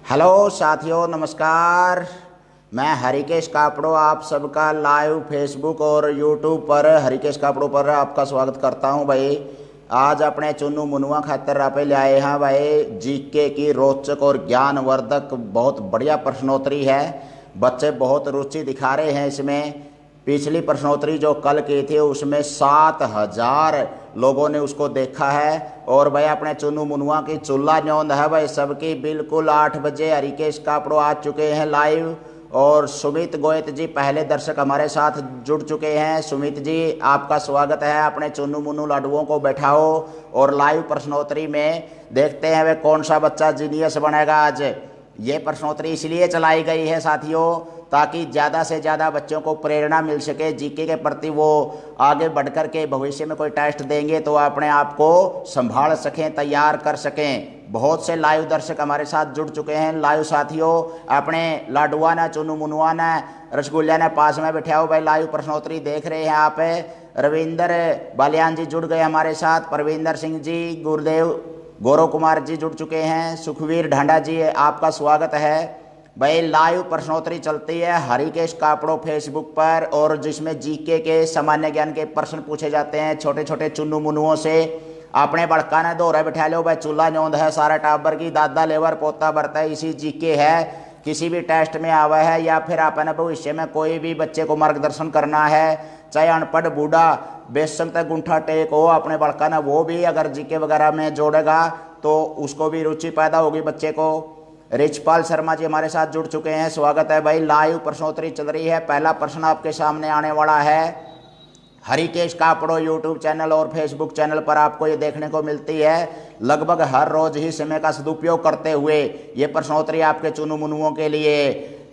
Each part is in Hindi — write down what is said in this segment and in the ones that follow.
हेलो साथियों, नमस्कार। मैं हरिकेश कापड़ो आप सबका लाइव फेसबुक और यूट्यूब पर हरिकेश कापड़ो पर आपका स्वागत करता हूं। भाई आज अपने चुन्नू मुनुआ खातर आप ले आए हैं भाई जीके की रोचक और ज्ञानवर्धक बहुत बढ़िया प्रश्नोत्तरी है। बच्चे बहुत रुचि दिखा रहे हैं इसमें। पिछली प्रश्नोत्तरी जो कल की थी उसमें 7,000 लोगों ने उसको देखा है। और भाई अपने चुन्नू मुनुआ की चुल्ला न्योंद है भाई सबकी। बिल्कुल 8 बजे हरिकेश कापड़ो आ चुके हैं लाइव। और सुमित गोयत जी पहले दर्शक हमारे साथ जुड़ चुके हैं। सुमित जी आपका स्वागत है। अपने चुन्नू मुन्नू लाडुओं को बैठाओ और लाइव प्रश्नोत्तरी में देखते हैं वे कौन सा बच्चा जीनियस बनेगा। आज ये प्रश्नोत्तरी इसलिए चलाई गई है साथियों ताकि ज़्यादा से ज़्यादा बच्चों को प्रेरणा मिल सके जीके के प्रति। वो आगे बढ़कर के भविष्य में कोई टेस्ट देंगे तो अपने आप को संभाल सकें, तैयार कर सकें। बहुत से लाइव दर्शक हमारे साथ जुड़ चुके हैं। लाइव साथियों अपने लाडुआ ने, चुन्नू मुनुआ ने, रसगुल्ला ने पास में बैठे हो भाई लाइव प्रश्नोत्तरी देख रहे हैं आप। रविंदर बालियान जी जुड़ गए हमारे साथ। परविंदर सिंह जी, गुरुदेव गौरव कुमार जी जुड़ चुके हैं। सुखवीर ढांडा जी आपका स्वागत है। भाई लाइव प्रश्नोत्तरी चलती है हरिकेश कापड़ो फेसबुक पर और जिसमें जीके के सामान्य ज्ञान के प्रश्न पूछे जाते हैं छोटे छोटे चुन्नू मुनुओं से। अपने बड़का ने दोहरा बैठा लो भाई चूल्हा न्योंद है सारा टाबर की, दादा लेवर पोता बरता है, इसी जीके है। किसी भी टेस्ट में आवा है या फिर अपने भविष्य में कोई भी बच्चे को मार्गदर्शन करना है, चाहे अनपढ़ बूढ़ा बेशक तक गुंठा टेक हो, अपने बड़का ने वो भी अगर जीके वगैरह में जोड़ेगा तो उसको भी रुचि पैदा होगी बच्चे को। रिचपाल शर्मा जी हमारे साथ जुड़ चुके हैं, स्वागत है भाई। लाइव प्रश्नोत्तरी चल रही है। पहला प्रश्न आपके सामने आने वाला है। हरिकेश कापड़ो यूट्यूब चैनल और फेसबुक चैनल पर आपको ये देखने को मिलती है। लगभग हर रोज ही समय का सदुपयोग करते हुए ये प्रश्नोत्तरी आपके चुन्नू मुनुओं के लिए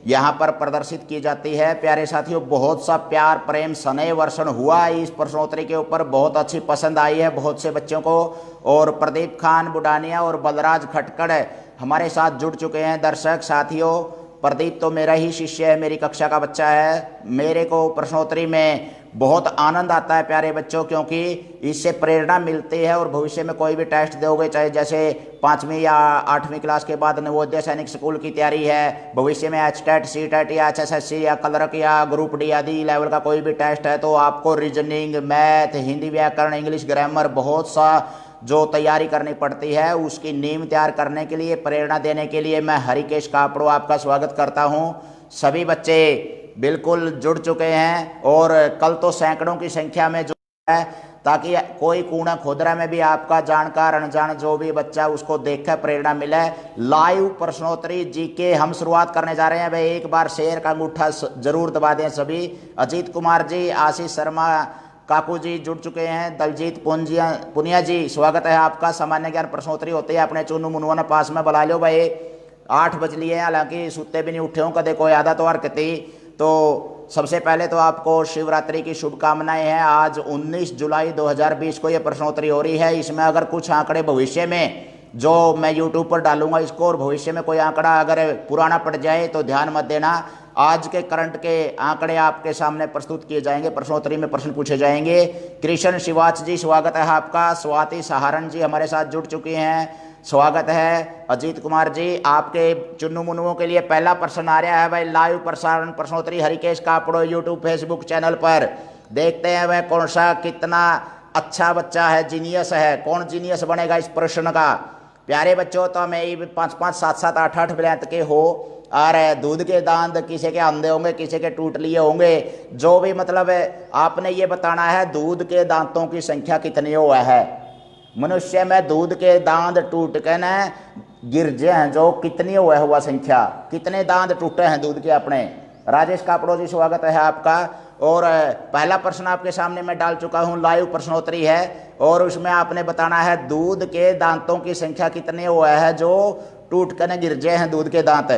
यहाँ पर प्रदर्शित की जाती है। प्यारे साथियों बहुत सा प्यार प्रेम स्नेह वर्षण हुआ इस प्रश्नोत्तरी के ऊपर, बहुत अच्छी पसंद आई है बहुत से बच्चों को। और प्रदीप खान बुडानिया और बलराज खटकड़ हमारे साथ जुड़ चुके हैं दर्शक साथियों। प्रदीप तो मेरा ही शिष्य है, मेरी कक्षा का बच्चा है। मेरे को प्रश्नोत्तरी में बहुत आनंद आता है प्यारे बच्चों, क्योंकि इससे प्रेरणा मिलती है। और भविष्य में कोई भी टेस्ट दोगे, चाहे जैसे 5वीं या 8वीं क्लास के बाद नवोदय सैनिक स्कूल की तैयारी है, भविष्य में HTET, CTET या HSSC या क्लर्क या ग्रुप डी आदि लेवल का कोई भी टेस्ट है तो आपको रीजनिंग, मैथ, हिंदी व्याकरण, इंग्लिश ग्रामर बहुत सा जो तैयारी करनी पड़ती है उसकी नींव तैयार करने के लिए, प्रेरणा देने के लिए मैं हरिकेश कापड़ो आपका स्वागत करता हूं। सभी बच्चे बिल्कुल जुड़ चुके हैं और कल तो सैकड़ों की संख्या में जो है, ताकि कोई कूड़ा खोदरा में भी आपका जानकार अनजान जो भी बच्चा उसको देखकर प्रेरणा मिले। लाइव प्रश्नोत्तरी जीके हम शुरुआत करने जा रहे हैं भाई। एक बार शेयर का अंगूठा जरूर दबा दें सभी। अजीत कुमार जी, आशीष शर्मा काकू जी जुड़ चुके हैं। दलजीत पुनिया जी स्वागत है आपका। सामान्य ज्ञान प्रश्नोत्तरी होती है अपने चुन्नू मुनुआ ने पास में बुला लो भाई। 8 बज लिए, हालांकि सुते भी नहीं उठे हूँ कदे कोई आदत और कती। तो सबसे पहले तो आपको शिवरात्रि की शुभकामनाएं हैं। आज 19 जुलाई 2020 को ये प्रश्नोत्तरी हो रही है। इसमें अगर कुछ आंकड़े भविष्य में जो मैं यूट्यूब पर डालूंगा इसको, और भविष्य में कोई आंकड़ा अगर पुराना पड़ जाए तो ध्यान मत देना। आज के करंट के आंकड़े आपके सामने प्रस्तुत किए जाएंगे, प्रश्नोत्तरी में प्रश्न पूछे जाएंगे। कृष्ण शिवाच जी स्वागत है आपका। स्वाति सहारण जी हमारे साथ जुड़ चुकी हैं, स्वागत है। अजीत कुमार जी आपके चुन्नू मुनुओं के लिए पहला प्रश्न आ रहा है भाई। लाइव प्रसारण प्रश्नोत्तरी Harikesh Kapdo YouTube Facebook channel पर। देखते हैं वह कौन सा कितना अच्छा बच्चा है, जीनियस है, कौन जीनियस बनेगा इस प्रश्न का। प्यारे बच्चों तो हमें 5-5, 7-7, 8-8 ब्लैंत के हो और दूध के दांत किसी के अंधे होंगे, किसी के टूट लिए होंगे। जो भी मतलब आपने ये बताना है दूध के दांतों की संख्या कितनी हुआ है। मनुष्य में दूध के दांत टूट के न गिरजे हैं जो कितनी हुआ संख्या, कितने दांत टूटे हैं दूध के अपने। राजेश कापड़ो जी स्वागत है आपका। और पहला प्रश्न आपके सामने मैं डाल चुका हूं, लाइव प्रश्नोत्तरी है और उसमें आपने बताना है दूध के दांतों की संख्या कितने हुआ है जो टूट कर गिरजे हैं दूध के दांत।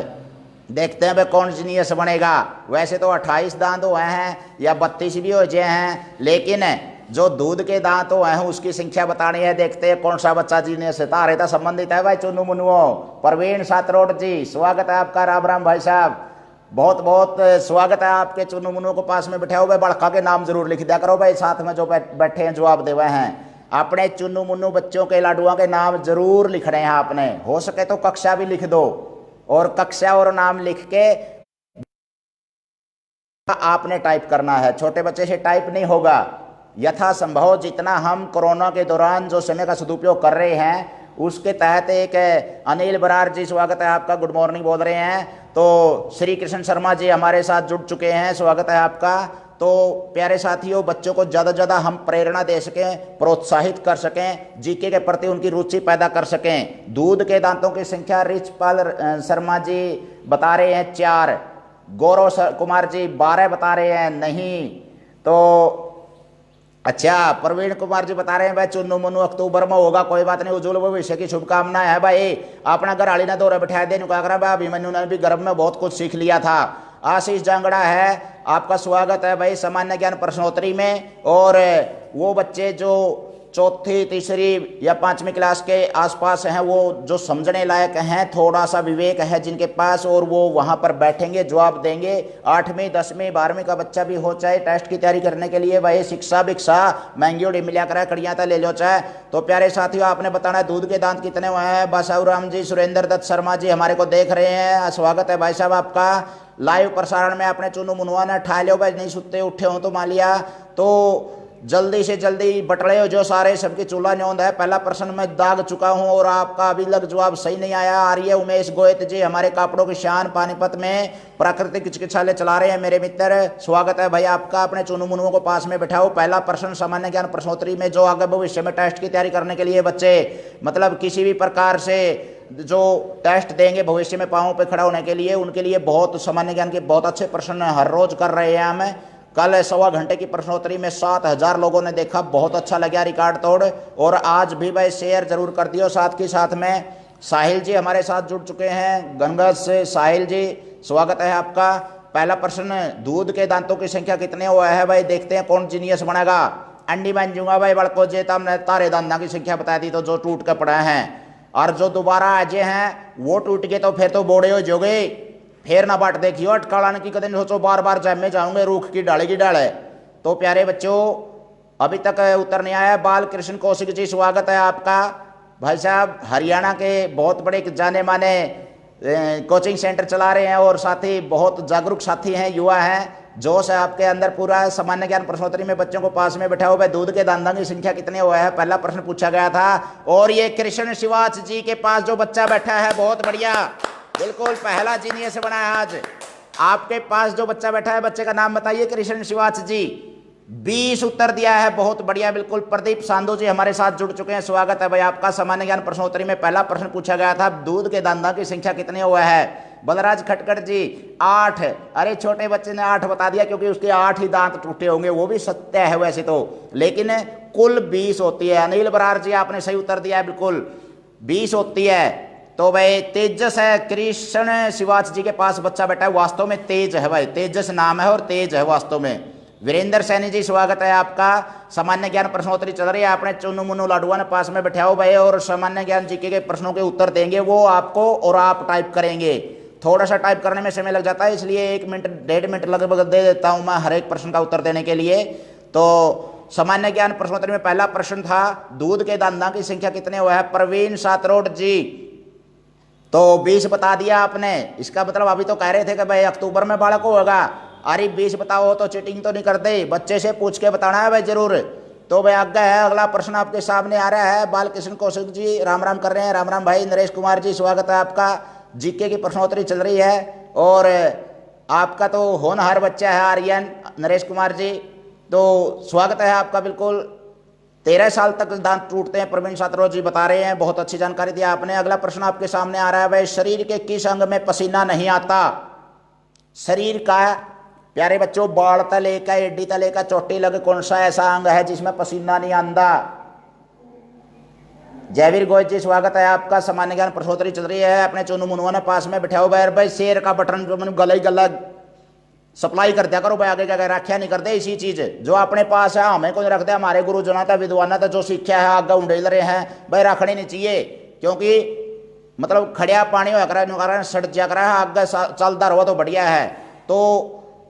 देखते हैं भाई कौन जीनियस बनेगा। वैसे तो 28 दांत हुए हैं या 32 भी हो जाए हैं, लेकिन जो दूध के दांत हुए हैं उसकी संख्या बतानी है। देखते हैं कौन सा बच्चा जीनियस है। तारेता संबंधित है भाई चुन्नू मुनुओं। प्रवीण सातरोड जी स्वागत है आपका। राम राम भाई साहब, बहुत बहुत स्वागत है आपके। चुन्नू मुनुओं को पास में बैठे हुए बड़का के नाम जरूर लिख दिया करो भाई, साथ में जो बैठे हैं जवाब दे हुए हैं। अपने चुन्नू मुन्नू बच्चों के लाडुआ के नाम जरूर लिख रहे हैं आपने, हो सके तो कक्षा भी लिख दो और कक्षा और नाम लिख के आपने टाइप करना है। छोटे बच्चे से टाइप नहीं होगा। यथासंभव जितना हम कोरोना के दौरान जो समय का सदुपयोग कर रहे हैं उसके तहत एक अनिल बरार जी, स्वागत है आपका, गुड मॉर्निंग बोल रहे हैं। तो श्री कृष्ण शर्मा जी हमारे साथ जुड़ चुके हैं, स्वागत है आपका। तो प्यारे साथियों, बच्चों को ज़्यादा से ज़्यादा हम प्रेरणा दे सकें, प्रोत्साहित कर सकें, जीके के प्रति उनकी रुचि पैदा कर सकें। दूध के दांतों की संख्या रिचपाल शर्मा जी बता रहे हैं 4, गौरव कुमार जी 12 बता रहे हैं नहीं। तो अच्छा, प्रवीण कुमार जी बता रहे हैं भाई चुन्नू मुन्नू अक्टूबर में होगा, कोई बात नहीं, उज्जवल भविष्य की शुभकामनाएं है भाई। अपना घर आली ना दौरे बैठा दे भाई, अभिमन्यु ने भी गर्भ में बहुत कुछ सीख लिया था। आशीष जांगड़ा है, आपका स्वागत है भाई सामान्य ज्ञान प्रश्नोत्तरी में। और वो बच्चे जो चौथी तीसरी या 5वीं क्लास के आसपास हैं, वो जो समझने लायक हैं, थोड़ा सा विवेक है जिनके पास, और वो वहाँ पर बैठेंगे, जवाब देंगे। 8वीं 10वीं 12वीं का बच्चा भी हो, चाहे टेस्ट की तैयारी करने के लिए भाई शिक्षा भिक्षा महंगी उड़ी मिलिया करे, कड़ियाँ तो ले लो चाहे। तो प्यारे साथियों, आपने बताना है दूध के दांत कितने हुए हैं। बासाऊ राम जी, सुरेंद्र दत्त शर्मा जी हमारे को देख रहे हैं, स्वागत है भाई साहब आपका। लाइव प्रसारण में अपने चुनू मुनवा ने ठा लो भाई, नहीं सुते उठे हो तो मान लिया, तो जल्दी से जल्दी बटले हो जो सारे, सबकी चूल्हा न्योंद है। पहला प्रश्न मैं दाग चुका हूं और आपका अभी तक जवाब सही नहीं आया। आर्य उमेश गोयत जी हमारे कापड़ों की शान पानीपत में प्राकृतिक चिकित्सालय चला रहे हैं मेरे मित्र, स्वागत है भाई आपका। अपने चुनू मुनुओं को पास में बैठाओ। पहला प्रश्न सामान्य ज्ञान प्रश्नोत्तरी में, जो आगे भविष्य में टेस्ट की तैयारी करने के लिए बच्चे मतलब किसी भी प्रकार से जो टेस्ट देंगे भविष्य में पांवों पे खड़ा होने के लिए, उनके लिए बहुत सामान्य ज्ञान के बहुत अच्छे प्रश्न हर रोज कर रहे हैं हम। कल 1.25 घंटे की प्रश्नोत्तरी में 7000 लोगों ने देखा, बहुत अच्छा लगा, रिकॉर्ड तोड़। और आज भी भाई शेयर जरूर कर दियो। साथ के साथ में साहिल जी हमारे साथ जुड़ चुके हैं, गंगा से साहिल जी स्वागत है आपका। पहला प्रश्न, दूध के दांतों की संख्या कितने हुआ है भाई, देखते हैं कौन जीनियस बनेगा। अंडी बन जूंगा भाई बड़को जे, हमने तारे दांतों की संख्या बता दी, तो जो टूट के पड़े हैं और जो दोबारा आज हैं वो टूट गए, तो फिर तो बोड़े हो जोगे, फिर ना बाट देखियो अटकालाने की कदम सोचो, बार बार जमे जाऊंगे रूख की डाले की डाले। तो प्यारे बच्चों, अभी तक उत्तर नहीं आया। बाल कृष्ण कौशिक जी स्वागत है आपका। भाई साहब हरियाणा के बहुत बड़े जाने माने कोचिंग सेंटर चला रहे हैं और साथ ही बहुत जागरूक साथी हैं, युवा हैं, जोश है आपके अंदर पूरा। सामान्य ज्ञान प्रश्नोत्तरी में बच्चों को पास में बैठा हुआ है। दूध के दांतों की संख्या कितने हुआ है, पहला प्रश्न पूछा गया था। और ये कृष्ण शिवाच जी के पास जो बच्चा बैठा है, बहुत बढ़िया, बिल्कुल पहला जीनियस बना है आज। आपके पास जो बच्चा बैठा है, बच्चे का नाम बताइए। कृष्ण शिवाच जी 20 उत्तर दिया है, बहुत बढ़िया, बिल्कुल। प्रदीप सांधो जी हमारे साथ जुड़ चुके हैं, स्वागत है भाई आपका। सामान्य ज्ञान प्रश्नोत्तरी में पहला प्रश्न पूछा गया था, दूध के दांतों की संख्या कितने हुआ है। बलराज खटकर जी 8, अरे छोटे बच्चे ने 8 बता दिया क्योंकि उसके 8 ही दांत टूटे होंगे, वो भी सत्य है वैसे तो, लेकिन कुल 20 होती है। अनिल बरार जी आपने सही उत्तर दिया है, बिल्कुल 20 होती है। तो भाई तेजस है, कृष्ण शिवाच जी के पास बच्चा बैठा है, वास्तव में तेज है भाई, तेजस नाम है और तेज है वास्तव में। वीरेंद्र सैनी जी स्वागत है आपका। सामान्य ज्ञान प्रश्नोत्तरी चल रही है, आपने चुन्नू मुन्नू लाडुआ ने पास में बैठाओ भाई, और सामान्य ज्ञान जीके के प्रश्नों के उत्तर देंगे वो आपको, और आप टाइप करेंगे। थोड़ा सा टाइप करने में समय लग जाता है, इसलिए 1 मिनट 1.5 मिनट लगभग दे देता हूं मैं हर एक प्रश्न का उत्तर देने के लिए। तो सामान्य ज्ञान प्रश्नोत्तरी में पहला प्रश्न था, दूध के दांतों की संख्या कितने हुआ है। प्रवीण सातरोड जी तो 20 बता दिया आपने। इसका मतलब अभी तो कह रहे थे कि भाई अक्टूबर में बालक होगा, अरे 20 बताओ तो चीटिंग तो नहीं करते, बच्चे से पूछ के बताना है भाई जरूर। तो भाई आगे है, अगला प्रश्न आपके सामने आ रहा है। बालकृष्ण कौशिक जी राम राम कर रहे हैं, राम राम भाई। नरेश कुमार जी स्वागत है आपका। जीके की प्रश्नोत्तरी चल रही है और आपका तो होनहार बच्चा है आर्यन नरेश कुमार जी, तो स्वागत है आपका बिल्कुल। 13 साल तक दांत टूटते हैं, प्रवीण सातरो जी बता रहे हैं, बहुत अच्छी जानकारी दी आपने। अगला प्रश्न आपके सामने आ रहा है भाई, शरीर के किस अंग में पसीना नहीं आता। शरीर का प्यारे बच्चों, बाल तले का, एडी तले का, चोटी लगे, कौन सा ऐसा अंग है जिसमें पसीना नहीं आंदा। जयवीर गोयल जी स्वागत है आपका। सामान्य ज्ञान प्रश्नोत्तरी चल रही है, अपने चुनू मुनुआ ने पास में बैठा हुआ भाई। शेर का बटन जो मैंने गला ही गला सप्लाई कर दिया करो भाई, आगे क्या रखा नहीं करते इसी चीज जो अपने पास है हमें को रख दिया। हमारे गुरु जना था विद्वाना था, जो शिक्षा है आगे उंडेल रहे हैं भाई, रखनी नहीं चाहिए, क्योंकि मतलब खड़िया पानी होया करा सड़ जा करा आगे चलता रहो तो बढ़िया है। तो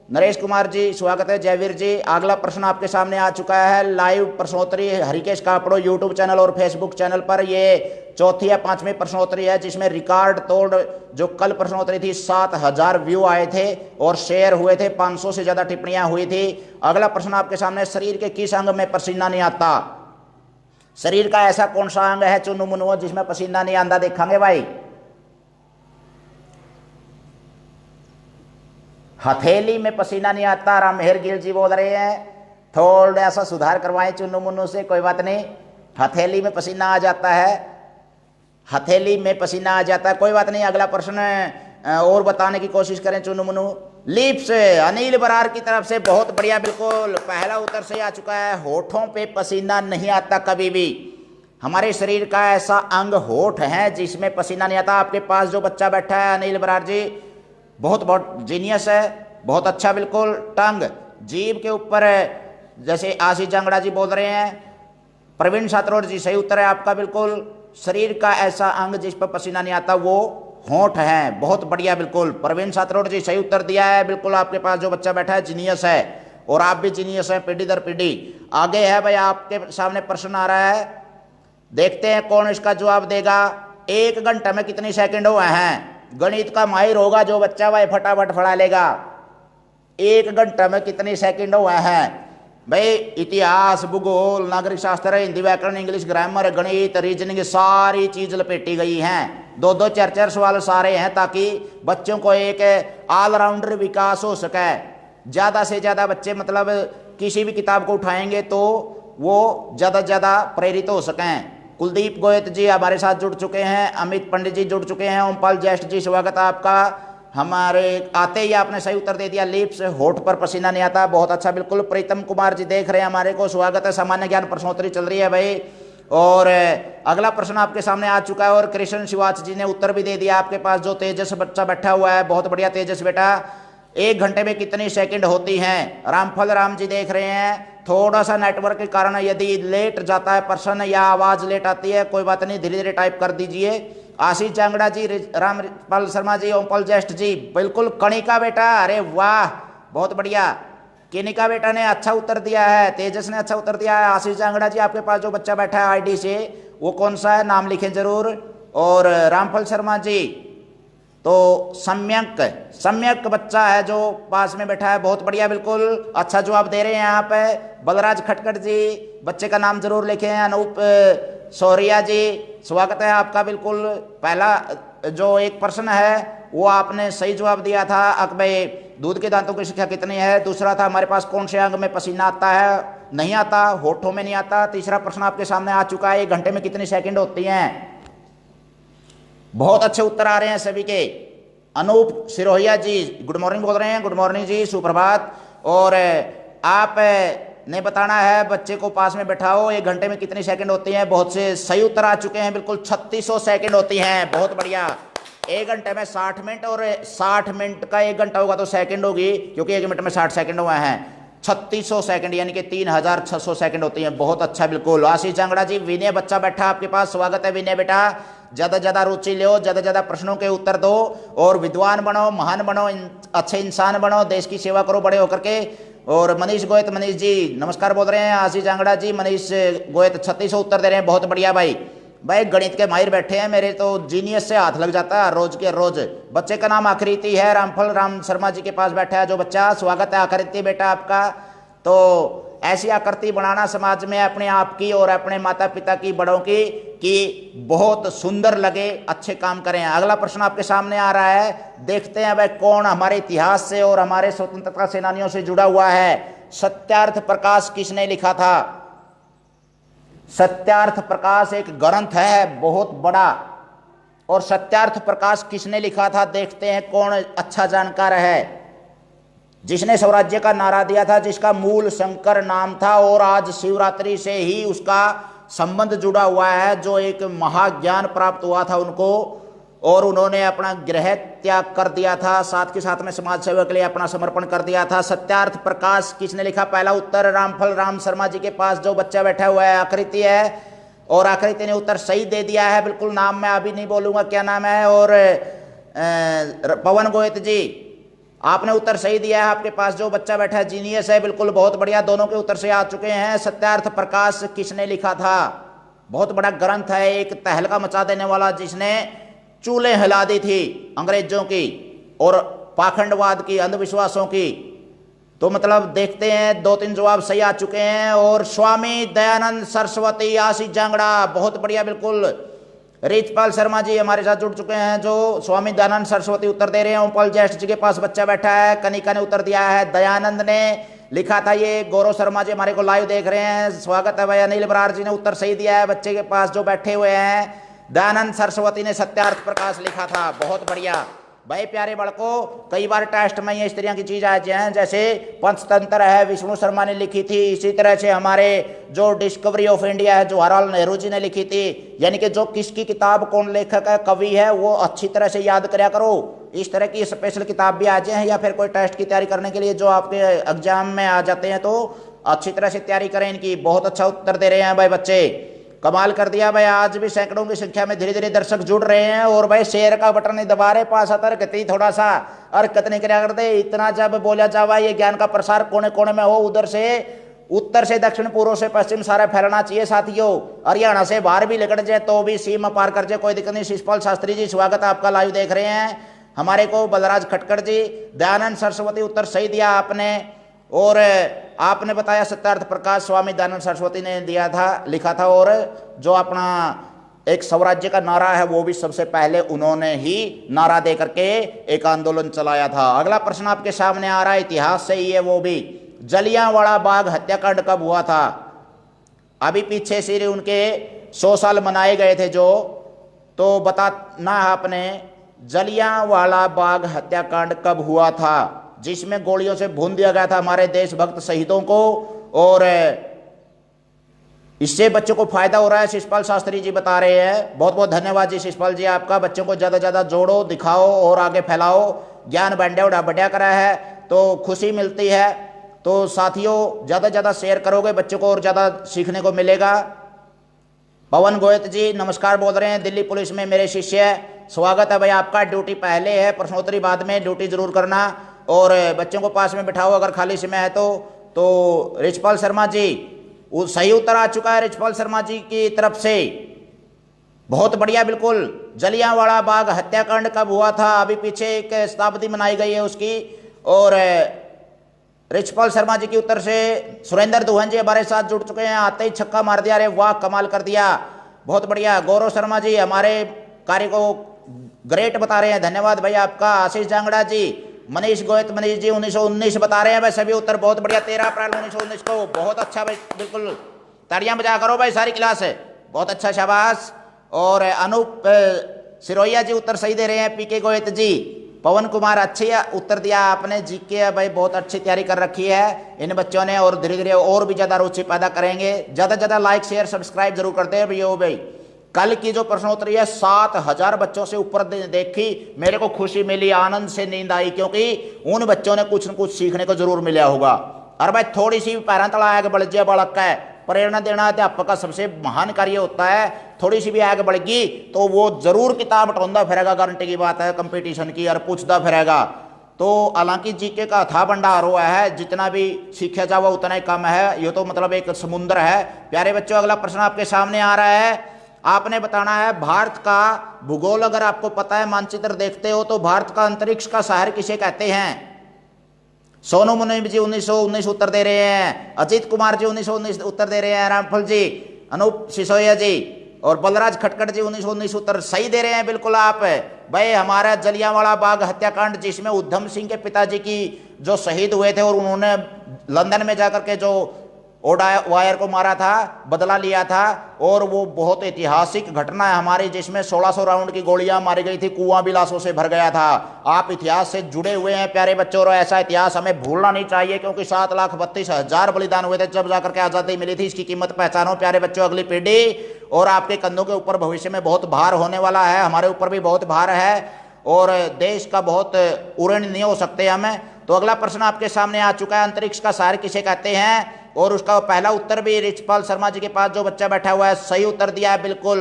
नरेश कुमार जी स्वागत है। जयवीर जी, अगला प्रश्न आपके सामने आ चुका है। लाइव प्रश्नोत्तरी हरिकेश कापड़ो यूट्यूब चैनल और फेसबुक चैनल पर ये चौथी या पांचवी प्रश्नोत्तरी है, जिसमें रिकॉर्ड तोड़ जो कल प्रश्नोत्तरी थी 7000 व्यू आए थे और शेयर हुए थे, 500 से ज्यादा टिप्पणियां हुई थी। अगला प्रश्न आपके सामने, शरीर के किस अंग में पसीना नहीं आता? शरीर का ऐसा कौन सा अंग है चुन्नू मुन्नुओं जिसमें पसीना नहीं आता? देखेंगे भाई। हथेली में पसीना नहीं आता। रामहेर गिल जी बोल रहे हैं थोड़ा सा सुधार करवाएं चुन्नू मुन्नू से, कोई बात नहीं। हथेली में पसीना आ जाता है, हथेली में पसीना आ जाता है, कोई बात नहीं। अगला प्रश्न और बताने की कोशिश करें चुन्नू मुन्नू। लिप्स, अनिल बरार की तरफ से बहुत बढ़िया, बिल्कुल पहला उत्तर सही आ चुका है। होठों पे पसीना नहीं आता कभी भी। हमारे शरीर का ऐसा अंग होठ है जिसमें पसीना नहीं आता। आपके पास जो बच्चा बैठा है अनिल बरार जी, बहुत जीनियस है, बहुत अच्छा। बिल्कुल टंग, जीभ के ऊपर जैसे आशीष जांगड़ा जी बोल रहे हैं। प्रवीण सात्रोर जी, सही उत्तर है आपका। बिल्कुल शरीर का ऐसा अंग जिस पर पसीना नहीं आता वो होंठ है। बहुत बढ़िया, बिल्कुल प्रवीण सात्रोर जी सही उत्तर दिया है। बिल्कुल आपके पास जो बच्चा बैठा है जीनियस है और आप भी जीनियस हैं, पीढ़ी दर पीढ़ी आगे है भाई। आपके सामने प्रश्न आ रहा है, देखते हैं कौन इसका जवाब देगा। 1 घंटे में कितने सेकंड हुए हैं? गणित का माहिर होगा जो बच्चा भाई फटाफट फड़ा लेगा। 1 घंटे में कितने सेकंड हुए हैं भाई? इतिहास, भूगोल, नागरिक शास्त्र, हिंदी व्याकरण, इंग्लिश ग्रामर, गणित, रीजनिंग, सारी चीज लपेटी गई हैं। 2-2 4-4 सवाल सारे हैं ताकि बच्चों को एक ऑलराउंडर विकास हो सके। ज्यादा से ज्यादा बच्चे मतलब किसी भी किताब को उठाएंगे तो वो ज्यादा से ज्यादा प्रेरित हो सकें। कुलदीप गोयत जी हमारे साथ जुड़ चुके हैं, अमित पंडित जी जुड़ चुके हैं, ओमपाल ज्येष्ठ जी स्वागत है आपका। हमारे आते ही आपने सही उत्तर दे दिया, लिप्स, होठ पर पसीना नहीं आता, बहुत अच्छा। बिल्कुल प्रीतम कुमार जी देख रहे हैं हमारे को, स्वागत है। सामान्य ज्ञान प्रश्नोत्तरी चल रही है भाई। और अगला प्रश्न आपके सामने आ चुका है और कृष्ण शिवाच जी ने उत्तर भी दे दिया। आपके पास जो तेजस बच्चा बैठा हुआ है, बहुत बढ़िया तेजस बेटा। 1 घंटे में कितनी सेकंड होती हैं? रामफल राम जी देख रहे हैं। थोड़ा सा नेटवर्क के कारण यदि लेट जाता है प्रश्न या आवाज लेट आती है, कोई बात नहीं, धीरे धीरे टाइप कर दीजिए। आशीष जांगड़ा जी, रामपाल शर्मा जी, ओमपाल ज्येष्ठ जी, बिल्कुल कणिका बेटा, अरे वाह बहुत बढ़िया। कनिका बेटा ने अच्छा उत्तर दिया है, तेजस ने अच्छा उत्तर दिया है। आशीष जांगड़ा जी आपके पास जो बच्चा बैठा है आईडी से, वो कौन सा है, नाम लिखें जरूर। और रामफल शर्मा जी तो सम्यक बच्चा है जो पास में बैठा है, बहुत बढ़िया, बिल्कुल अच्छा जवाब दे रहे हैं यहाँ पे। बलराज खटखट जी, बच्चे का नाम जरूर लिखें। अनूप सौरिया जी स्वागत है आपका। बिल्कुल पहला जो एक प्रश्न है वो आपने सही जवाब दिया था। अकबे दूध के दांतों की संख्या कितनी है? दूसरा था हमारे पास कौन से अंग में पसीना आता है? नहीं आता, होठों में नहीं आता। तीसरा प्रश्न आपके सामने आ चुका है, 1 घंटे में कितनी सेकंड होती हैं? बहुत अच्छे उत्तर आ रहे हैं सभी के। अनूप सिरोहिया जी गुड मॉर्निंग बोल रहे हैं, गुड मॉर्निंग जी, सुप्रभात। और आप ने बताना है बच्चे को पास में बैठाओ, 1 घंटे में कितनी सेकंड होती हैं? बहुत से सही उत्तर आ चुके हैं, बिल्कुल 3600 सेकंड होती हैं, बहुत बढ़िया। 1 घंटे में 60 मिनट और 60 मिनट का 1 घंटा होगा तो सेकंड होगी, क्योंकि 1 मिनट में 60 सेकंड हुए हैं। 3600 सेकंड यानी कि 3600 सेकंड होती हैं, बहुत अच्छा। बिल्कुल आशीष जांगड़ा जी, विनय बच्चा बैठा आपके पास, स्वागत है विनय बेटा। ज्यादा ज्यादा रुचि लो, ज्यादा ज्यादा प्रश्नों के उत्तर दो और विद्वान बनो, महान बनो, अच्छे इंसान बनो, देश की सेवा करो बड़े होकर के। और मनीष गोयत, मनीष जी नमस्कार बोल रहे हैं। आशीष जांगड़ा जी, मनीष गोयत 3600 उत्तर दे रहे हैं, बहुत बढ़िया भाई। भाई गणित के माहिर बैठे हैं, मेरे तो जीनियस से हाथ लग जाता है रोज के रोज। बच्चे का नाम आकृति है, रामफल राम शर्मा जी के पास बैठा है जो बच्चा, स्वागत है आकृति बेटा आपका। तो ऐसी आकृति बनाना समाज में अपने आप की और अपने माता पिता की, बड़ों की, कि बहुत सुंदर लगे, अच्छे काम करें। अगला प्रश्न आपके सामने आ रहा है, देखते हैं भाई कौन हमारे इतिहास से और हमारे स्वतंत्रता सेनानियों से जुड़ा हुआ है। सत्यार्थ प्रकाश किसने लिखा था? सत्यार्थ प्रकाश एक ग्रंथ है बहुत बड़ा, और सत्यार्थ प्रकाश किसने लिखा था? देखते हैं कौन अच्छा जानकार है। जिसने स्वराज्य का नारा दिया था, जिसका मूल शंकर नाम था और आज शिवरात्रि से ही उसका संबंध जुड़ा हुआ है, जो एक महाज्ञान प्राप्त हुआ था उनको और उन्होंने अपना गृह त्याग कर दिया था, साथ के साथ में समाज सेवा के लिए अपना समर्पण कर दिया था। सत्यार्थ प्रकाश किसने लिखा? पहला उत्तर रामफल राम शर्मा जी के पास जो बच्चा बैठा हुआ है आकृति है, और आकृति ने उत्तर सही दे दिया है। बिल्कुल नाम मैं अभी नहीं बोलूंगा क्या नाम है। और पवन गोयत जी आपने उत्तर सही दिया है। आपके पास जो बच्चा बैठा है जीनियस है, बिल्कुल बहुत बढ़िया, दोनों के उत्तर से आ चुके हैं। सत्यार्थ प्रकाश किसने लिखा था? बहुत बड़ा ग्रंथ है, एक तहलका मचा देने वाला, जिसने चूल्हे हिला दी थी अंग्रेजों की और पाखंडवाद की, अंधविश्वासों की। तो मतलब देखते हैं, 2-3 जवाब सही आ चुके हैं। और स्वामी दयानंद सरस्वती, आशीष जांगड़ा, बहुत बढ़िया, बिल्कुल। रिचपाल शर्मा जी हमारे साथ जुड़ चुके हैं, जो स्वामी दयानंद सरस्वती उत्तर दे रहे हैं। ओमपाल ज्येष्ठ जी के पास बच्चा बैठा है। कनिका ने उत्तर दिया है, दयानंद ने लिखा था ये। गौरव शर्मा जी हमारे को लाइव देख रहे हैं, स्वागत है भाई। अनिल बरार जी ने उत्तर सही दिया है। बच्चे के पास जो बैठे हुए हैं, दयानंद सरस्वती ने सत्यार्थ प्रकाश लिखा था, बहुत बढ़िया भाई। प्यारे बड़कों, कई बार टेस्ट में ये इस तरह की चीज आ जाए, जैसे पंचतंत्र है, विष्णु शर्मा ने लिखी थी। इसी तरह से हमारे जो डिस्कवरी ऑफ इंडिया है, जवाहरलाल नेहरू जी ने लिखी थी। यानी कि जो किसकी किताब, कौन लेखक है, कवि है, वो अच्छी तरह से याद कराया करो। इस तरह की स्पेशल किताब भी आ जाए, या फिर कोई टेस्ट की तैयारी करने के लिए जो आपके एग्जाम में आ जाते हैं, तो अच्छी तरह से तैयारी करें इनकी। बहुत अच्छा उत्तर दे रहे हैं भाई बच्चे, कमाल कर दिया भाई। आज भी सैकड़ों की संख्या में धीरे धीरे दर्शक जुड़ रहे हैं। और भाई शेयर का बटन नहीं दबा रहे, पास आता रहते थोड़ा सा और कतने क्या करते। इतना जब बोला जावा, ये ज्ञान का प्रसार कोने कोने में हो, उधर से उत्तर से दक्षिण, पूर्व से पश्चिम, सारा फैलना चाहिए साथियों। हरियाणा से बाहर भी निकल जाए तो भी सीमा पार कर जाए, कोई दिक्कत नहीं। शिषपाल शास्त्री जी स्वागत है आपका, लाइव देख रहे हैं हमारे को। बलराज खटकर जी, दयानंद सरस्वती उत्तर सही दिया आपने। और आपने बताया सत्यार्थ प्रकाश स्वामी दयानंद सरस्वती ने दिया था, लिखा था। और जो अपना एक स्वराज्य का नारा है, वो भी सबसे पहले उन्होंने ही नारा दे करके एक आंदोलन चलाया था। अगला प्रश्न आपके सामने आ रहा है, इतिहास से ही है वो भी। जलियांवाला बाग हत्याकांड कब हुआ था? अभी पीछे से उनके 100 साल मनाए गए थे जो, तो बताना आपने जलियांवाला बाग हत्याकांड कब हुआ था, जिसमें गोलियों से भून दिया गया था हमारे देशभक्त शहीदों को। और इससे बच्चों को फायदा हो रहा है, शिषपाल शास्त्री जी बता रहे हैं। बहुत बहुत धन्यवाद जी शिषपाल जी आपका। बच्चों को ज्यादा ज्यादा जोड़ो, दिखाओ और आगे फैलाओ। ज्ञान बढ़िया करा है तो खुशी मिलती है। तो साथियों, ज्यादा ज्यादा शेयर करोगे बच्चों को और ज्यादा सीखने को मिलेगा। पवन गोयत जी नमस्कार बोल रहे हैं, दिल्ली पुलिस में मेरे शिष्य, स्वागत है भाई आपका। ड्यूटी पहले है, प्रश्नोत्तरी बाद में, ड्यूटी जरूर करना। और बच्चों को पास में बिठाओ अगर खाली समय है तो रिचपाल शर्मा जी, वो सही उत्तर आ चुका है रिचपाल शर्मा जी की तरफ से, बहुत बढ़िया, बिल्कुल। जलियांवाला बाग हत्याकांड कब हुआ था? अभी पीछे एक शताब्दी मनाई गई है उसकी। और रिचपाल शर्मा जी के उत्तर से सुरेंद्र दुहन जी हमारे साथ जुड़ चुके हैं, आते ही छक्का मार दिया, अरे वाह कमाल कर दिया, बहुत बढ़िया। गौरव शर्मा जी हमारे कार्य को ग्रेट बता रहे हैं, धन्यवाद भाई आपका। आशीष जांगड़ा जी, मनीष गोयत मनीष जी 1919 बता रहे हैं भाई सभी उत्तर, बहुत बढ़िया। 13 अप्रैल 1919 को, बहुत अच्छा भाई, बिल्कुल तालियां बजा करो भाई सारी क्लास है, बहुत अच्छा, शाबाश। और अनूप सिरोया जी उत्तर सही दे रहे हैं। पीके गोयत जी, पवन कुमार, अच्छे उत्तर दिया आपने। जीके भाई बहुत अच्छी तैयारी कर रखी है इन बच्चों ने, और धीरे धीरे और भी ज्यादा रुचि पैदा करेंगे। ज्यादा ज्यादा लाइक शेयर सब्सक्राइब जरूर करते हैं भैया भाई। कल की जो प्रश्नोत्तरी है 7000 बच्चों से ऊपर देखी, मेरे को खुशी मिली, आनंद से नींद आई, क्योंकि उन बच्चों ने कुछ न कुछ सीखने को जरूर मिला होगा। और भाई थोड़ी सी पैरा तला आगे बढ़ जाए बालक का है, प्रेरणा देना अध्यापक का सबसे महान कार्य होता है। थोड़ी सी भी आगे बढ़ेगी तो वो जरूर किताब ढूंढता फिरेगा, गारंटी की बात है कंपटीशन की, और पूछता फिरेगा। तो हालांकि जीके का था भंडार हुआ है, जितना भी सीखा जाए उतना ही कम है, ये तो मतलब एक समुद्र है। प्यारे बच्चों, अगला प्रश्न आपके सामने आ रहा है, आपने बताना है भारत का भूगोल। अगर आपको पता है, मानचित्र देखते हो, तो भारत का अंतरिक्ष का शहर किसे कहते हैं? सोनू मुनिम जी 1919 उत्तर दे रहे हैं। अजीत कुमार जी 1919 उत्तर दे रहे हैं। रामफल जी, अनूप सिसोया जी और बलराज खटकड़ जी 1919 उत्तर सही दे रहे हैं, बिल्कुल आप भाई। हमारा जलियांवाला बाग हत्याकांड, जिसमें उधम सिंह के पिताजी की जो शहीद हुए थे, और उन्होंने लंदन में जाकर के जो वायर को मारा था, बदला लिया था, और वो बहुत ऐतिहासिक घटना है हमारी, जिसमें 1600 राउंड की गोलियां मारी गई थी, कुआं भी लाशों से भर गया था। आप इतिहास से जुड़े हुए हैं प्यारे बच्चों, और ऐसा इतिहास हमें भूलना नहीं चाहिए, क्योंकि 7,32,000 बलिदान हुए थे जब जाकर के आजादी मिली थी। इसकी कीमत पहचानो प्यारे बच्चों, अगली पीढ़ी। और आपके कंधों के ऊपर भविष्य में बहुत भार होने वाला है, हमारे ऊपर भी बहुत भार है, और देश का बहुत ऋणी नहीं हो सकते हमें। तो अगला प्रश्न आपके सामने आ चुका है, अंतरिक्ष का शहर किसे कहते हैं? और उसका पहला उत्तर भी रिचपाल शर्मा जी के पास जो बच्चा बैठा हुआ है सही उत्तर दिया है, बिल्कुल।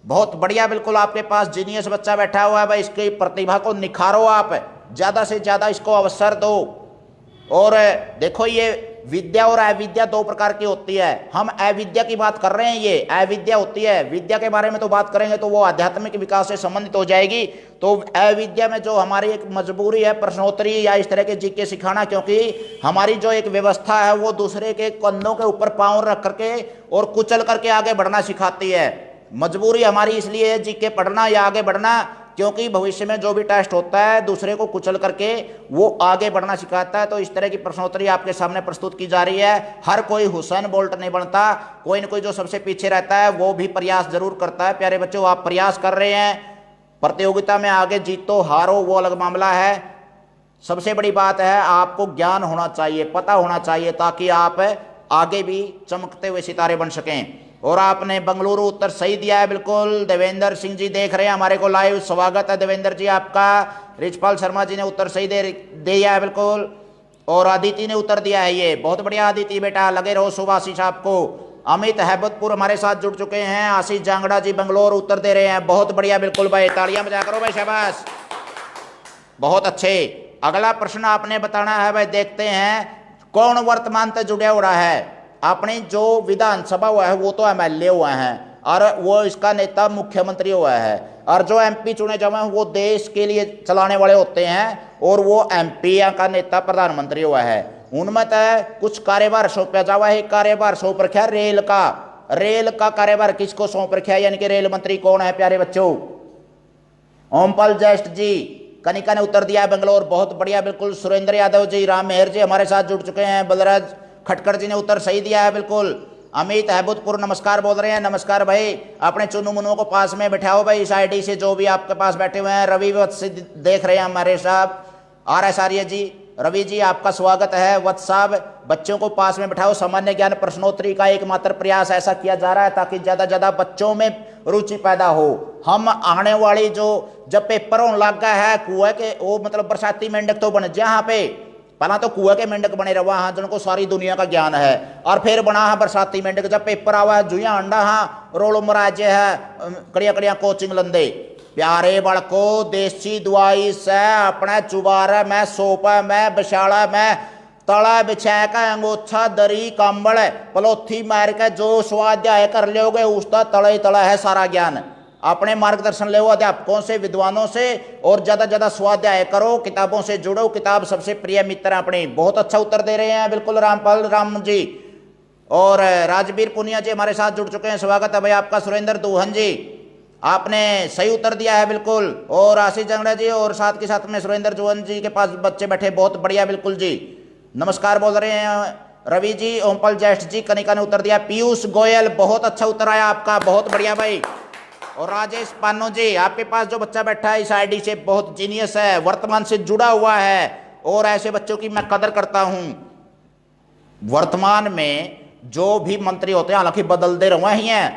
बहुत बढ़िया, बिल्कुल आपके पास जीनियस बच्चा बैठा हुआ है भाई, इसकी प्रतिभा को निखारो, आप ज़्यादा से ज़्यादा इसको अवसर दो। और देखो, ये विद्या और अविद्या दो प्रकार की होती है। हम अविद्या की बात कर रहे हैं, ये अविद्या होती है। विद्या के बारे में तो बात करेंगे तो वो आध्यात्मिक विकास से संबंधित हो जाएगी। तो अविद्या में जो हमारी एक मजबूरी है प्रश्नोत्तरी या इस तरह के जीके सिखाना, क्योंकि हमारी जो एक व्यवस्था है वो दूसरे के कंधों के ऊपर पांव रख करके और कुचल करके आगे बढ़ना सिखाती है। मजबूरी हमारी इसलिए है जीके पढ़ना या आगे बढ़ना, क्योंकि भविष्य में जो भी टेस्ट होता है दूसरे को कुचल करके वो आगे बढ़ना सिखाता है। तो इस तरह की प्रश्नोत्तरी आपके सामने प्रस्तुत की जा रही है। हर कोई हुसैन बोल्ट नहीं बनता, कोई न कोई जो सबसे पीछे रहता है वो भी प्रयास जरूर करता है। प्यारे बच्चों, आप प्रयास कर रहे हैं, प्रतियोगिता में आगे जीतो हारो वो अलग मामला है। सबसे बड़ी बात है आपको ज्ञान होना चाहिए, पता होना चाहिए, ताकि आप आगे भी चमकते हुए सितारे बन सकें। और आपने बंगलुरु उत्तर सही दिया है, बिल्कुल। देवेंद्र सिंह जी देख रहे हैं हमारे को लाइव, स्वागत है देवेंद्र जी आपका। रिचपाल शर्मा जी ने उत्तर सही दिया है, बिल्कुल। और अदिति ने उत्तर दिया है, ये बहुत बढ़िया अदिति बेटा, लगे रहो, शुभ आशीष आपको। अमित हैबतपुर हमारे साथ जुड़ चुके हैं। आशीष जांगड़ा जी बंगलोर उत्तर दे रहे हैं, बहुत बढ़िया, बिल्कुल भाई, तालियां बजा करो भाई, शाबाश, बहुत अच्छे। अगला प्रश्न आपने बताना है भाई, देखते हैं कौन वर्तमान से जुड़ा हो रहा है। अपनी जो विधानसभा हुआ है वो तो एमएलए हुआ है और वो इसका नेता मुख्यमंत्री हुआ है, और जो एमपी चुने जाए वो देश के लिए चलाने वाले होते हैं, और वो एमपी का नेता प्रधानमंत्री हुआ है। उनमें तो कुछ कार्यभार सौंपा जावा है। कार्यभार सौंप रखा है रेल का। रेल का कार्यभार किसको सौंप रखा है, यानी कि रेल मंत्री कौन है प्यारे बच्चों? ओमपाल जैस्ट जी, कनिका ने उत्तर दिया है बेंगलोर, बहुत बढ़िया, बिल्कुल। सुरेंद्र यादव जी, राम मेहर जी हमारे साथ जुड़ चुके हैं। बलराज खटकर जी ने उत्तर सही दिया है, बिल्कुल। अमित हैबतपुर नमस्कार बोल रहे हैं, नमस्कार भाई। अपने चुनू मुनू को पास में बैठाओ भाई, इस आईडी से जो भी आपके पास बैठे हुए हैं। रवि वत्स देख रहे हैं हमारे साहब, आर एस आर्य जी, रवि जी आपका स्वागत है। वत्स साहब, बच्चों को पास में बैठाओ। सामान्य ज्ञान प्रश्नोत्तरी का एकमात्र प्रयास ऐसा किया जा रहा है ताकि ज्यादा ज्यादा बच्चों में रुचि पैदा हो। हम आने वाली जो जब पेपर होने लगा है कुएं के, वो मतलब बरसाती मेंढक तो बने, जहाँ पे पहला तो कुएं के मेंढक बने रहा हाँ, जिनको सारी दुनिया का ज्ञान है, और फिर बना है बरसाती मेंढक। जब पेपर आवा है जुया अंडा हाँ रोलो मराजे है, कड़िया कड़िया कोचिंग लंदे। प्यारे बड़को, देसी दवाई से अपने चुबारा में, सोपा में, बिछाड़ा में, तला बिछा का अंगोछा दरी कंबल पलोथी मार के जो स्वाध्याय कर लोगे उसका तला ही तला है सारा ज्ञान। अपने मार्गदर्शन ले अध्यापकों से, विद्वानों से, और ज्यादा ज्यादा स्वाध्याय करो, किताबों से जुड़ो। किताब सबसे प्रिय मित्र अपनी। बहुत अच्छा उत्तर दे रहे हैं, बिल्कुल रामपाल राम जी। और राजवीर पुनिया जी हमारे साथ जुड़ चुके हैं, स्वागत है भाई आपका। सुरेंद्र दुहन जी, आपने सही उत्तर दिया है, बिल्कुल। और आशीष जंगड़ा जी, और साथ के साथ में सुरेंद्र दुहन जी के पास बच्चे बैठे, बहुत बढ़िया, बिल्कुल जी, नमस्कार बोल रहे हैं। रवि जी, ओमपाल ज्येष्ठ जी, कनिका ने उत्तर दिया। पीयूष गोयल, बहुत अच्छा उत्तर आया आपका, बहुत बढ़िया भाई। और राजेश पानो जी, आपके पास जो बच्चा बैठा है इस आईडी से बहुत जीनियस है, वर्तमान से जुड़ा हुआ है, और ऐसे बच्चों की मैं कदर करता हूं। वर्तमान में जो भी मंत्री होते हैं, हालांकि बदलते रहे ही हैं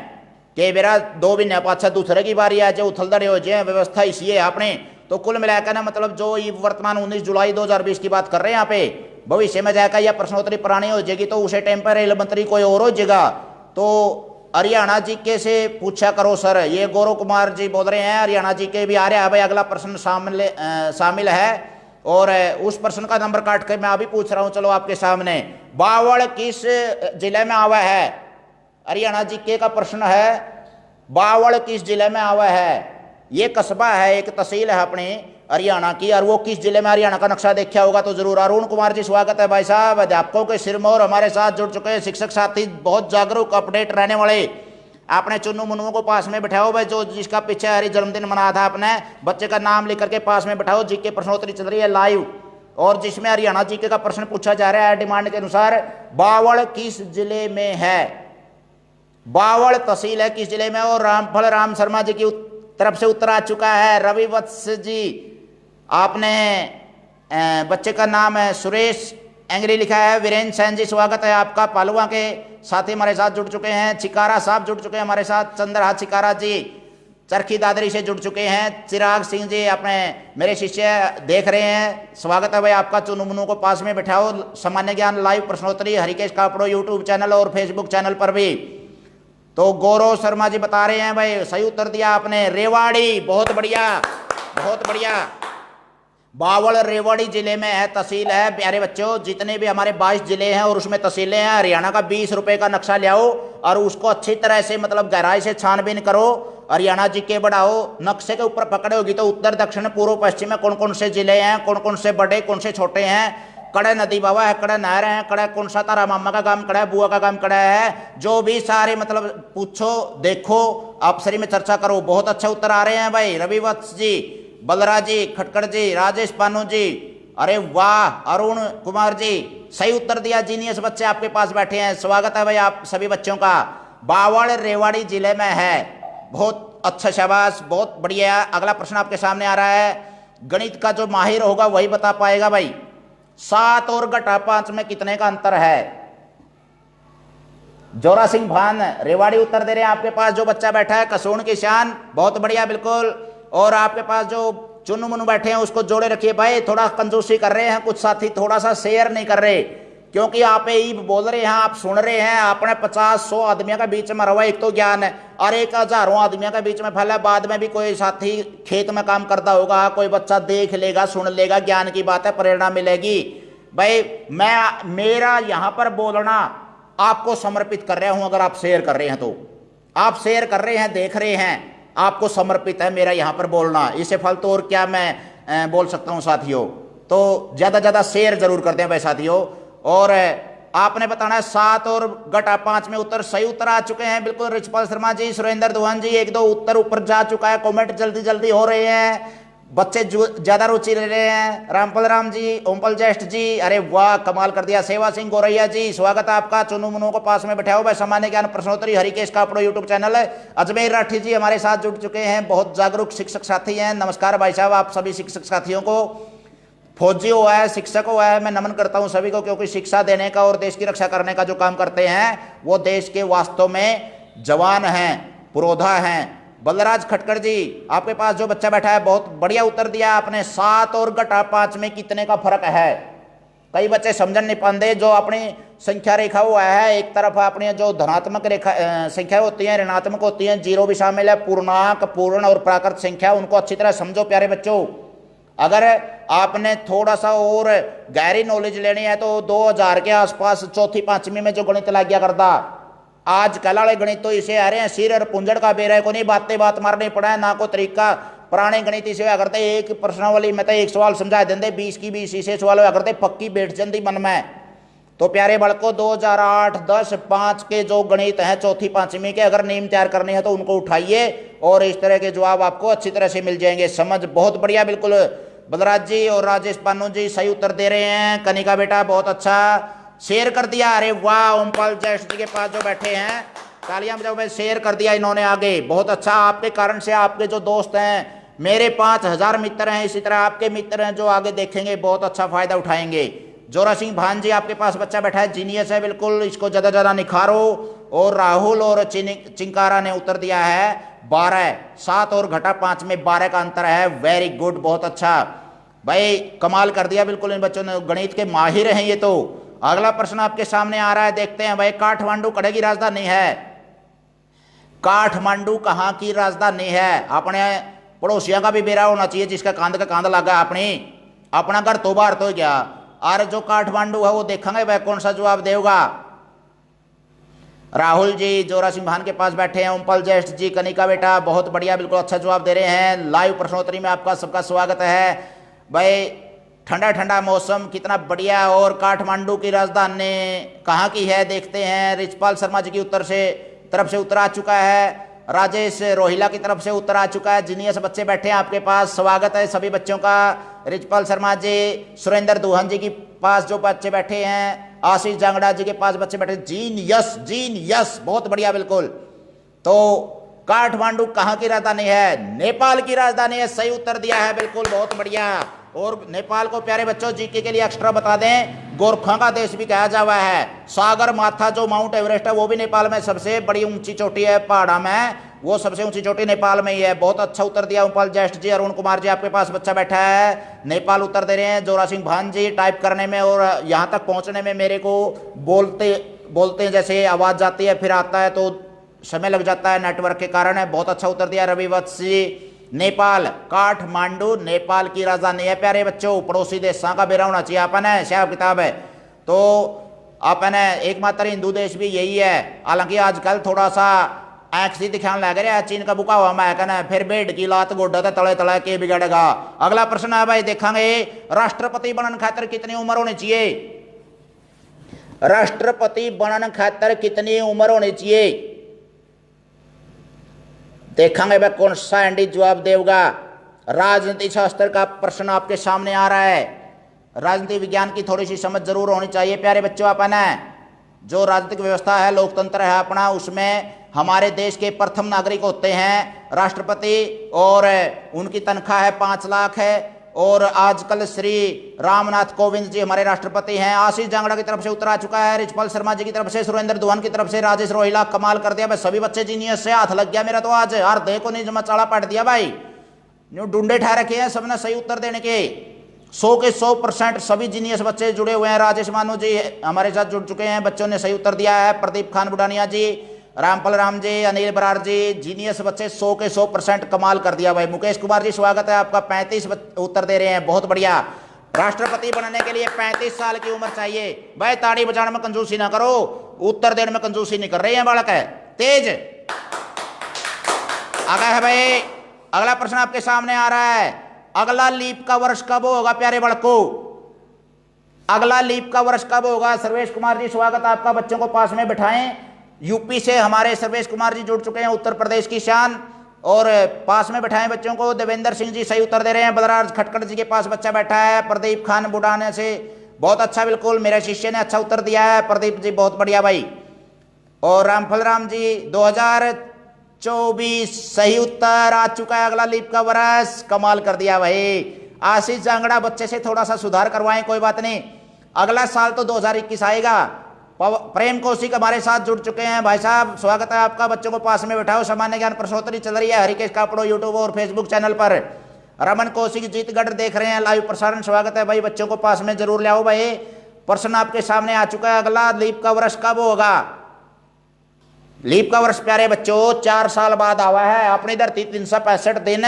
कि मेरा 2 महीने पाछा दूसरे की बारी है, जो उथलदड़े हो जाए, व्यवस्था इसी है आपने। तो कुल मिलाकर ना, मतलब जो ये वर्तमान 19 जुलाई 2020 की बात कर रहे हैं यहाँ पे, भविष्य में जाकर यह प्रश्नोत्तरी पुरानी हो जाएगी तो उसे टाइम पर रेल मंत्री कोई और हो जाएगा। तो हरियाणा जी के से पूछा करो सर, ये गौरव कुमार जी बोल रहे हैं, हरियाणा जी के भी आ रहे हैं भाई। अगला प्रश्न शामिल है, और उस प्रश्न का नंबर काट के मैं अभी पूछ रहा हूं, चलो आपके सामने। बावड़ किस जिले में आवा है? हरियाणा जी के का प्रश्न है, बावड़ किस जिले में आवा है? ये कस्बा है, एक तहसील है अपनी हरियाणा की, और वो किस जिले में, हरियाणा का नक्शा देखा होगा तो जरूर। अरुण कुमार जी स्वागत है भाई साहब। अध्यापकों के सिरमौर हमारे साथ जुड़ चुके हैं, शिक्षक साथी बहुत जागरूक अपडेट रहने वाले। आपने चुन्नू मुन्नू को पास में बिठाओ भाई, जो जिसका पीछे हरी जन्मदिन मनाया था अपने बच्चे का नाम लिख करके पास में बिठाओ। जीके प्रश्नोत्तरी चल रही है लाइव, और जिसमें हरियाणा जीके का प्रश्न पूछा जा रहा है डिमांड के अनुसार। बावड़ किस जिले में है? बावड़ तहसील है, किस जिले में? और रामफल राम शर्मा जी की तरफ से उत्तर आ चुका है। रवि वत्स जी, आपने बच्चे का नाम है सुरेश एंग्री लिखा है। वीरेंद्र सैन जी स्वागत है आपका। पालुआ के साथी हमारे साथ जुड़ चुके हैं। चिकारा साहब जुड़ चुके हैं हमारे साथ। चंद्रहाथ चिकारा जी चरखी दादरी से जुड़ चुके हैं। चिराग सिंह जी अपने मेरे शिष्य देख रहे हैं, स्वागत है भाई आपका। चुनू मुनू को पास में बैठाओ। सामान्य ज्ञान लाइव प्रश्नोत्तरी हरिकेश कापड़ो यूट्यूब चैनल और फेसबुक चैनल पर भी। तो गौरव शर्मा जी बता रहे हैं भाई सही उत्तर दिया आपने, रेवाड़ी, बहुत बढ़िया बहुत बढ़िया। बावल रेवाड़ी जिले में है, तहसील है प्यारे बच्चों। जितने भी हमारे 22 जिले हैं और उसमें तहसीलें हैं, हरियाणा का 20 रुपए का नक्शा ले आओ और उसको अच्छी तरह से मतलब गहराई से छानबीन करो, हरियाणा जी के बढ़ाओ, नक्शे के ऊपर पकड़े होगी तो उत्तर दक्षिण पूर्व पश्चिम में कौन कौन से जिले हैं, कौन कौन से बड़े कौन से छोटे हैं, कड़े नदी बाबा है, कड़े नहर है, कड़े कौन सा तारा मामा का काम कड़ा है, बुआ का काम कड़ा है, जो भी सारे मतलब पूछो देखो आपसरी में चर्चा करो। बहुत अच्छा उत्तर आ रहे हैं भाई, रवि वत्स जी, बलराज जी, खटकड़ जी, राजेश पानू जी, अरे वाह, अरुण कुमार जी सही उत्तर दिया। जीनियस बच्चे आपके पास बैठे हैं, स्वागत है भाई आप सभी बच्चों का। बावल रेवाड़ी जिले में है, बहुत अच्छा, शाबाश, बहुत बढ़िया। अगला प्रश्न आपके सामने आ रहा है, गणित का जो माहिर होगा वही बता पाएगा भाई। 7 और घटा 5 में कितने का अंतर है? जोरा सिंह भान रेवाड़ी उत्तर दे रहे हैं आपके पास। जो बच्चा बैठा है कसोन की शान, बहुत बढ़िया बिल्कुल। और आपके पास जो चुन्नू मुन्नू बैठे हैं उसको जोड़े रखिए भाई, थोड़ा कंजूसी कर रहे हैं कुछ साथी, थोड़ा सा शेयर नहीं कर रहे, क्योंकि आप ही बोल रहे हैं, आप सुन रहे हैं, आपने 50-100 आदमियों का बीच में रवा, एक तो ज्ञान है और एक हजारों आदमियों के बीच में फैला। बाद में भी कोई साथी खेत में काम करता होगा, कोई बच्चा देख लेगा सुन लेगा, ज्ञान की बात है, प्रेरणा मिलेगी भाई। मेरा यहां पर बोलना आपको समर्पित कर रहा हूं, अगर आप शेयर कर रहे हैं तो आप शेयर कर रहे हैं, देख रहे हैं, आपको समर्पित है मेरा यहां पर बोलना। इससे फल तो और क्या मैं बोल सकता हूं साथियों। तो ज्यादा ज्यादा शेयर जरूर कर दें भाई साथियों। और आपने बताना है 7 और घटा 5 में उत्तर सही उत्तर आ चुके हैं बिल्कुल। रिचपाल शर्मा जी, सुरेंद्र दुहान जी, 1-2 उत्तर ऊपर जा चुका है, कमेंट जल्दी जल्दी हो रहे हैं, बच्चे ज्यादा रुचि ले रहे हैं। रामपल राम जी, ओमपल ज्येष्ठ जी, अरे वाह कमाल कर दिया। सेवा सिंह गोरैया जी, स्वागत है आपका। चुनू मुनू को पास में बैठाओ भाई। सामान्य ज्ञान प्रश्नोत्तरी हरिकेश का अपना यूट्यूब चैनल है। अजमेर राठी जी हमारे साथ जुड़ चुके हैं, बहुत जागरूक शिक्षक साथी हैं। नमस्कार भाई साहब आप सभी शिक्षक साथियों को। फौजी हुआ है, शिक्षक हुआ है, मैं नमन करता हूं सभी को, क्योंकि शिक्षा देने का और देश की रक्षा करने का जो काम करते हैं वो देश के वास्तव में जवान हैं, पुरोधा हैं। बलराज खटकर जी आपके पास जो बच्चा बैठा है, बहुत बढ़िया उत्तर दिया आपने। 7 और घटा 5 में कितने का फर्क है? कई बच्चे समझ नहीं पाते, जो अपनी संख्या रेखा हुआ है, एक तरफ अपनी जो धनात्मक रेखा संख्या होती है, ऋणात्मक होती है, जीरो भी शामिल है, पूर्णांक, पूर्ण और प्राकृत संख्या, उनको अच्छी तरह समझो प्यारे बच्चों। अगर आपने थोड़ा सा और गहरी नॉलेज लेनी है तो 2000 के आसपास चौथी पांचवी में जो गणित लग गया करता, आज कल वाले गणित तो इसे आ रहे हैं सिर और पुंजड़ का बेरा को नहीं, बातें बात मारनी पड़ा है ना, को तरीका। पुराने गणित इसे हुआ करते, एक प्रश्नावली में तो एक सवाल समझा देंगे, 20 की 20 इसे सवाल हुआ करते, पक्की बैठ जाती मन में। तो प्यारे बड़को 2008, 10, 5 के जो गणित हैं चौथी पांचवी के, अगर नीम तैयार करनी है तो उनको उठाइए और इस तरह के जवाब आपको अच्छी तरह से मिल जाएंगे। समझ बहुत बढ़िया बिल्कुल। बलराज जी और राजेश पानू जी सही उत्तर दे रहे हैं। कनिका बेटा बहुत अच्छा शेयर कर दिया, अरे वाह। ओमपाल ज्येष्ठ जी के पास जो बैठे हैं, तालियां बजाओ भाई, शेयर कर दिया इन्होंने आगे, बहुत अच्छा। आपके कारण से आपके जो दोस्त हैं, मेरे 5000 मित्र हैं, इसी तरह आपके मित्र हैं जो आगे देखेंगे, बहुत अच्छा फायदा उठाएंगे। जोरा सिंह भान जी आपके पास बच्चा बैठा है, जीनियस है बिल्कुल, इसको ज्यादा ज्यादा निखारो। और राहुल और चिंकारा ने उत्तर दिया है 12, 7 और घटा 5 में 12 का अंतर है। वेरी गुड, बहुत अच्छा भाई, कमाल कर दिया बिल्कुल इन बच्चों ने, गणित के माहिर हैं ये तो। अगला प्रश्न आपके सामने आ रहा है, देखते हैं भाई। काठमांडू कड़े की राजधानी है। काठमांडू कहाँ की राजधानी है? अपने पड़ोसियों का भी बेरा होना चाहिए, जिसका कांध का कांध लगा अपनी, अपना घर तो बाहर तो गया। अरे जो काठमांडू है वो देखेंगे भाई कौन सा जवाब देगा। राहुल जी जोरा सिंह भान के पास बैठे हैं, ओमपाल ज्येष्ठ जी, कनिका बेटा बहुत बढ़िया, बिल्कुल अच्छा जवाब दे रहे हैं। लाइव प्रश्नोत्तरी में आपका सबका स्वागत है भाई। ठंडा ठंडा मौसम कितना बढ़िया। और काठमांडू की राजधानी कहाँ की है देखते हैं। रिचपाल शर्मा जी की उत्तर से तरफ से उत्तर आ चुका है, राजेश रोहिला की तरफ से उत्तर आ चुका है। जीनियस बच्चे बैठे हैं आपके पास, स्वागत है सभी बच्चों का। रिचपाल शर्मा जी, सुरेंद्र दुहन जी के पास जो बच्चे बैठे हैं, आशीष जांगड़ा जी के पास बच्चे बैठे, जीनियस जीनियस बहुत बढ़िया बिल्कुल। तो काठमांडू कहाँ की राजधानी है? नेपाल की राजधानी है, सही उत्तर दिया है बिल्कुल, बहुत बढ़िया। और नेपाल को प्यारे बच्चों जीके के लिए एक्स्ट्रा बता दें, गोरखा का देश भी कहा जा हुआ है। सागर माथा जो माउंट एवरेस्ट है वो भी नेपाल में सबसे बड़ी ऊंची चोटी है पहाड़ा में, वो सबसे ऊंची चोटी नेपाल में ही है। बहुत अच्छा उत्तर दिया ओमपाल ज्येष्ठ जी। अरुण कुमार जी आपके पास बच्चा बैठा है, नेपाल उत्तर दे रहे हैं। जोरा सिंह भान जी टाइप करने में और यहाँ तक पहुँचने में मेरे को बोलते बोलते जैसे आवाज़ जाती है फिर आता है, तो समय लग जाता है नेटवर्क के कारण। है बहुत अच्छा उत्तर दिया रवि वत्स जी। नेपाल, काठमांडू नेपाल की राजधानी है प्यारे बच्चों। पड़ोसी देशों का बेरा होना चाहिए अपन है, हिसाब किताब है। तो अपन है एकमात्र हिंदू देश भी यही है। हालांकि आजकल थोड़ा सा एक्सी दिखाने लग रहा है, चीन का बुका हुआ मैं कहना फिर बेड की लात गोडा तो तले तले के बिगड़ेगा। अगला प्रश्न है भाई, देखेंगे राष्ट्रपति बनने खातिर कितनी उम्र होनी चाहिए? राष्ट्रपति बनने खातिर कितनी उम्र होनी चाहिए? देखेंगे भाई कौन सा एंडी जवाब देगा। राजनीति शास्त्र का प्रश्न आपके सामने आ रहा है। राजनीति विज्ञान की थोड़ी सी समझ जरूर होनी चाहिए प्यारे बच्चों। अपन है जो राजनीतिक व्यवस्था है, लोकतंत्र है अपना, उसमें हमारे देश के प्रथम नागरिक होते हैं राष्ट्रपति, और उनकी तनख्वाह है 5 लाख है। और आजकल श्री रामनाथ कोविंद जी हमारे राष्ट्रपति हैं। आशीष जांगड़ा की तरफ से उत्तर आ चुका है, रिचपाल शर्मा जी की तरफ से, सुरेंद्र दुहान की तरफ से, राजेश रोहिला कमाल कर दिया भाई। सभी बच्चे जीनियस से हाथ लग गया मेरा तो आज। हर देखो नहीं मचाड़ा पट दिया भाई, न्यू डूंडे ठा रखे हैं सबने सही उत्तर देने के। 100 के 100% सभी जीनियस बच्चे जुड़े हुए हैं। राजेश मानो जी हमारे साथ जुड़ चुके हैं, बच्चों ने सही उत्तर दिया है। प्रदीप खान बुडानिया जी, रामपल राम जी, अनिल बरार जी, जीनियस बच्चे 100 के 100% कमाल कर दिया भाई। मुकेश कुमार जी स्वागत है आपका, 35 उत्तर दे रहे हैं, बहुत बढ़िया। राष्ट्रपति बनने के लिए 35 साल की उम्र चाहिए भाई। ताड़ी बजाने में कंजूसी ना करो, उत्तर देने में कंजूसी नहीं कर रहे हैं बालक है तेज। आगे है भाई, अगला प्रश्न आपके सामने आ रहा है। अगला लीप का वर्ष कब होगा प्यारे बड़को? अगला लीप का वर्ष कब होगा? सर्वेश कुमार जी स्वागत आपका, बच्चों को पास में बिठाएं। यूपी से हमारे सर्वेश कुमार जी जुड़ चुके हैं, उत्तर प्रदेश की शान, और पास में बैठाएं बच्चों को। देवेंद्र सिंह जी सही उत्तर दे रहे हैं। बलराज खटकड़ जी के पास बच्चा बैठा है। प्रदीप खान बुडाने से बहुत अच्छा, बिल्कुल मेरे शिष्य ने अच्छा उत्तर दिया है। प्रदीप जी बहुत बढ़िया भाई। और रामफल राम जी 2024 सही उत्तर आ चुका है। अगला लीप का वर्ष, कमाल कर दिया भाई। आशीष जांगड़ा बच्चे से थोड़ा सा सुधार करवाएं, कोई बात नहीं, अगला साल तो 2021 आएगा। प्रेम कौशिक हमारे साथ जुड़ चुके हैं भाई साहब, स्वागत है आपका। बच्चों को पास में बैठाओ। सामान्य ज्ञान प्रश्नोत्तरी चल रही है हरिकेश कापड़ो यूट्यूब और फेसबुक चैनल पर। रमन कौशिक जीतगढ़ देख रहे हैं लाइव प्रसारण, स्वागत है भाई। बच्चों को पास में जरूर ले आओ भाई। प्रश्न आपके सामने आ चुका है। अगला लीप का वर्ष कब होगा? लीप का वर्ष प्यारे बच्चों 4 साल बाद आवा है। अपनी धरती 365 दिन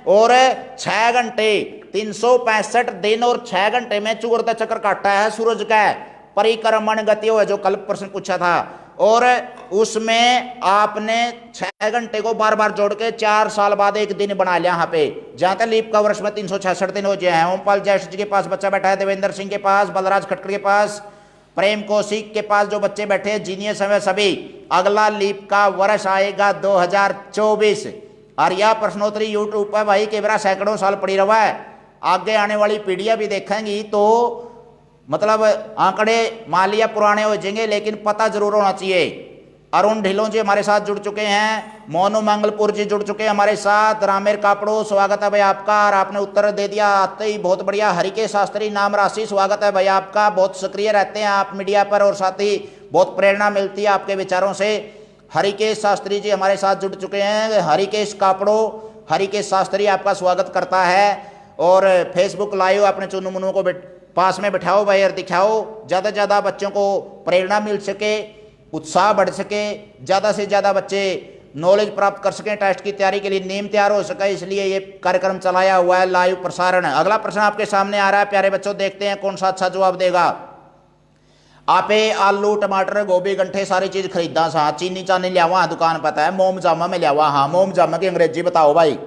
और 6 घंटे, 365 दिन और 6 घंटे में चूर्ण चक्कर काटा है सूरज का, परिक्रमण गति हो, जो कल प्रश्न पूछा था। और उसमें आपने 6 घंटे को बार बार जोड़ के 4 साल बाद एक दिन बना लिया यहाँ पे, जहां तक लीप का वर्ष में 366 दिन हो जाए हैं। ओमपाल जैश जी के पास बच्चा बैठा है, देवेंद्र सिंह के पास, बलराज खटकर के पास, प्रेम कौशिक के पास जो बच्चे बैठे हैं जीनियस है सभी। अगला लीप का वर्ष आएगा 2024। और यह प्रश्नोत्तरी यूट्यूब पर भाई केवरा सैकड़ों साल पड़ी रहा है। आगे आने वाली पीढ़ियां भी देखेंगी तो मतलब आंकड़े मान लिया पुराने हो जाएंगे, लेकिन पता जरूर होना चाहिए। अरुण ढिलों जी हमारे साथ जुड़ चुके हैं। मोनू मंगलपुर जी जुड़ चुके हैं हमारे साथ। रामेर कापड़ो स्वागत है भाई आपका, और आपने उत्तर दे दिया आते ही, बहुत बढ़िया। हरिकेश शास्त्री नाम राशि स्वागत है भाई आपका, बहुत सक्रिय रहते हैं आप मीडिया पर, और साथ ही बहुत प्रेरणा मिलती है आपके विचारों से। हरिकेश शास्त्री जी हमारे साथ जुड़ चुके हैं। हरिकेश कापड़ो, हरिकेश शास्त्री आपका स्वागत करता है। और फेसबुक लाइव अपने चुनु मुनु को पास में बिठाओ भाई और दिखाओ, ज़्यादा से ज़्यादा बच्चों को प्रेरणा मिल सके, उत्साह बढ़ सके, ज़्यादा से ज़्यादा बच्चे नॉलेज प्राप्त कर सकें, टेस्ट की तैयारी के लिए नीम तैयार हो सके, इसलिए ये कार्यक्रम चलाया हुआ है लाइव प्रसारण। अगला प्रश्न आपके सामने आ रहा है प्यारे बच्चों, देखते हैं कौन सा अच्छा जवाब देगा। आपे आलू टमाटर गोभी गंठे सारी चीज खरीदा सा, चीनी चानी लियावा दुकान पता है, मोम जामा में लियावा। हाँ मोम जामा की अंग्रेजी बताओ भाई।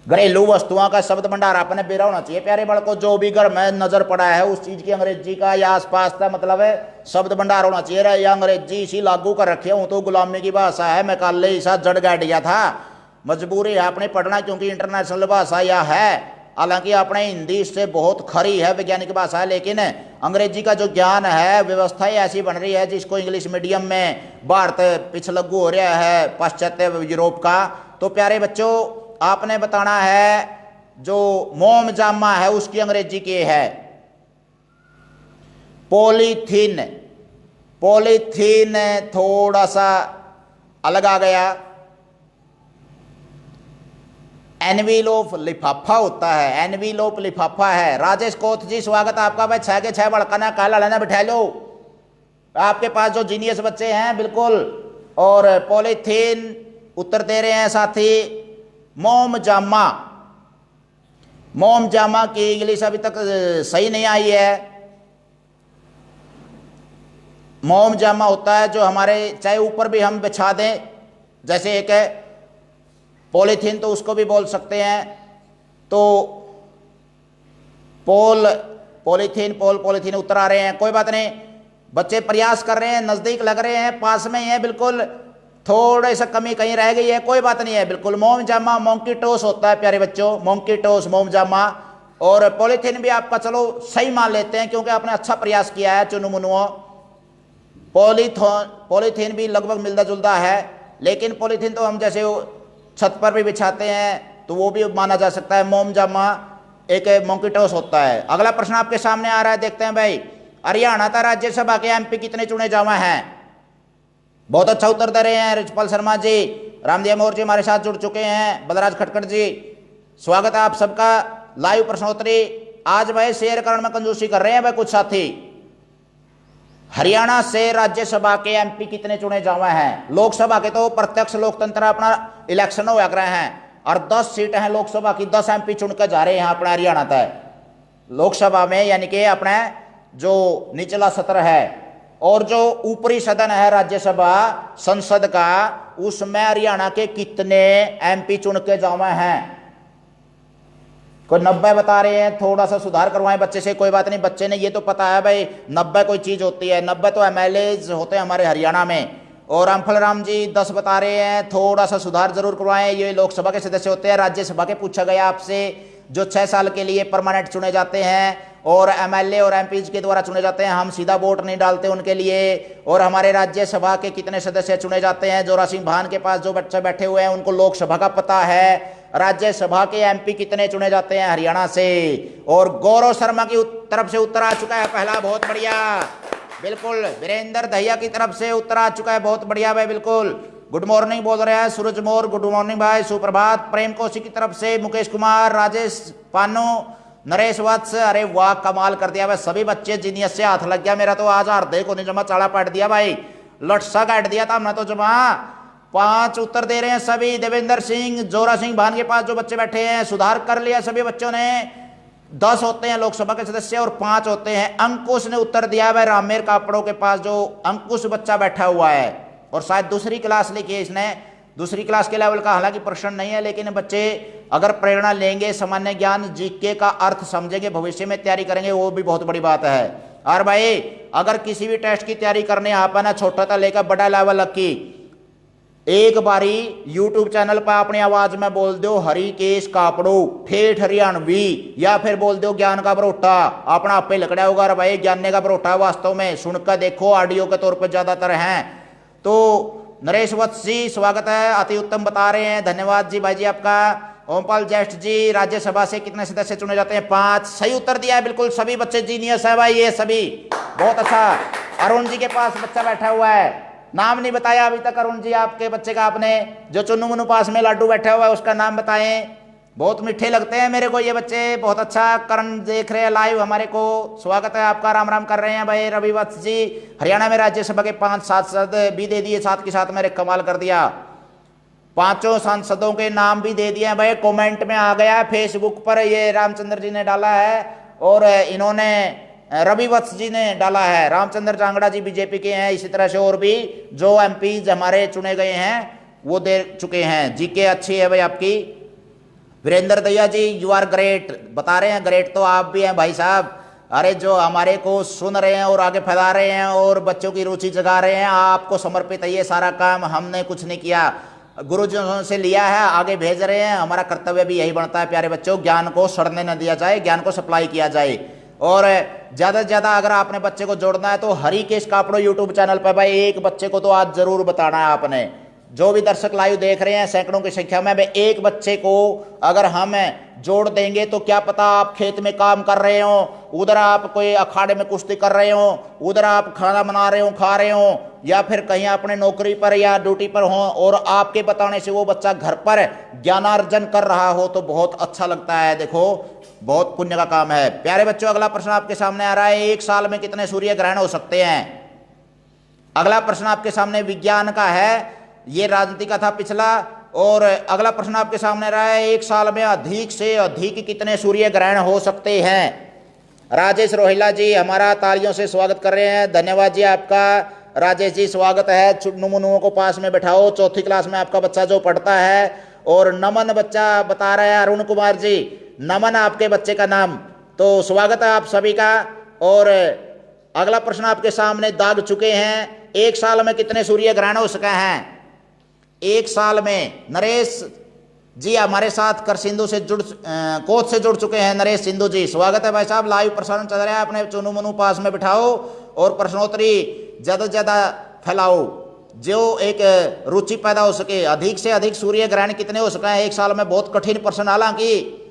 घरेलू वस्तुओं का शब्द भंडार अपने बेरा होना चाहिए प्यारे बड़ को, जो भी घर में नजर पड़ा है उस चीज की अंग्रेजी का या आसपास का मतलब है शब्द भंडार होना चाहिए। या अंग्रेजी इसी लागू कर रखे हूं तो गुलामी की भाषा है, मैं कल ही साथ जड़ गाट गया था, मजबूरी है आपने पढ़ना क्योंकि इंटरनेशनल भाषा यह है। हालांकि अपने हिंदी इससे बहुत खरी है, वैज्ञानिक भाषा है, लेकिन अंग्रेजी का जो ज्ञान है व्यवस्था ही ऐसी बन रही है जिसको इंग्लिश मीडियम में भारत पिछलग्गू हो रहा है पाश्चात्य यूरोप का। तो प्यारे बच्चों आपने बताना है जो मोम जामा है उसकी अंग्रेजी की है पॉलीथीन। पॉलीथीन थोड़ा सा अलग आ गया। एनवीलोप लिफाफा होता है, एनवीलोप लिफाफा है। राजेश कोथ जी स्वागत आपका भाई। 6 के 6 बड़का ना काला लेना बिठा लो। आपके पास जो जीनियस बच्चे हैं बिल्कुल और पॉलीथीन उत्तर दे रहे हैं साथी मोम जामा। मोम जामा की इंग्लिश अभी तक सही नहीं आई है। मोम जामा होता है जो हमारे चाहे ऊपर भी हम बिछा दें, जैसे एक है पॉलीथीन तो उसको भी बोल सकते हैं। तो पॉलीथीन उतर आ रहे हैं, कोई बात नहीं, बच्चे प्रयास कर रहे हैं, नजदीक लग रहे हैं, पास में ही है, बिल्कुल थोड़ा सा कमी कहीं रह गई है, कोई बात नहीं है, बिल्कुल। मोम जामा मोंकी टोस होता है प्यारे बच्चों, मोंकी टोस मोम जामा। और पॉलीथीन भी आपका चलो सही मान लेते हैं क्योंकि आपने अच्छा प्रयास किया है चुनु मुनुओं। पॉलीथीन भी लगभग मिलता जुलता है, लेकिन पॉलीथीन तो हम जैसे छत पर भी बिछाते हैं तो वो भी माना जा सकता है। मोम जामा एक मोंकी टोस होता है। अगला प्रश्न आपके सामने आ रहा है, देखते हैं भाई। हरियाणा का राज्यसभा के एमपी कितने चुने जावा हैं? बहुत अच्छा उत्तर दे रहे हैं रिचपाल शर्मा जी, रामदेव मोर जी हमारे साथ जुड़ चुके हैं, बलराज खटखट जी, स्वागत है आप सबका। लाइव प्रश्नोत्तरी आज भाई शेयर करने में कंजूसी कर रहे हैं भाई कुछ साथी। हरियाणा से राज्यसभा के एमपी कितने चुने जावे हैं? लोकसभा के तो प्रत्यक्ष लोकतंत्र अपना इलेक्शन हो रहे हैं और 10 सीट हैं लोकसभा की, 10 एमपी चुन कर जा रहे हैं अपना हरियाणा तक लोकसभा में, यानी कि अपने जो निचला सत्र है और जो ऊपरी सदन है राज्यसभा संसद का, उसमें हरियाणा के कितने एमपी चुन के जावे हैं? कोई 90 बता रहे हैं, थोड़ा सा सुधार करवाएं बच्चे से, कोई बात नहीं, बच्चे ने ये तो पता है भाई 90 कोई चीज होती है, 90 तो एमएलए होते हैं हमारे हरियाणा में। और रामफल राम जी 10 बता रहे हैं, थोड़ा सा सुधार जरूर करवाएं, ये लोकसभा के सदस्य होते हैं। राज्यसभा के पूछा गया आपसे, जो 6 साल के लिए परमानेंट चुने जाते हैं और एमएलए और एमपी के द्वारा चुने जाते हैं, हम सीधा वोट नहीं डालते उनके लिए। और हमारे राज्यसभा के कितने सदस्य चुने जाते हैं? जोरा सिंह भान के पास जो बच्चे बैठे हुए हैं उनको लोकसभा का पता है। राज्यसभा के एमपी कितने चुने जाते हैं हरियाणा से? और गौरव शर्मा की तरफ से उत्तर आ चुका है पहला, बहुत बढ़िया, बिल्कुल। वीरेंद्र दहिया की तरफ से उत्तर आ चुका है, बहुत बढ़िया भाई, बिल्कुल। गुड मॉर्निंग बोल रहे हैं सूरज मोर, गुड मॉर्निंग भाई, सुप्रभात। प्रेम कौशिक की तरफ से मुकेश कुमार, राजेश पानो, नरेश वत्स, अरे वाह कमाल कर दिया भाई, सभी बच्चे जीनियस से हाथ लग गया मेरा तो। आज हृदय को नहीं जमा चाड़ा पाट दिया भाई, लटसा काट दिया था हमने तो जमा। 5 उत्तर दे रहे हैं सभी। देवेंद्र सिंह, जोरा सिंह भान के पास जो बच्चे बैठे हैं, सुधार कर लिया सभी बच्चों ने। 10 होते हैं लोकसभा के सदस्य और 5 होते हैं। अंकुश ने उत्तर दिया भाई, रामेर कापड़ों के पास जो अंकुश बच्चा बैठा हुआ है, और शायद दूसरी क्लास लिखी है इसने, दूसरी क्लास के लेवल का हालांकि प्रश्न नहीं है, लेकिन बच्चे अगर प्रेरणा लेंगे, सामान्य ज्ञान जीके का अर्थ समझेंगे, भविष्य में तैयारी करेंगे, वो भी बहुत बड़ी बात है। और भाई अगर किसी भी टेस्ट की तैयारी करने आप ना, छोटा था लेकर बड़ा लेवल की, एक बारी YouTube चैनल पर अपनी आवाज में बोल दो हरिकेश कापड़ो ठेठ हरियाणवी, या फिर बोल दो ज्ञान का बरोटा, अपना आप पे लकड़ा होगा भाई, ज्ञान का बरोटा वास्तव में सुनकर देखो, ऑडियो के तौर पर ज्यादातर हैं। तो नरेश वत्स जी स्वागत है, अति उत्तम बता रहे हैं, धन्यवाद जी भाई जी आपका। ओमपाल ज्येष्ठ जी, राज्यसभा से कितने सदस्य चुने जाते हैं? 5, सही उत्तर दिया है, बिल्कुल सभी बच्चे जीनियस है भाई, ये सभी बहुत अच्छा। अरुण जी के पास बच्चा बैठा हुआ है, नाम नहीं बताया अभी तक अरुण जी आपके बच्चे का आपने, जो चुन्नू मुन्नू पास में लाडू बैठा हुआ है उसका नाम बताएं। बहुत मीठे लगते हैं मेरे को ये बच्चे, बहुत अच्छा। करण देख रहे हैं लाइव हमारे को, स्वागत है आपका, राम राम कर रहे हैं भाई। रवि वत्स जी, हरियाणा में राज्यसभा के 5 सांसद भी दे दिए, साथ के साथ मेरे कमाल कर दिया, 5 सांसदों के नाम भी दे दिए भाई, कमेंट में आ गया, फेसबुक पर ये रामचंद्र जी ने डाला है और इन्होंने रवि वत्स जी ने डाला है, रामचंद्र जांगड़ा जी बीजेपी के हैं, इसी तरह से और भी जो एमपी हमारे चुने गए हैं वो दे चुके हैं। जीके अच्छी है भाई आपकी। वीरेंद्र दैया जी यू आर ग्रेट बता रहे हैं, ग्रेट तो आप भी हैं भाई साहब। अरे जो हमारे को सुन रहे हैं और आगे फैला रहे हैं और बच्चों की रुचि जगा रहे हैं, आपको समर्पित है ये सारा काम, हमने कुछ नहीं किया, गुरुजनों से लिया है, आगे भेज रहे हैं। हमारा कर्तव्य भी यही बनता है प्यारे बच्चों, ज्ञान को सड़ने न दिया जाए, ज्ञान को सप्लाई किया जाए। और ज्यादा से ज्यादा अगर आपने बच्चे को जोड़ना है तो हरिकेश कापड़ो यूट्यूब चैनल पर भाई एक बच्चे को तो आज जरूर बताना है आपने। जो भी दर्शक लाइव देख रहे हैं सैकड़ों की संख्या में, भाई एक बच्चे को अगर हम जोड़ देंगे तो क्या पता आप खेत में काम कर रहे हो, उधर आप कोई अखाड़े में कुश्ती कर रहे हो, उधर आप खाना बना रहे हो खा रहे हो, या फिर कहीं अपने नौकरी पर या ड्यूटी पर हो और आपके बताने से वो बच्चा घर पर ज्ञानार्जन कर रहा हो तो बहुत अच्छा लगता है। देखो बहुत पुण्य का काम है। प्यारे बच्चों अगला प्रश्न आपके सामने आ रहा है, 1 साल में कितने सूर्य ग्रहण हो सकते हैं? अगला प्रश्न आपके सामने विज्ञान का है, ये राजनीति का था पिछला। और अगला प्रश्न आपके सामने रहा है, एक साल में अधिक से अधिक कितने सूर्य ग्रहण हो सकते हैं? राजेश रोहिला जी हमारा तालियों से स्वागत कर रहे हैं, धन्यवाद जी आपका। राजेश जी स्वागत है। चुन्नू मुन्नुओं को पास में बैठाओ, चौथी क्लास में आपका बच्चा जो पढ़ता है। और नमन बच्चा बता रहा है, अरुण कुमार जी, नमन आपके बच्चे का नाम, तो स्वागत है आप सभी का। और अगला प्रश्न आपके सामने दाग चुके हैं, एक साल में कितने सूर्य ग्रहण हो सके हैं? एक साल में नरेश जी हमारे साथ कर सिंधु से कोच से जुड़ चुके हैं। नरेश सिंधु जी स्वागत है भाई साहब, लाइव प्रसारण चल रहा है, अपने चुनू मुनू पास में बिठाओ और प्रश्नोत्तरी ज़्यादा से ज़्यादा फैलाओ, जो एक रुचि पैदा हो सके। अधिक से अधिक सूर्य ग्रहण कितने हो सके हैं एक साल में? बहुत कठिन प्रश्न, हालांकि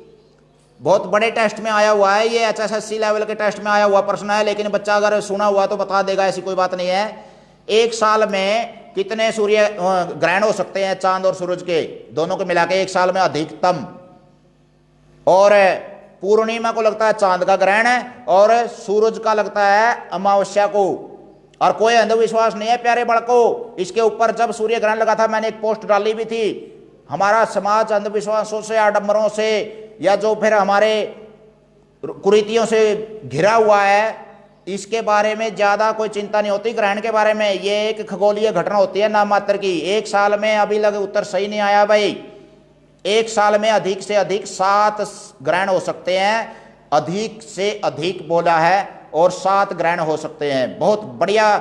बहुत बड़े टेस्ट में आया हुआ है, ये HSSC लेवल के टेस्ट में आया हुआ प्रश्न है, लेकिन बच्चा अगर सुना हुआ तो बता देगा, ऐसी कोई बात नहीं है। एक साल में कितने सूर्य ग्रहण हो सकते हैं, चांद और सूरज के दोनों को मिला के एक साल में अधिकतम? और पूर्णिमा को लगता है चांद का ग्रहण है और सूरज का लगता है अमावस्या को। और कोई अंधविश्वास नहीं है प्यारे बड़को इसके ऊपर। जब सूर्य ग्रहण लगा था मैंने एक पोस्ट डाली भी थी, हमारा समाज अंधविश्वासों से, आडंबरों से, या जो फिर हमारे कुरीतियों से घिरा हुआ है, इसके बारे में ज्यादा कोई चिंता नहीं होती। ग्रहण के बारे में ये एक खगोलीय घटना होती है नाम मात्र की। एक साल में, अभी लगे उत्तर सही नहीं आया भाई, एक साल में अधिक से अधिक 7 ग्रहण हो सकते हैं। अधिक से अधिक बोला है और 7 ग्रहण हो सकते हैं। बहुत बढ़िया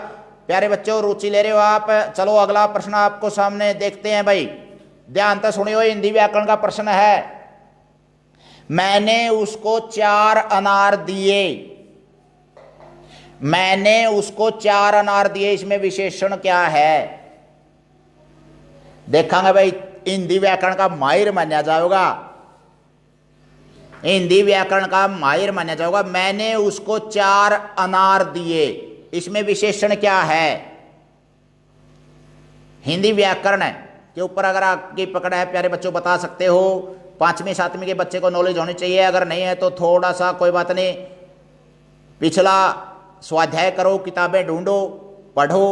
प्यारे बच्चों, रुचि ले रहे हो आप। चलो अगला प्रश्न आपको सामने देखते हैं भाई, ध्यान से सुनियो। हिंदी व्याकरण का प्रश्न है, मैंने उसको 4 अनार दिए। मैंने उसको 4 अनार दिए, इसमें विशेषण क्या है? देखेंगे भाई, हिंदी व्याकरण का माहिर माना जाएगा, हिंदी व्याकरण का माहिर माना जाएगा। मैंने उसको 4 अनार दिए, इसमें विशेषण क्या है? हिंदी व्याकरण के ऊपर अगर आपकी पकड़ है प्यारे बच्चों बता सकते हो। 5वीं 7वीं के बच्चे को नॉलेज होनी चाहिए, अगर नहीं है तो थोड़ा सा कोई बात नहीं, पिछला स्वाध्याय करो, किताबें ढूंढो, पढ़ो।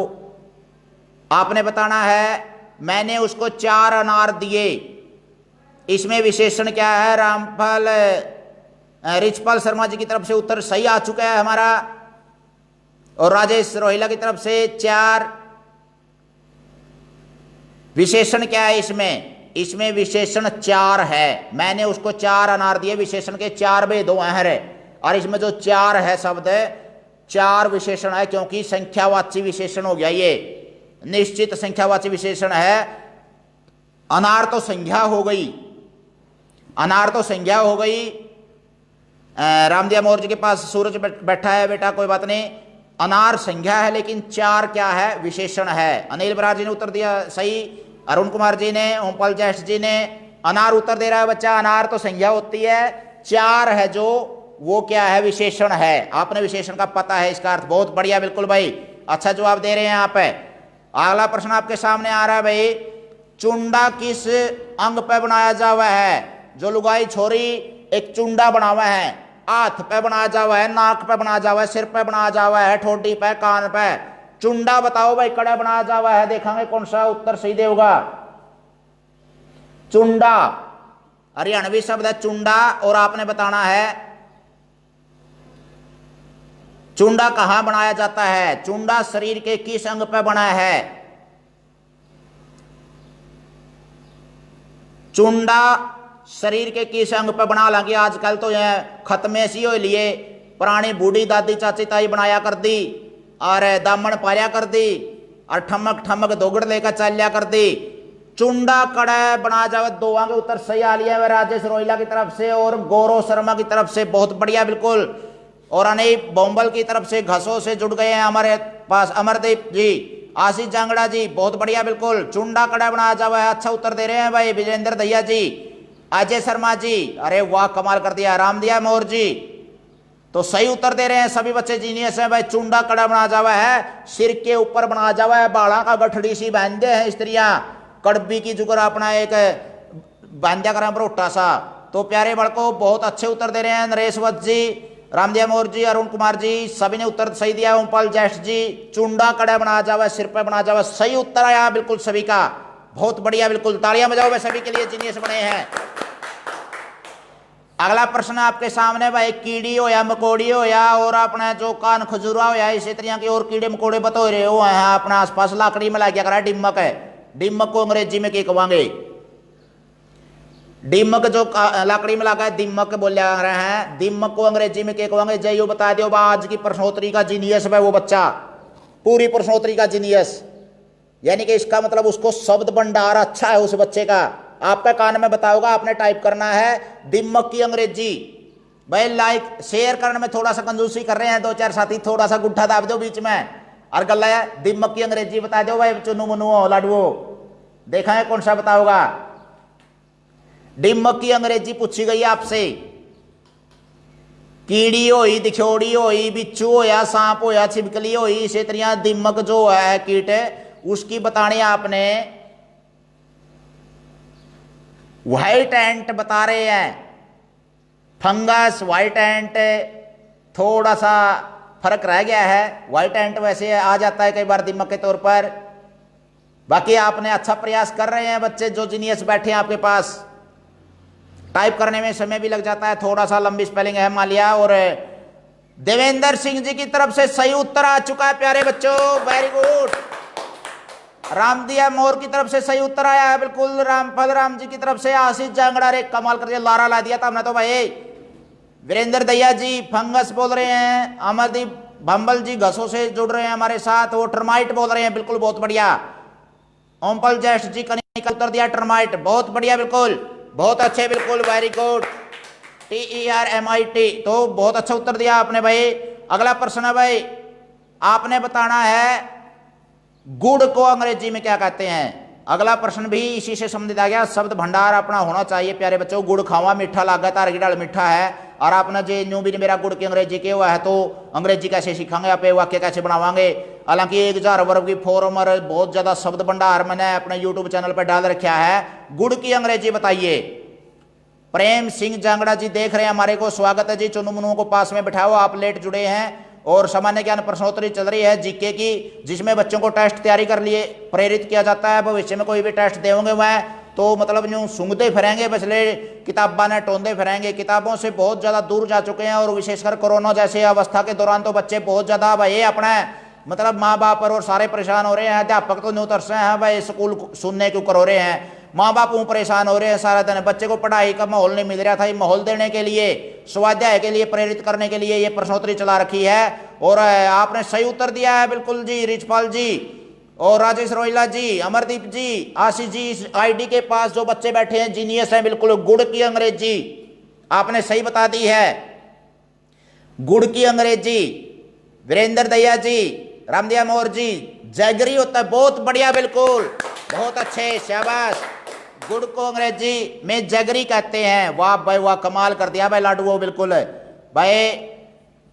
आपने बताना है मैंने उसको 4 अनार दिए, इसमें विशेषण क्या है? रामपाल रिचपाल शर्मा जी की तरफ से उत्तर सही आ चुका है हमारा, और राजेश रोहिला की तरफ से 4। विशेषण क्या है इसमें? इसमें विशेषण 4 है। मैंने उसको 4 अनार दिए, विशेषण के 4 भेद हैं, और इसमें जो 4 है शब्द 4 विशेषण है, क्योंकि संख्यावाची विशेषण हो गया, ये निश्चित संख्यावाची विशेषण है। अनार तो संज्ञा हो गई, अनार तो संज्ञा हो गई। रामदिया मोर जी के पास सूरज बैठा है बेटा, कोई बात नहीं, अनार संज्ञा है, लेकिन 4 क्या है? विशेषण है। अनिल बरार जी ने उत्तर दिया सही, अरुण कुमार जी ने, ओमपाल जैश जी ने अनार उत्तर दे रहा है बच्चा। अनार तो संज्ञा होती है, 4 है जो वो क्या है? विशेषण है। आपने विशेषण का पता है इसका अर्थ, बहुत बढ़िया, बिल्कुल भाई, अच्छा जवाब दे रहे हैं आप। अगला प्रश्न आपके सामने आ रहा है भाई, चुंडा किस अंग पे बनाया जावा है? जो लुगाई छोरी एक चुंडा बनावा है, हाथ पे बनाया जावा है, नाक पे बनाया जावा है, सिर पे बनाया जावा है, ठोडी पे, कान पे। चुंडा बताओ भाई, कड़ा बनाया जावा है, देखेंगे कौन सा उत्तर सही देगा। चुंडा हरियाणवी शब्द है चुंडा, और आपने बताना है चुंडा कहां बनाया जाता है? चुंडा शरीर के किस अंग पर बना है? चुंडा शरीर के किस अंग पर बना? हालांकि आजकल तो यह खत्म ऐसी हो लिए, पुरानी बूढ़ी दादी चाची ताई बनाया कर दी, और दामन पाया कर दी, और ठमक ठमक दोगड़ लेकर चलिया कर दी। चुंडा कड़ा बना जावे, 2 अंग उत्तर सही आ लिया है राजेश रोहिला की तरफ से और गौरव शर्मा की तरफ से, बहुत बढ़िया बिल्कुल। और अनिल बोंबल की तरफ से घसों से जुड़ गए हैं हमारे पास, अमरदीप जी, आशीष जांगड़ा जी, बहुत बढ़िया बिल्कुल। चुंडा कड़ा बनाया जावा है, अच्छा उत्तर दे रहे हैं भाई विजेंद्र दहिया जी, अजय शर्मा जी, अरे वाह कमाल कर दिया। रामदिया मोर जी तो सही उत्तर दे रहे हैं, सभी बच्चे जीनियस हैं भाई। चुंडा कड़ा बना जावा है, सिर के ऊपर बना जावा है, बाड़ा का गठड़ी सी बांधे हैं स्त्रियां, कड़बी की जुगर अपना एक बांध्या करा बरोटा सा। तो प्यारे बड़को बहुत अच्छे उत्तर दे रहे हैं नरेश वत्स जी, रामदिया मोर जी, अरुण कुमार जी, सभी ने उत्तर सही दिया। ओमपाल जैठ जी, चुंडा कड़ा बना जावा, सिर पे बना जावा, सही उत्तर आया बिल्कुल सभी का, बहुत बढ़िया, बिल्कुल तालियां बजाओ वे सभी के लिए जीनियस बने हैं। अगला प्रश्न आपके सामने भाई, कीड़ी हो या मकोड़ी हो या और अपना जो कान खजूरा हो या इसी तरह के और कीड़े मकोड़े बतो रहे हो है अपना आसपास लाकड़ी में लाग करा डिमक है। डिमक को अंग्रेजी में क्या कहेंगे? दिमक जो लाकड़ी में लगा है दिमक बोल रहे हैं, दिमक को अंग्रेजी में क्या कहेंगे? जय यू बता दो। आज की प्रश्नोत्तरी का जीनियस है वो बच्चा, पूरी प्रश्नोत्तरी का जीनियस, यानी कि इसका मतलब उसको शब्द भंडार अच्छा है उस बच्चे का। आपका कान में बताओगा, आपने टाइप करना है दिमक की अंग्रेजी। भाई लाइक शेयर करने में थोड़ा सा कंजूसी कर रहे हैं दो चार साथी, थोड़ा सा गुट्ठा दाब दो बीच में और गला है दिमक की अंग्रेजी बता दो भाई चुनू मुनू लाडुओ, देखा है कौन सा बताओगा? दिमक की अंग्रेजी पूछी गई आपसे। कीड़ी होई, दिखोड़ी होई, बिच्छू होया, सांप होया, छिपकली होई, इसी तरह दिमक जो है कीट उसकी बतानी आपने। व्हाइट एंट बता रहे हैं, फंगस, व्हाइट एंट, थोड़ा सा फर्क रह गया है। व्हाइट एंट वैसे आ जाता है कई बार दिमक के तौर पर। बाकी आपने अच्छा प्रयास कर रहे हैं बच्चे जो जीनियस बैठे हैं आपके पास। टाइप करने में समय भी लग जाता है, थोड़ा सा लंबी स्पेलिंग है मालिया। और देवेंद्र सिंह जी की तरफ से सही उत्तर आ चुका है प्यारे बच्चों, वेरी गुड। रामदिया मोर की तरफ से सही उत्तर आया है बिल्कुल। रामफल राम जी की तरफ से आशीष जांगड़ा रे कमाल कर दिया, लारा ला दिया था हमने तो भाई। वीरेंद्र दैया जी फंगस बोल रहे हैं। अमरदीप भंबल जी घसों से जुड़ रहे हैं हमारे साथ, वो टर्माइट बोल रहे हैं, बिल्कुल बहुत बढ़िया। ओमपल जैठ जी कनिका उत्तर दिया टर्माइट, बहुत बढ़िया, बिल्कुल बहुत अच्छे, बिल्कुल वेरी गुड। TERMIT, तो बहुत अच्छा उत्तर दिया आपने भाई। अगला प्रश्न है भाई, आपने बताना है गुड़ को अंग्रेजी में क्या कहते हैं। अगला प्रश्न भी इसी से संबंधित आ गया, शब्द भंडार अपना होना चाहिए प्यारे बच्चों। गुड़ खावा मीठा लागा, तार की डाल मीठा है। और आपने जो न्यू भी मेरा गुड़ की अंग्रेजी के हुआ है तो अंग्रेजी कैसे सीखेंगे, आप वाक्य कैसे बनावांगे। हालांकि 1000 वर्ग की फॉर्मर बहुत ज्यादा शब्द भंडार मैंने अपने यूट्यूब चैनल पर डाल रखा है। गुड़ की अंग्रेजी बताइए। प्रेम सिंह जांगड़ा जी देख रहे हैं हमारे को, स्वागत है जी। चुनू मुनू को पास में बिठाओ, आप लेट जुड़े हैं। और सामान्य ज्ञान प्रश्नोत्तरी चल रही है जीके की, जिसमें बच्चों को टेस्ट तैयारी कर लिए प्रेरित किया जाता है। भविष्य में कोई भी टेस्ट देंगे वह तो मतलब यूं सूंघते फिरेंगे, बसले किताबा ने टोंदे फिरेंगे, किताबों से बहुत ज़्यादा दूर जा चुके हैं। और विशेषकर कोरोना जैसे अवस्था के दौरान तो बच्चे बहुत ज़्यादा भाई अपना मतलब माँ बाप और सारे परेशान हो रहे हैं। अध्यापक तो न्यू तरसे हैं भाई, स्कूल सुनने क्यों कर हो रहे हैं, माँ बाप परेशान हो रहे हैं सारा दिन। बच्चे को पढ़ाई का माहौल नहीं मिल रहा था, ये माहौल देने के लिए, स्वाध्याय के लिए प्रेरित करने के लिए ये प्रश्नोत्तरी चला रखी है। और आपने सही उत्तर दिया है बिल्कुल जी, रिचपाल जी और राजेश रोहिला जी, अमरदीप जी, आशीष जी। इस आईडी के पास जो बच्चे बैठे हैं जीनियस हैं बिल्कुल। गुड़ की अंग्रेजी आपने सही बता दी है, गुड़ की अंग्रेजी। वीरेंद्र दैया जी, रामदिया मोर जी, जैगरी होता है, बहुत बढ़िया, बिल्कुल बहुत अच्छे, शाबाश। गुड़ को अंग्रेजी में जैगरी कहते हैं। वाह भाई वाह, कमाल कर दिया भाई लाडू, बिल्कुल भाई।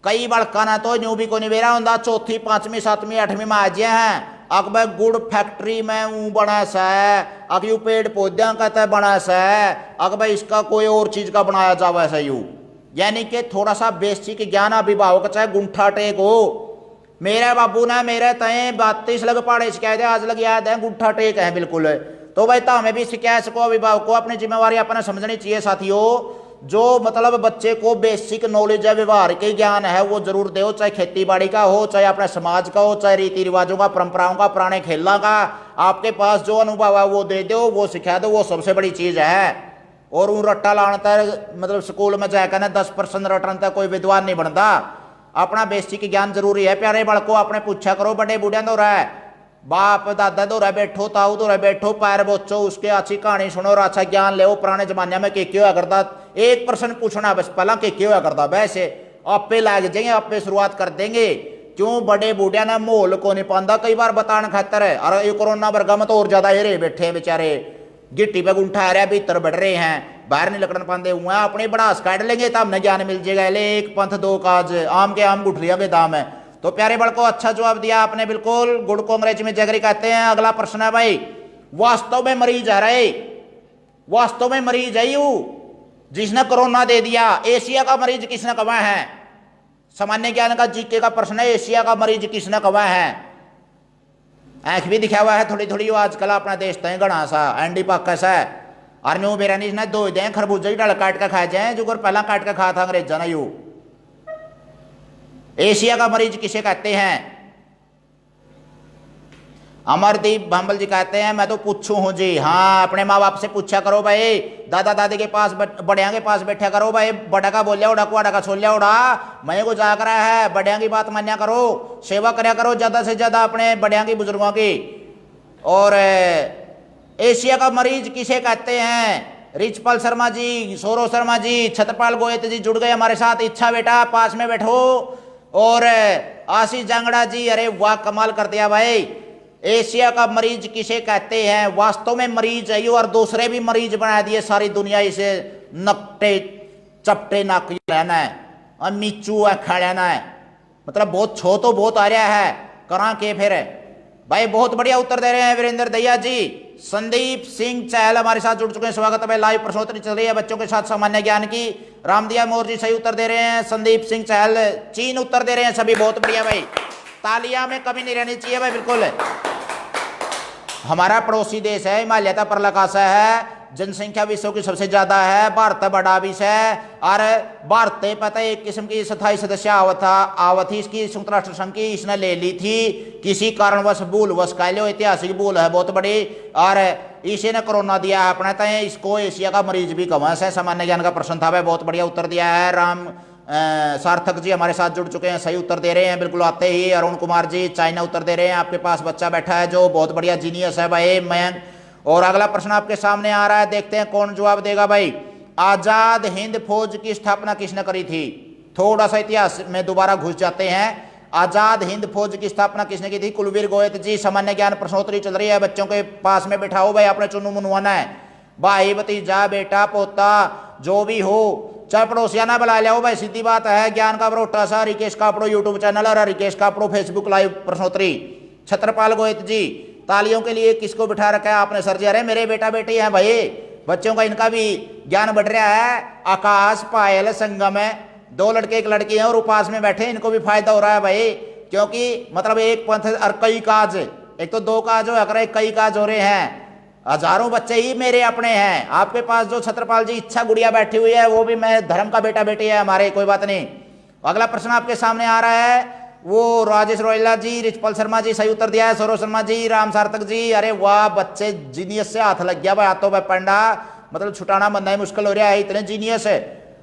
कई बड़का ना तो न्यू भी को नहीं बेरा होंगे, चौथी 5वीं 7वीं 8वीं में आ जाए हैं। अब भाई गुड़ फैक्ट्री में ऊ बना सा है, अब यू पेड़ पौधा का बना सा है, अब भाई इसका कोई और चीज का बनाया जावा ऐसा यू। यानी कि थोड़ा सा बेसिक ज्ञान अभिभावक चाहे गुंठा टेक हो। मेरे बाबू ने मेरे तय 32 लग पहाड़े शिकायत आज लग याद है, गुंठा टेक है बिल्कुल। तो भाई तो हमें भी शिकायत को अभिभावक को अपनी जिम्मेवारी अपने समझनी चाहिए साथियों। जो मतलब बच्चे को बेसिक नॉलेज है, व्यवहार के ज्ञान है, वो जरूर दो, चाहे खेती बाड़ी का हो, चाहे अपने समाज का हो, चाहे रीति रिवाजों का, परंपराओं का, पुराने खेलों का। आपके पास जो अनुभव है वो दे दो, वो सिखा दो, वो सबसे बड़ी चीज है। और वो रट्टा लाने तक मतलब स्कूल में जाकर 10% रटन तक कोई विद्वान नहीं बनता। अपना बेसिक ज्ञान जरूरी है प्यारे बड़को। अपने पूछा करो बड़े बूढ़िया दो रहा है, बाप दादा दो रहा बैठो, ताऊ दो रहा बैठो, पैर बोचो, उसके अच्छी कहानी सुनो और अच्छा ज्ञान ले। पुराने जमाने में के होया करता, 1% पूछना बस पहला के होया करता, वैसे आपे लाग जाएंगे, आपे शुरुआत कर देंगे। क्यों बड़े बूढ़िया ना माहौल को नहीं पाता कई बार बताने खातर है। और ये कोरोना वर्गा में तो और ज्यादा ये बैठे हैं बेचारे, गिट्टी पे गुंठा आ रहा है, भीतर बढ़ रहे हैं, बाहर नहीं लकड़न पाते हुए हैं। अपनी बढ़ास काट लेंगे तब हमें ज्ञान मिल जाएगा। ले एक पंथ दो काज, आम के आम गुठलिया के दाम है। तो प्यारे बड़ को अच्छा जवाब दिया आपने बिल्कुल। गुड़ को अंग्रेजी में जगरी कहते हैं। अगला प्रश्न है भाई, वास्तव में मरीज है रहे, वास्तव में मरीज है यू जिसने कोरोना दे दिया, एशिया का मरीज किसने कमा है? सामान्य ज्ञान का जीके का प्रश्न है, एशिया का मरीज किसने कहा है? आंख भी दिखा हुआ है थोड़ी थोड़ी, आजकल अपना देश तय गणा सा एंडी पाका सा और न्यू बेरानी ने दो दें खरबूजा ही डाल काट के खा जाए जो पहला काट के खा था अंग्रेजा ने। यू एशिया का मरीज किसे कहते हैं? अमरदीप भांबल जी कहते हैं मैं तो पूछू हूं जी। हाँ, अपने माँ बाप से पूछा करो भाई, दादा दादी के पास बड़िया के पास बैठा करो भाई। बड़ा का बोलिया उड़ा कुआड़ा का छोलिया उड़ा, मैं को जाग रहा है, बड़िया की बात मान्या करो, सेवा करया करो ज्यादा से ज्यादा अपने बड़िया की बुजुर्गों की। और एशिया का मरीज किसे कहते हैं? रिचपाल शर्मा जी, सौरव शर्मा जी, छत्रपाल गोयत जी जुड़ गए हमारे साथ। इच्छा बेटा पास में बैठो। और आशीष जांगड़ा जी, अरे वाह कमाल कर दिया भाई। एशिया का मरीज किसे कहते हैं? वास्तव में मरीज है और दूसरे भी मरीज बना दिए सारी दुनिया। इसे नकटे चपटे नाक लेना है और मीचू है खा लेना है, मतलब बहुत छो तो बहुत आ रहा है करा के फिर भाई। बहुत बढ़िया उत्तर दे रहे हैं वीरेंद्र दैया जी। संदीप सिंह चहल हमारे साथ जुड़ चुके हैं, स्वागत है भाई। लाइव प्रश्नोत्तरी चल रही है बच्चों के साथ सामान्य ज्ञान की। रामदिया मोर जी सही उत्तर दे रहे हैं, संदीप सिंह चहल चीन उत्तर दे रहे हैं सभी, बहुत बढ़िया भाई। तालियां में कमी नहीं रहनी चाहिए भाई, बिल्कुल। हमारा पड़ोसी देश है, हिमालय का परलकाशा है, जनसंख्या विश्व की सबसे ज्यादा है, भारत बड़ा विश्व है। और भारत पता है एक किस्म की स्थायी सदस्य आवत थी इसकी संयुक्त राष्ट्र संघ की, इसने ले ली थी किसी कारणवश भूलवश कह लो, ऐतिहासिक भूल है बहुत बड़ी। और इसी ने कोरोना दिया है अपने तय, इसको एशिया का मरीज भी कम है। सामान्य ज्ञान का प्रश्न था भाई, बहुत बढ़िया उत्तर दिया है। राम सार्थक जी हमारे साथ जुड़ चुके हैं, सही उत्तर दे रहे हैं बिल्कुल आते ही। अरुण कुमार जी चाइना उत्तर दे रहे हैं, आपके पास बच्चा बैठा है जो बहुत बढ़िया जीनियस है भाई मयंक। और अगला प्रश्न आपके सामने आ रहा है, देखते हैं कौन जवाब देगा भाई। आजाद हिंद फौज की स्थापना किसने करी थी? थोड़ा सा इतिहास में दोबारा घुस जाते हैं। आजाद हिंद फौज की स्थापना किसने की थी? कुलवीर गोयत जी। सामान्य ज्ञान प्रश्नोत्तरी चल रही है, बच्चों के पास में बिठाओ भाई, अपने चुनू मुनवाना है। भाई भतीजा बेटा पोता जो भी हो, चाहे पड़ोसिया ना बुला लिया हो भाई, सीधी बात है। ज्ञान का बरोटा सा हरिकेश कापड़ो यूट्यूब चैनल और हरिकेश कापड़ो फेसबुक लाइव प्रश्नोत्तरी। छत्रपाल गोयत जी तालियों के लिए किसको बिठा रखा है आपने सर जी? अरे मेरे बेटा बेटी हैं भाई, बच्चों का इनका भी ज्ञान बढ़ रहा है। आकाश पायल संगम है, दो लड़के एक लड़की हैं और उपास में बैठे, इनको भी फायदा हो रहा है भाई, क्योंकि मतलब एक पंथ और कई काज, एक तो दो काज हो रहे, कई काज हो रहे हैं। हजारों बच्चे ही मेरे अपने हैं। आपके पास जो छत्रपाल जी इच्छा गुड़िया बैठी हुई है वो भी मैं धर्म का बेटा बेटी है हमारे, कोई बात नहीं। अगला प्रश्न आपके सामने आ रहा है, वो राजेश रोयला जी, रिचपाल शर्मा जी सही उत्तर दिया है, सौरव शर्मा जी, राम सार्थक जी। अरे वाह बच्चे जीनियस से हाथ लग गया भाई, हाथों में पंडा, मतलब छुटाना बनना ही मुश्किल हो रहा है, इतने जीनियस है।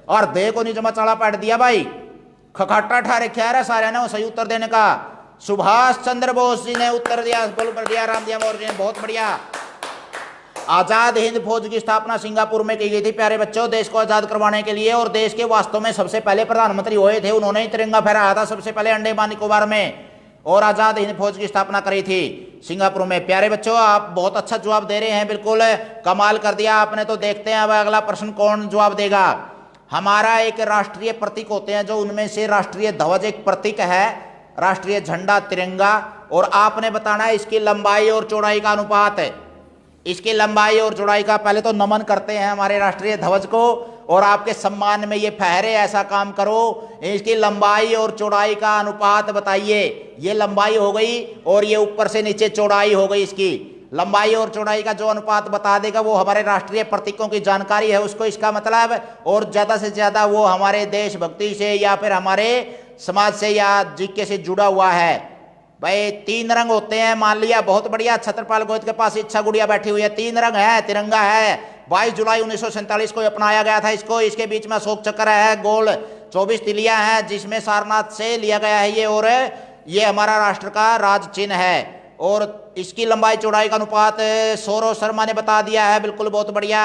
और दे को नीचे मचाड़ा पाट दिया भाई, खखाटा ठा रखा है सारे ने वो सही उत्तर देने का। सुभाष चंद्र बोस जी ने उत्तर दिया, बोल कर दिया, रामदिया मोर जी ने, बहुत बढ़िया। आजाद हिंद फौज की स्थापना सिंगापुर में की गई थी प्यारे बच्चों, देश को आजाद करवाने के लिए। और देश के वास्तव में सबसे पहले प्रधानमंत्री हुए थे, उन्होंने ही तिरंगा फहराया था सबसे पहले अंडमान निकोबार में, और आजाद हिंद फौज की स्थापना करी थी सिंगापुर में। प्यारे बच्चों आप बहुत अच्छा जवाब दे रहे हैं, बिल्कुल कमाल कर दिया आपने। तो देखते हैं अब अगला प्रश्न कौन जवाब देगा। हमारा एक राष्ट्रीय प्रतीक होते हैं जो, उनमें से राष्ट्रीय ध्वज एक प्रतीक है, राष्ट्रीय झंडा तिरंगा। और आपने बताना है इसकी लंबाई और चौड़ाई का अनुपात है। इसकी लंबाई और चौड़ाई का पहले तो नमन करते हैं हमारे राष्ट्रीय ध्वज को, और आपके सम्मान में ये फहरे, ऐसा काम करो। इसकी लंबाई और चौड़ाई का अनुपात बताइए। ये लंबाई हो गई और ये ऊपर से नीचे चौड़ाई हो गई। इसकी लंबाई और चौड़ाई का जो अनुपात बता देगा वो हमारे राष्ट्रीय प्रतीकों की जानकारी है उसको, इसका मतलब। और ज्यादा से ज्यादा वो हमारे देशभक्ति से या फिर हमारे समाज से या जीके से जुड़ा हुआ है। भाई 3 रंग होते हैं, मान लिया, बहुत बढ़िया। छत्रपाल गोयत के पास इच्छा गुड़िया बैठी हुई है, 3 रंग है, तिरंगा है। 22 जुलाई 1947 को अपनाया गया था इसको। इसके बीच में अशोक चक्र है, गोल 24 तिलियां हैं जिसमें सारनाथ से लिया गया है ये, और ये हमारा राष्ट्र का राज चिन्ह है। और इसकी लंबाई चौड़ाई का अनुपात सौरव शर्मा ने बता दिया है, बिल्कुल बहुत बढ़िया।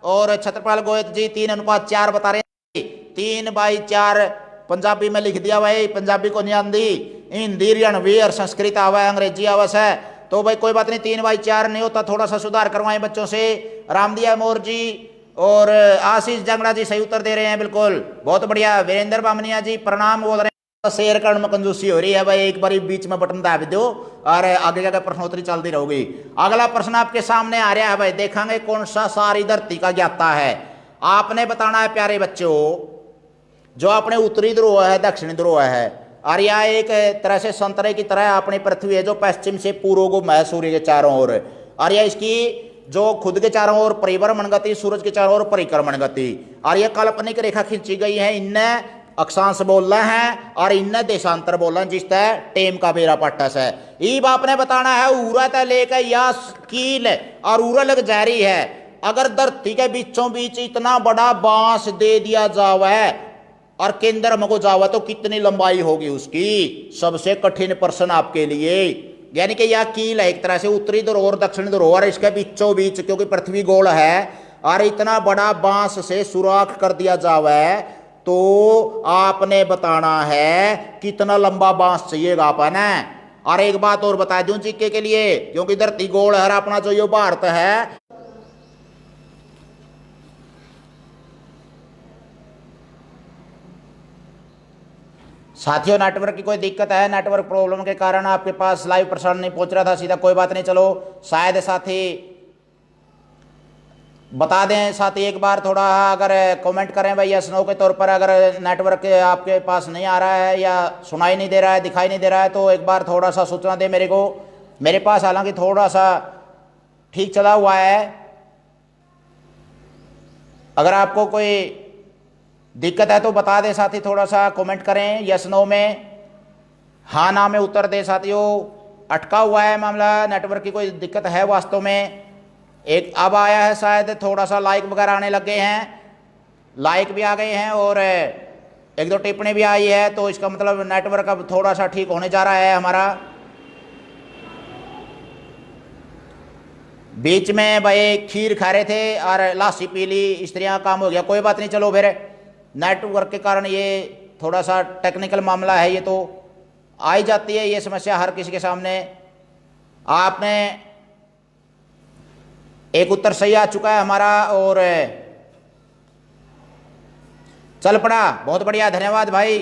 और छत्रपाल गोयत जी 3:4 बता रहे हैं, 3/4 पंजाबी में लिख दिया भाई, पंजाबी को नहीं आंदी, हिंदी हरियाणवी और संस्कृत आवा है, अंग्रेजी आवस है। तो भाई कोई बात नहीं, 3/4 नहीं होता, थोड़ा सा सुधार करवाएं बच्चों से। रामदिया मोर जी और आशीष जांगड़ा जी सही उत्तर दे रहे हैं, बिल्कुल बहुत बढ़िया। वीरेंद्र बामनिया जी प्रणाम बोल रहे हैं। शेयर करने में कंजूसी हो रही है भाई, एक बार बीच में बटन दाब दो और आगे जाकर प्रश्नोत्तरी चलती रहेगी। अगला प्रश्न आपके सामने आ रहा है भाई, देखेंगे कौन सा सारी धरती का ज्ञाता है। आपने बताना है प्यारे बच्चों, जो अपने उत्तरी ध्रुव है, दक्षिणी ध्रुव है, और यह एक तरह से संतरे की तरह अपनी पृथ्वी है जो पश्चिम से पूर्व को है सूर्य के चारों ओर, और यह इसकी जो खुद के चारों ओर परिभ्रमण गति, सूरज के चारों ओर परिक्रमण गति, और यह काल्पनिक रेखा खींची गई है। इनने अक्षांश बोलना है और इनने देशांतर बोलना है, जिस तरह टेम का बेरा पट्टस है। ईब आपने बताना है उरत लेकर या कील और उरल जारी है। अगर धरती के बीचों बीच इतना बड़ा बांस दे दिया जावे और केंद्र में को जावा तो कितनी लंबाई होगी उसकी? सबसे कठिन प्रश्न आपके लिए। यानी कि यह कील है एक तरह से उत्तरी ध्रुव और दक्षिणी ध्रुव, और इसके बीचों बीच क्योंकि पृथ्वी गोल है और इतना बड़ा बांस से सुराख कर दिया जावे तो आपने बताना है कितना लंबा बांस चाहिएगा अपने। और एक बात और बता दूं जीके के लिए, क्योंकि धरती गोल है, अपना जो ये भारत है साथियों, नेटवर्क की कोई दिक्कत है, नेटवर्क प्रॉब्लम के कारण आपके पास लाइव प्रसारण नहीं पहुंच रहा था सीधा, कोई बात नहीं, चलो शायद साथी बता दें। साथी एक बार थोड़ा अगर कमेंट करें भाई यस नो के तौर पर, अगर नेटवर्क आपके पास नहीं आ रहा है या सुनाई नहीं दे रहा है, दिखाई नहीं दे रहा है, तो एक बार थोड़ा सा सूचना दें मेरे को। मेरे पास हालांकि थोड़ा सा ठीक चला हुआ है। अगर आपको कोई दिक्कत है तो बता दें साथी, थोड़ा सा कमेंट करें यस नो में, हाँ ना में उत्तर दे साथियों। अटका हुआ है मामला, नेटवर्क की कोई दिक्कत है वास्तव में। एक अब आया है शायद, थोड़ा सा लाइक वगैरह आने लग गए हैं, लाइक भी आ गए हैं और एक दो टिप्पणी भी आई है, तो इसका मतलब नेटवर्क अब थोड़ा सा ठीक होने जा रहा है हमारा। बीच में भाई खीर खा रहे थे और लासी पी ली, इस तरह काम हो गया, कोई बात नहीं, चलो फिर नेटवर्क के कारण ये थोड़ा सा टेक्निकल मामला है, ये तो आ ही जाती है ये समस्या हर किसी के सामने। आपने एक उत्तर सही आ चुका है हमारा और चल पड़ा, बहुत बढ़िया, धन्यवाद भाई,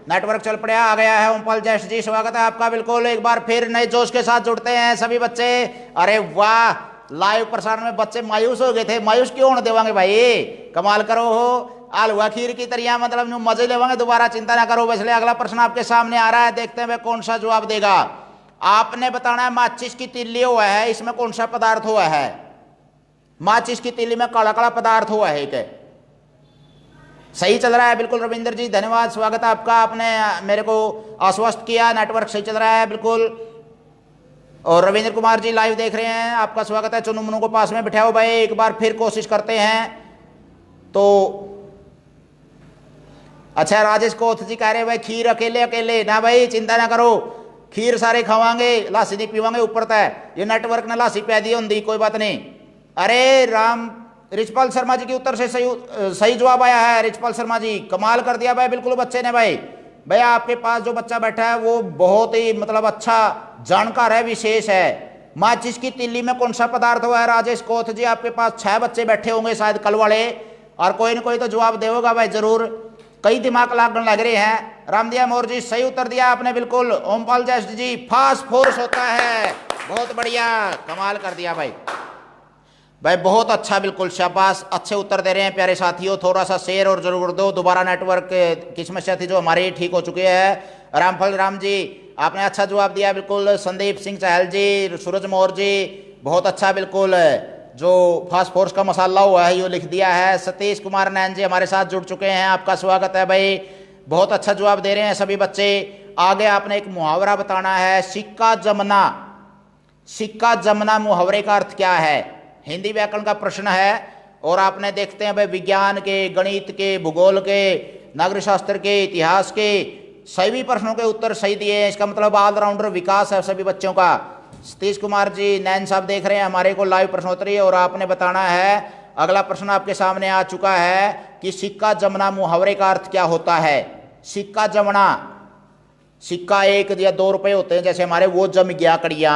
नेटवर्क चल पड़ा, आ गया है। ओमपाल जैश जी स्वागत है आपका, बिल्कुल एक बार फिर नए जोश के साथ जुड़ते हैं सभी बच्चे। अरे वाह, लाइव प्रसारण में बच्चे मायूस हो गए थे, मायूस क्यों होने देवांगे भाई, कमाल करो हो, आलुआ खीर की तरह, मतलब मजे लेवांगे, दोबारा चिंता ना करो। इसलिए अगला प्रश्न आपके सामने आ रहा है, देखते हैं वे कौन सा जवाब देगा। आपने बताना है माचिस की तिल्ली हुआ है, इसमें कौन सा पदार्थ हुआ है? माचिस की तिल्ली में काला काला पदार्थ हुआ है क्या? सही चल रहा है बिल्कुल रविंद्र जी, धन्यवाद, स्वागत है आपका, आपने मेरे को आश्वस्त किया नेटवर्क सही चल रहा है बिल्कुल। और रविंद्र कुमार जी लाइव देख रहे हैं, आपका स्वागत है। चुनु मुनु को पास में बिठाओ भाई, एक बार फिर कोशिश करते हैं तो। अच्छा, राजेश कोथ जी कह रहे भाई खीर अकेले अकेले ना, भाई चिंता ना करो, खीर सारे खावांगे, लासी नहीं पीवांगे ऊपर तक, ये नेटवर्क ने लासी पै दी होंगी, कोई बात नहीं। अरे राम रिचपाल शर्मा जी के उत्तर से सही जवाब आया है, रिचपाल शर्मा जी कमाल कर दिया भाई, बिल्कुल बच्चे ने भाई। भैया आपके पास जो बच्चा बैठा है वो बहुत ही मतलब अच्छा जानकार है, विशेष है। माचिस की तिल्ली में कौन सा पदार्थ हुआ है? राजेश कोथ जी, आपके पास 6 बच्चे बैठे होंगे शायद कल वाले, और कोई ना कोई तो जवाब दे होगा भाई जरूर, कई दिमाग लागने लग रहे हैं। रामदिया मोर जी सही उत्तर दिया आपने बिल्कुल। ओमपाल जैश जी, फास्फोरस होता है, बहुत बढ़िया, कमाल कर दिया भाई, भाई बहुत अच्छा, बिल्कुल शाबाश, अच्छे उत्तर दे रहे हैं प्यारे साथियों। थोड़ा सा शेयर और जरूर दो, दोबारा नेटवर्क की समस्या थी जो हमारी ठीक हो चुकी है। रामफल राम जी आपने अच्छा जवाब दिया बिल्कुल। संदीप सिंह चहल जी, सूरज मौर जी बहुत अच्छा, बिल्कुल जो फास्फोरस का मसाला हुआ है ये लिख दिया है। सतीश कुमार नैन जी हमारे साथ जुड़ चुके हैं, आपका स्वागत है भाई, बहुत अच्छा जवाब दे रहे हैं सभी बच्चे। आगे आपने एक मुहावरा बताना है, सिक्का जमना। सिक्का जमना मुहावरे का अर्थ क्या है? हिंदी व्याकरण का प्रश्न है, और आपने देखते हैं भाई विज्ञान के, गणित के, भूगोल के, नागरिक शास्त्र के, इतिहास के सभी प्रश्नों के उत्तर सही दिए हैं। इसका मतलब ऑलराउंडर विकास है सभी बच्चों का। सतीश कुमार जी नैन साहब देख रहे हैं हमारे को लाइव प्रश्नोत्तरी, और आपने बताना है, अगला प्रश्न आपके सामने आ चुका है कि सिक्का जमना मुहावरे का अर्थ क्या होता है? सिक्का जमना, सिक्का 1 या 2 रुपए होते हैं जैसे हमारे, वो जम गया कड़िया,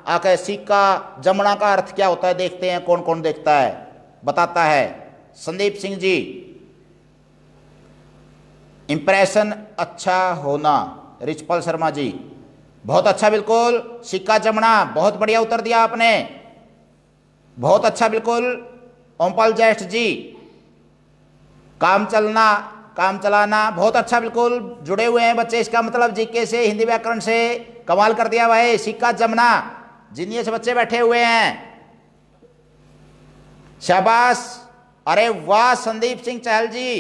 आके सिक्का जमना का अर्थ क्या होता है? देखते हैं कौन कौन देखता है, बताता है। संदीप सिंह जी, इंप्रेशन अच्छा होना। रिचपाल शर्मा जी बहुत अच्छा, बिल्कुल सिक्का जमना, बहुत बढ़िया उत्तर दिया आपने, बहुत अच्छा बिल्कुल। ओमपाल ज्येष्ठ जी, काम चलना, काम चलाना, बहुत अच्छा, बिल्कुल जुड़े हुए हैं बच्चे। इसका मतलब जीके से, हिंदी व्याकरण से कमाल कर दिया भाई। सिक्का जमना, जीनियस बच्चे बैठे हुए हैं, शाबाश। अरे वाह संदीप सिंह चहल जी,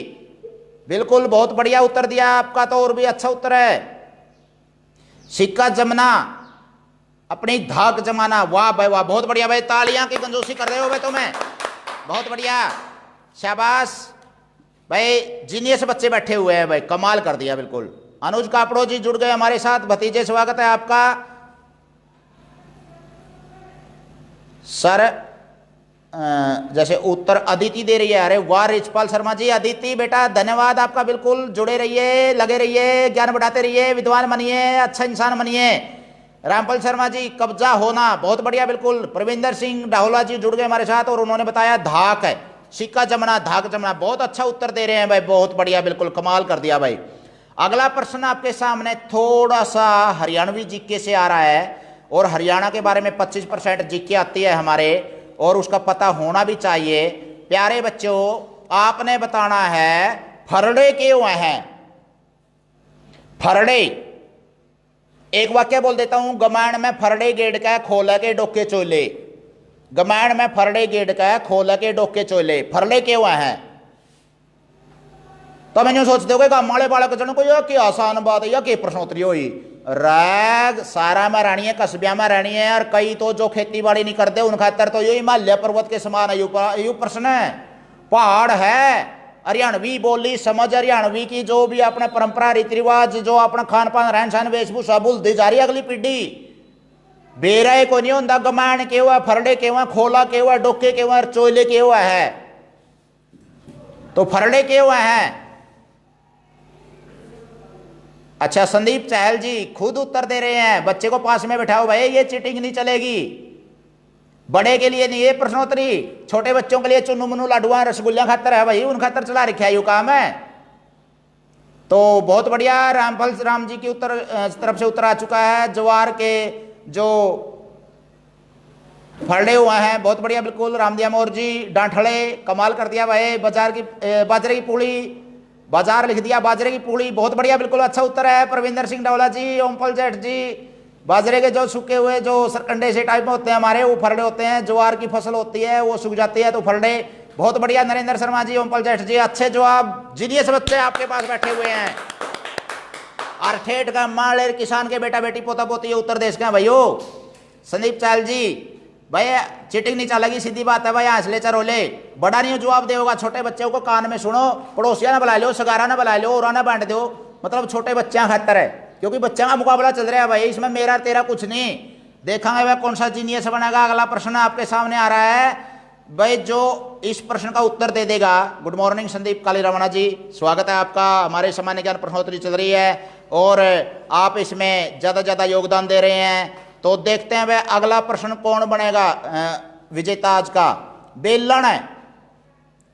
बिल्कुल बहुत बढ़िया उत्तर दिया आपका, तो और भी अच्छा उत्तर है। सिक्का जमना, अपनी धाक जमाना, वाह भाई वाह, बहुत बढ़िया भाई, तालियां की कंजूसी कर रहे हो भाई तुम्हें, बहुत बढ़िया, शाबाश भाई। जीनियस बच्चे बैठे हुए हैं भाई, कमाल कर दिया बिल्कुल। अनुज कापड़ो जी जुड़ गए हमारे साथ, भतीजे स्वागत है आपका। सर जैसे उत्तर अदिति दे रही है, अरे वाह रिचपाल शर्मा जी, अदिति बेटा धन्यवाद आपका, बिल्कुल जुड़े रहिए, लगे रहिए, ज्ञान बढ़ाते रहिए, विद्वान बनिए, अच्छा इंसान बनिए। रामपाल शर्मा जी कब्जा होना, बहुत बढ़िया, बिल्कुल। प्रविंदर सिंह डाहुला जी जुड़ गए हमारे साथ और उन्होंने बताया धाक है, सिक्का जमना, धाक जमना, बहुत अच्छा उत्तर दे रहे हैं भाई, बहुत बढ़िया, बिल्कुल कमाल कर दिया भाई। अगला प्रश्न आपके सामने थोड़ा सा हरियाणवी जीके से आ रहा है, और हरियाणा के बारे में 25% जीके आती है हमारे, और उसका पता होना भी चाहिए। प्यारे बच्चों, आपने बताना है फरड़े क्यों हैं। फरड़े, एक वाक्य बोल देता हूं, गमाण में फरड़े गेड़ का खोल के डोके चोले। गमाण में फरड़े गेड़ का खोल के डोके चोले, फरड़े क्यों हैं। तो मैं सोचते हो गाँव बालक जन को यह क्या आसान बात है, या क्या प्रश्नोत्तरी हुई। रैग सारा में रहनी है, कस्बिया में रहनी है, और कई तो जो खेती बाड़ी नहीं करते उन खातर तो ये हिमालय पर्वत के समान है। यू प्रश्न है, पहाड़ है, हरियाणवी बोली समझ, हरियाणवी की जो भी अपने परंपरा रीति रिवाज, जो अपना खान पान रहन सहन वेशभूषा भूलती जा रही है अगली पीढ़ी। बेरा को नहीं होता गमाण के हुआ, फरड़े के हुआ, खोला के हुआ, डोके के हुआ, चोले के हुआ है। तो फरड़े के हुआ है। अच्छा संदीप चहल जी खुद उत्तर दे रहे हैं, बच्चे को पास में बैठाओ भाई, ये चीटिंग नहीं चलेगी। बड़े के लिए नहीं ये प्रश्नोत्तरी, छोटे बच्चों के लिए चुन्नू मुन्नू लाडुआ रसगुल्ला खातर है भाई, उन खातर चला रखा है यू काम है। तो बहुत बढ़िया, रामफल राम जी की उत्तर तरफ से उत्तर आ चुका है। ज्वार के जो फरड़े हुए हैं, बहुत बढ़िया, बिल्कुल। रामदिया मोर जी डांठड़े, कमाल कर दिया भाई। बाजरे की पूड़ी, बाजार लिख दिया, बाजरे की पूड़ी, बहुत बढ़िया, बिल्कुल अच्छा उत्तर है। प्रविंदर सिंह डावला जी, ओमपल जेठ जी, बाजरे के जो सूखे हुए जो सरकंडे से टाइप में होते हैं हमारे, वो फरड़े होते हैं। ज्वार की फसल होती है वो सूख जाती है तो फरड़े, बहुत बढ़िया। नरेंद्र शर्मा जी, ओमपल जेठ जी, अच्छे जवाब। जीनियस बच्चे आपके पास बैठे हुए हैं। और ठेठ का मालेर किसान के बेटा बेटी पोता पोती, ये उत्तर देश का भाइयों। संदीप चाल जी भाई चीटिंग नहीं चलेगी, सीधी बात है भाई, हंसले चरोले, बड़ा नहीं जवाब देगा। छोटे बच्चों को कान में सुनो, पड़ोसिया ना बुला लो, सगारा ना बुला लो, और ना बांट दो, मतलब छोटे बच्चे खातर है, क्योंकि बच्चों का मुकाबला चल रहा है भाई, इसमें मेरा तेरा कुछ नहीं। देखेंगे भाई कौन सा जीनियस बनेगा। अगला प्रश्न आपके सामने आ रहा है भाई, जो इस प्रश्न का उत्तर दे देगा। गुड मॉर्निंग संदीप काली रमणा जी, स्वागत है आपका। हमारे सामान्य ज्ञान प्रश्नोत्तरी चल रही है और आप इसमें ज़्यादा ज़्यादा योगदान दे रहे हैं। तो देखते हैं भाई अगला प्रश्न कौन बनेगा विजेता आज का। बेलन है,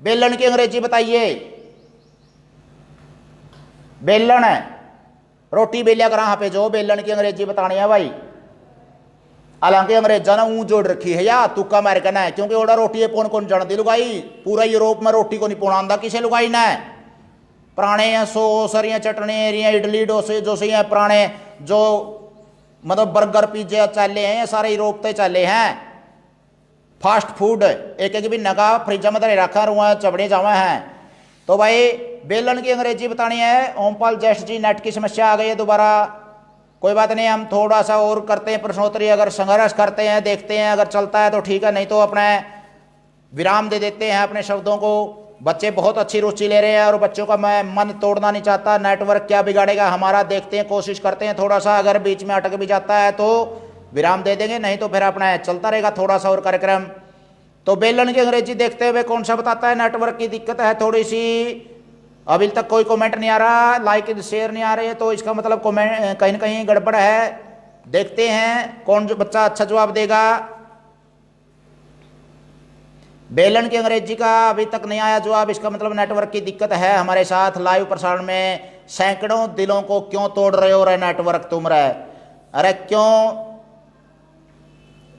बेलन की अंग्रेजी बताइए। बेलन है, रोटी बेलिया करा पे जो, बेलन की अंग्रेजी बतानी है भाई। हालांकि अंग्रेजा ने ऊँ जोड़ रखी है या तुक्का मार करना है, क्योंकि ओडा रोटी है कौन कौन जानती लुगाई, पूरा यूरोप में रोटी को नहीं पौना आंदा किसे लुगाई ना है। पुराने हैं सॉस हरिया चटनी इडली डोसे जो सही है, पुराने जो मतलब बर्गर पिज्जे चले हैं, ये सारे यूरोप तक चले हैं। फास्ट फूड एक एक भी नगा फ्रिज में धरे रखा रुआ चबड़े जावा हैं। तो भाई बेलन की अंग्रेजी बतानी है। ओमपाल जेठ जी नेट की समस्या आ गई है दोबारा, कोई बात नहीं, हम थोड़ा सा और करते हैं प्रश्नोत्तरी, अगर संघर्ष करते हैं, देखते हैं, अगर चलता है तो ठीक है, नहीं तो अपने विराम दे देते हैं अपने शब्दों को। बच्चे बहुत अच्छी रुचि ले रहे हैं और बच्चों का मैं मन तोड़ना नहीं चाहता। नेटवर्क क्या बिगाड़ेगा हमारा, देखते हैं, कोशिश करते हैं थोड़ा सा, अगर बीच में अटक भी जाता है तो विराम दे देंगे, नहीं तो फिर अपना चलता रहेगा थोड़ा सा और कार्यक्रम। तो बेलन की अंग्रेजी देखते हुए कौन सा बताता है। नेटवर्क की दिक्कत है थोड़ी सी, अभी तक कोई कमेंट नहीं आ रहा, लाइक शेयर नहीं आ रही है, तो इसका मतलब कमेंट कहीं ना कहीं गड़बड़ है। देखते हैं कौन जो बच्चा अच्छा जवाब देगा। बेलन की अंग्रेजी का अभी तक नहीं आया जवाब, इसका मतलब नेटवर्क की दिक्कत है हमारे साथ। लाइव प्रसारण में सैकड़ों दिलों को क्यों तोड़ रहे हो रे नेटवर्क तुम रहे, अरे क्यों।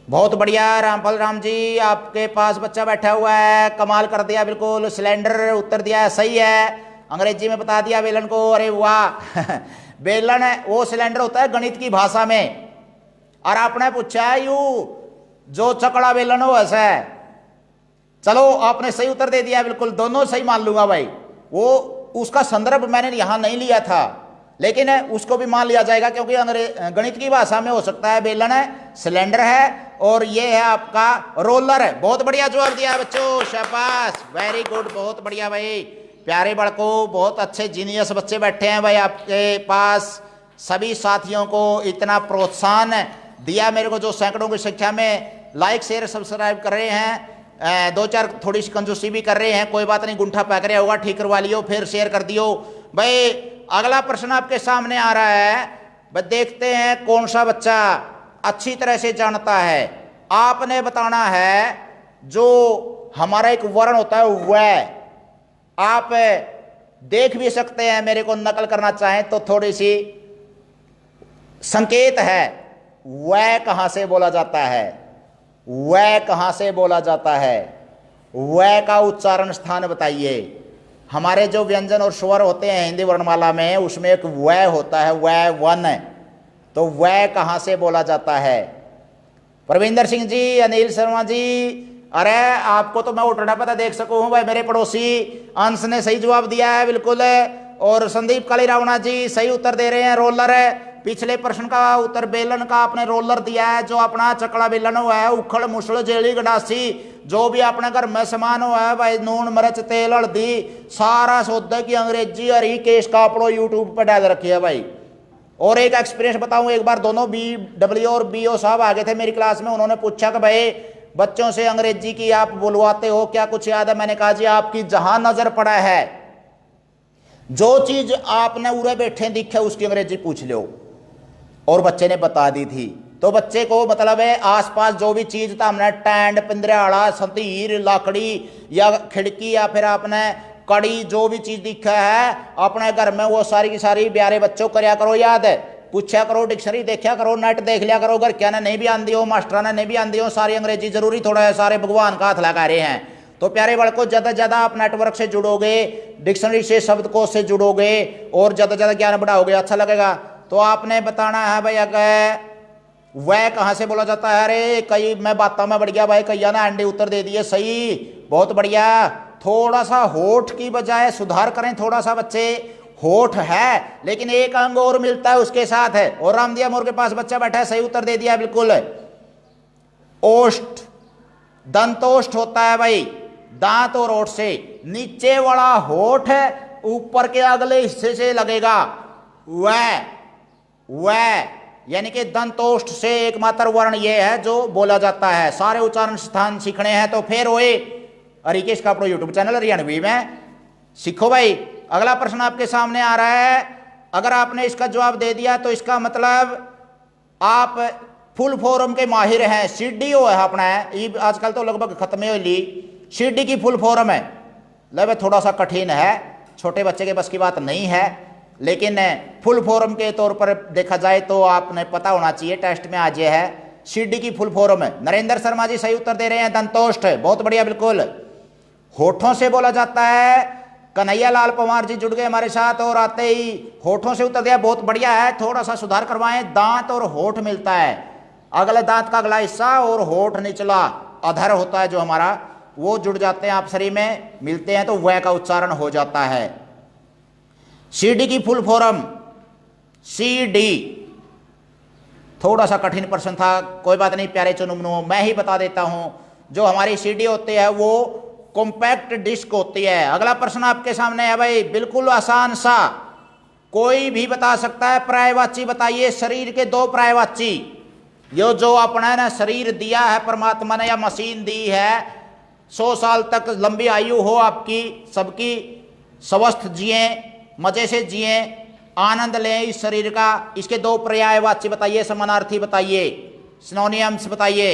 बहुत बढ़िया रामफल राम जी, आपके पास बच्चा बैठा हुआ है, कमाल कर दिया, बिल्कुल सिलेंडर उत्तर दिया है, सही है। अंग्रेजी में बता दिया बेलन को। अरे वाह बेलन वो सिलेंडर होता है गणित की भाषा में, और आपने पूछा यू जो चकड़ा बेलन हो ऐसा है। चलो आपने सही उत्तर दे दिया, बिल्कुल दोनों सही मान लूंगा भाई। वो उसका संदर्भ मैंने यहां नहीं लिया था, लेकिन उसको भी मान लिया जाएगा क्योंकि गणित की भाषा में हो सकता है बेलन है, सिलेंडर है, और ये है आपका रोलर है। बहुत बढ़िया जवाब दिया बच्चों, शाबाश, वेरी गुड, बहुत बढ़िया भाई। प्यारे बड़कों, बहुत अच्छे जीनियस बच्चे बैठे हैं भाई आपके पास। सभी साथियों को इतना प्रोत्साहन दिया मेरे को, जो सैकड़ों की संख्या में लाइक शेयर सब्सक्राइब कर रहे हैं, दो चार थोड़ी सी कंजूसी भी कर रहे हैं, कोई बात नहीं, गुंठा पैक रहा होगा, ठीक करवा लियो, फिर शेयर कर दियो भाई। अगला प्रश्न आपके सामने आ रहा है, बस देखते हैं कौन सा बच्चा अच्छी तरह से जानता है। आपने बताना है जो हमारा एक वर्ण होता है वह, आप देख भी सकते हैं, मेरे को नकल करना चाहें तो थोड़ी सी संकेत है, वह कहां से बोला जाता है, वह कहां से बोला जाता है, वह का उच्चारण स्थान बताइए। हमारे जो व्यंजन और स्वर होते हैं हिंदी वर्णमाला में, उसमें एक वह होता है, वह वन, तो वह कहां से बोला जाता है। प्रविंदर सिंह जी, अनिल शर्मा जी, अरे आपको तो मैं उठना पता देख सकूं हूं भाई। मेरे पड़ोसी अंश ने सही जवाब दिया है बिल्कुल, और संदीप काली रावणा जी सही उत्तर दे रहे हैं, रोलर है। पिछले प्रश्न का उत्तर बेलन का आपने रोलर दिया है, जो अपना चकड़ा बेलन हुआ है, उखड़ मुसड़ जेली गडासी जो भी अपने घर में सामान हुआ है भाई, नून मिर्च तेल हल्दी सारा सौदे की अंग्रेजी हरिकेश कापड़ो यूट्यूब पर डाल रखी है भाई। और एक एक्सपीरियंस बताऊं, एक बार दोनों BW और BO साहब आ गए थे मेरी क्लास में, उन्होंने पूछा कि भाई बच्चों से अंग्रेजी की आप बुलवाते हो क्या, कुछ याद है? मैंने कहा जी आपकी जहां नजर पड़ा है, जो चीज आपने उरे बैठे दिखे उसकी अंग्रेजी पूछ लो, और बच्चे ने बता दी थी। तो बच्चे को मतलब है आसपास जो भी चीज था, हमने टैंड पिंजराड़ा संतीर लाकड़ी या खिड़की या फिर आपने कड़ी, जो भी चीज दिखा है अपने घर में वो सारी की सारी प्यारे बच्चों करया करो याद है, पूछा करो, डिक्शनरी देखा करो, नेट देख लिया करो, घर क्या नहीं भी आंदी हो, मास्टर ने नहीं भी आंदी हो, सारी अंग्रेजी जरूरी थोड़ा है, सारे भगवान का हाथ लगा रहे हैं। तो प्यारे बड़कों, ज्यादा से ज्यादा आप नेटवर्क से जुड़ोगे, डिक्शनरी से शब्दकोश से जुड़ोगे और ज्यादा से ज्यादा ज्ञान बढ़ाओगे, अच्छा लगेगा। तो आपने बताना है भाई अगर वह कहां से बोला जाता है। अरे कई मैं बातों में बढ़ गया भाई, कई ना अंडे उत्तर दे दिए सही, बहुत बढ़िया। थोड़ा सा होठ की बजाय सुधार करें थोड़ा सा बच्चे, होठ है लेकिन एक अंग और मिलता है उसके साथ है। और रामदिया मोर के पास बच्चा बैठा है, सही उत्तर दे दिया बिल्कुल। ओष्ठ, दंतोष्ठ होता है भाई, दांत और ओठ से नीचे वाला होठ है, ऊपर के अगले हिस्से से लगेगा वह, यानी कि दंतोष्ठ से एकमात्र वर्ण ये है जो बोला जाता है। सारे उच्चारण स्थान सीखने हैं तो फिर वही हरिकेश कापड़ो यूट्यूब चैनल हरियाणवी में सीखो भाई। अगला प्रश्न आपके सामने आ रहा है, अगर आपने इसका जवाब दे दिया तो इसका मतलब आप फुल फॉर्म के माहिर हैं। CDO है अपना है, आजकल तो लगभग खत्म हो ली, CD की फुल फॉर्म है। लगभग थोड़ा सा कठिन है, छोटे बच्चे के बस की बात नहीं है, लेकिन फुल फॉर्म के तौर पर देखा जाए तो आपने पता होना चाहिए, टेस्ट में आज ये है CD की फुल फॉर्म है। नरेंद्र शर्मा जी सही उत्तर दे रहे हैं, दंतोष्ठ, बहुत बढ़िया बिल्कुल। होठों से बोला जाता है, कन्हैया लाल पवार जी जुड़ गए हमारे साथ और आते ही होठों से उत्तर दिया, बहुत बढ़िया है। थोड़ा सा सुधार करवाएं, दांत और होठ मिलता है, अगले दांत का अगला हिस्सा और होठ निचला अधर होता है जो हमारा, वो जुड़ जाते हैं आपसरी में मिलते हैं तो वह का उच्चारण हो जाता है। CD की फुल फॉर्म CD, थोड़ा सा कठिन प्रश्न था, कोई बात नहीं प्यारे चुनुमनु, मैं ही बता देता हूं। जो हमारी CD होते हैं वो कॉम्पैक्ट डिस्क होती है। अगला प्रश्न आपके सामने है भाई, बिल्कुल आसान सा, कोई भी बता सकता है। पर्यायवाची बताइए, शरीर के दो पर्यायवाची, यो जो अपना ना शरीर दिया है परमात्मा ने या मशीन दी है, 100 साल तक लंबी आयु हो आपकी सबकी, स्वस्थ जिए, मजे से जिए, आनंद लें इस शरीर का, इसके दो पर्यायवाची बताइए, समानार्थी बताइए, सिनोनियम्स बताइए।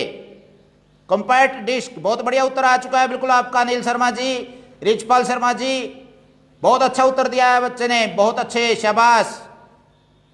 कॉम्पैक्ट डिस्क, बहुत बढ़िया उत्तर आ चुका है बिल्कुल आपका अनिल शर्मा जी, रिचपाल शर्मा जी, बहुत अच्छा उत्तर दिया है बच्चे ने, बहुत अच्छे, शाबाश।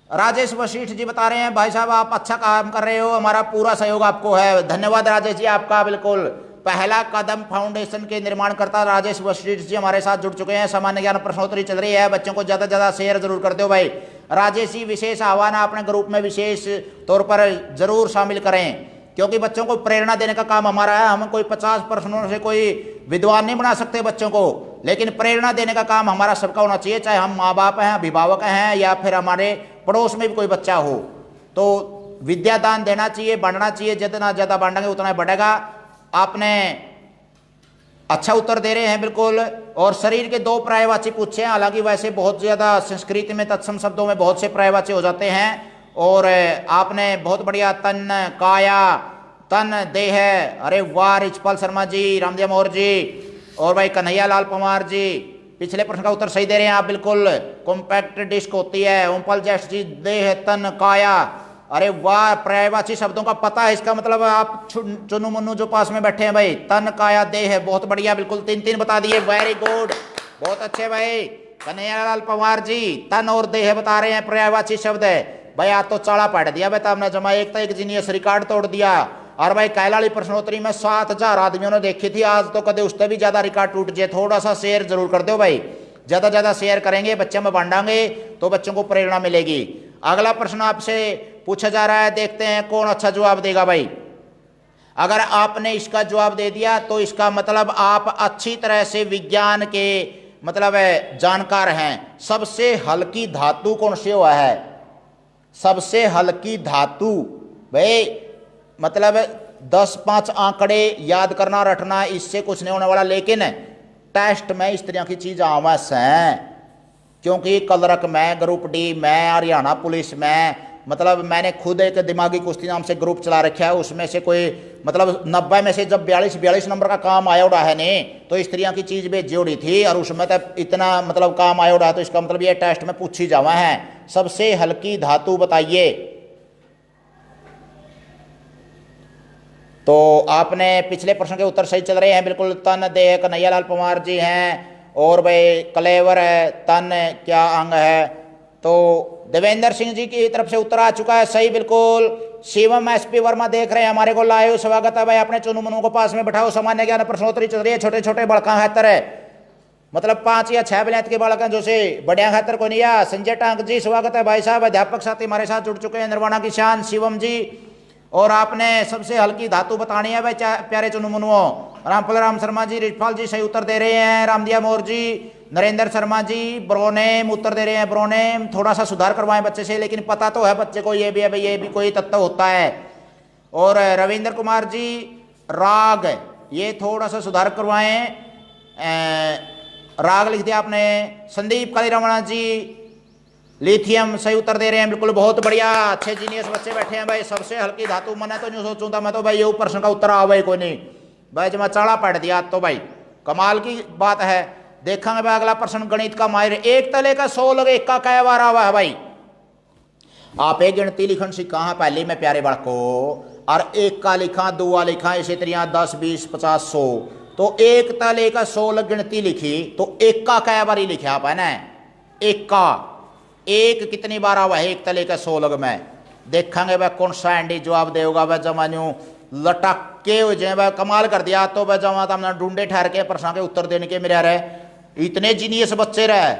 राजेश वशिष्ठ जी बता रहे हैं भाई साहब आप अच्छा काम कर रहे हो, हमारा पूरा सहयोग आपको है, धन्यवाद राजेश जी आपका बिल्कुल। पहला कदम फाउंडेशन के निर्माणकर्ता राजेश वशिष्ठ जी हमारे साथ जुड़ चुके हैं। सामान्य ज्ञान प्रश्नोत्तरी चल रही है, बच्चों को ज़्यादा से ज़्यादा शेयर जरूर कर दो भाई। राजेश जी विशेष आह्वान अपने ग्रुप में विशेष तौर पर जरूर शामिल करें, क्योंकि बच्चों को प्रेरणा देने का काम हमारा है। हम कोई 50 प्रश्नों से कोई विद्वान नहीं बना सकते बच्चों को, लेकिन प्रेरणा देने का काम हमारा सबका होना चाहिए, चाहे हम माँ बाप हैं, अभिभावक हैं, या फिर हमारे पड़ोस में भी कोई बच्चा हो। तो विद्या दान देना चाहिए, बांटना चाहिए, जितना ज़्यादा बांटेंगे उतना बढ़ेगा। आपने अच्छा उत्तर दे रहे हैं बिल्कुल। और शरीर के 2 पर्यायवाची पूछे हैं, हालांकि वैसे बहुत ज़्यादा संस्कृत में तत्सम शब्दों में बहुत से पर्यायवाची हो जाते हैं। और आपने बहुत बढ़िया तन, काया, तन, देह, अरे वाह रिचपाल शर्मा जी, रामदेव मौर्य जी और भाई कन्हैया लाल पवार जी, पिछले प्रश्न का उत्तर सही दे रहे हैं आप बिल्कुल। कॉम्पैक्ट डिस्क होती है। ओमपाल जैस जी, देह, तन, काया, अरे वाह पर्यायवाची शब्दों का पता है, इसका मतलब आप चुन्नू मुन्नू जो पास में बैठे हैं भाई, तन, काया, देह, बहुत बढ़िया, बिल्कुल 3-3 बता दिए, वेरी गुड, बहुत अच्छे भाई। कन्हैया लाल पवार जी तन और देह बता रहे हैं पर्यायवाची शब्द है भाई। आज तो चाड़ा पड़ दिया बेटा हमने जमा, एक तो एक जीनियस रिकॉर्ड तोड़ दिया। और भाई कैलाली प्रश्नोत्तरी में 7000 आदमियों ने देखी थी, आज तो कदे उससे भी ज्यादा रिकॉर्ड टूट जाए। थोड़ा सा शेयर जरूर कर दो भाई, ज्यादा ज्यादा शेयर करेंगे, बच्चे में बांटेंगे तो बच्चों को प्रेरणा मिलेगी। अगला प्रश्न आपसे पूछा जा रहा है, देखते हैं कौन अच्छा जवाब देगा भाई। अगर आपने इसका जवाब दे दिया तो इसका मतलब आप अच्छी तरह से विज्ञान के मतलब जानकार हैं। सबसे हल्की धातु कौन सी हुआ है? सबसे हल्की धातु भाई, मतलब 10-5 आंकड़े याद करना रटना इससे कुछ नहीं होने वाला, लेकिन टेस्ट में इस तरह की चीज आवश्यक है, क्योंकि कलरक में, ग्रुप डी में, हरियाणा पुलिस में, मतलब मैंने खुद एक दिमागी कुश्ती नाम से ग्रुप चला रखा है, उसमें से कोई मतलब 90 में से जब 42 नंबर का काम आया उड़ा है ने, तो इस तरह की चीज भेजी उड़ी थी और उसमें तब इतना मतलब काम आया उड़ा है, तो इसका मतलब ये टेस्ट में पूछी जावा है। सबसे हल्की धातु बताइए। तो आपने पिछले प्रश्न के उत्तर सही चल रहे हैं बिल्कुल। तन, देह, कन्हैया लाल पवार जी हैं, और भाई कलेवर है, तन क्या अंग है, तो देवेंद्र सिंह जी की तरफ से उत्तर आ चुका है सही बिल्कुल। शिवम एसपी वर्मा देख रहे हैं हमारे को लाइव, स्वागत है भाई। अपने चुनू मुनू को पास में बैठाओ, सामान्य ज्ञान प्रश्नोत्तरी चल रही है। छोटे छोटे बड़का खातर है, मतलब 5 या 6 बिलियंत के बालक हैं, जो से बढ़िया खातर को नहीं है। संजय टांक जी स्वागत है भाई साहब, अध्यापक साथी हमारे साथ जुड़ चुके हैं। निर्वाणा की शान शिवम जी, और आपने सबसे हल्की धातु बतानी है भाई प्यारे चुनू मुनुओ। रामपाल राम शर्मा जी, रिचपाल जी सही उत्तर दे रहे हैं। रामदिया मौर्य जी, नरेंद्र शर्मा जी ब्रोनेम उत्तर दे रहे हैं। ब्रोनेम थोड़ा सा सुधार करवाएं बच्चे से, लेकिन पता तो है बच्चे को ये भी है भाई, ये भी कोई तत्व होता है। और रविंद्र कुमार जी राग, ये थोड़ा सा सुधार करवाएं, राग लिख दिया आपने। संदीप कालीरमणा जी लिथियम सही उत्तर दे रहे हैं बिल्कुल, बहुत बढ़िया, अच्छे जीनियस बच्चे बैठे हैं भाई। सबसे हल्की धातु मैंने तो नहीं सोचूं था मैं तो भाई, ये प्रश्न का उत्तर आ भाई कोई नहीं भाई, जब मैं चाड़ा पढ़ दिया तो भाई कमाल की बात है। देखेंगे भाई अगला प्रश्न गणित का माहिर, एक तले का 100 लगे, एक का क्या बार हुआ है भाई। आप एक गिनती लिखन सीखा है पहले में प्यारे बाल को, और एक का लिखा, दो लिखा, इसी तरह 10, 20, 50, 100, तो एक तले का 100 गिनती लिखी तो एक का क्या बार ही लिखा आप है ना, एक का एक कितनी बार आवा है एक तले का 100 लग में। देखेंगे भाई कौन सा एंडी जवाब देगा भाई, जमान्यू लटके हो जाए भाई, कमाल कर दिया तो भाई। जमा हमने ढूंढे ठहर के प्रश्न के उत्तर देने के मेरे रहे, इतने जीनियस बच्चे रहे,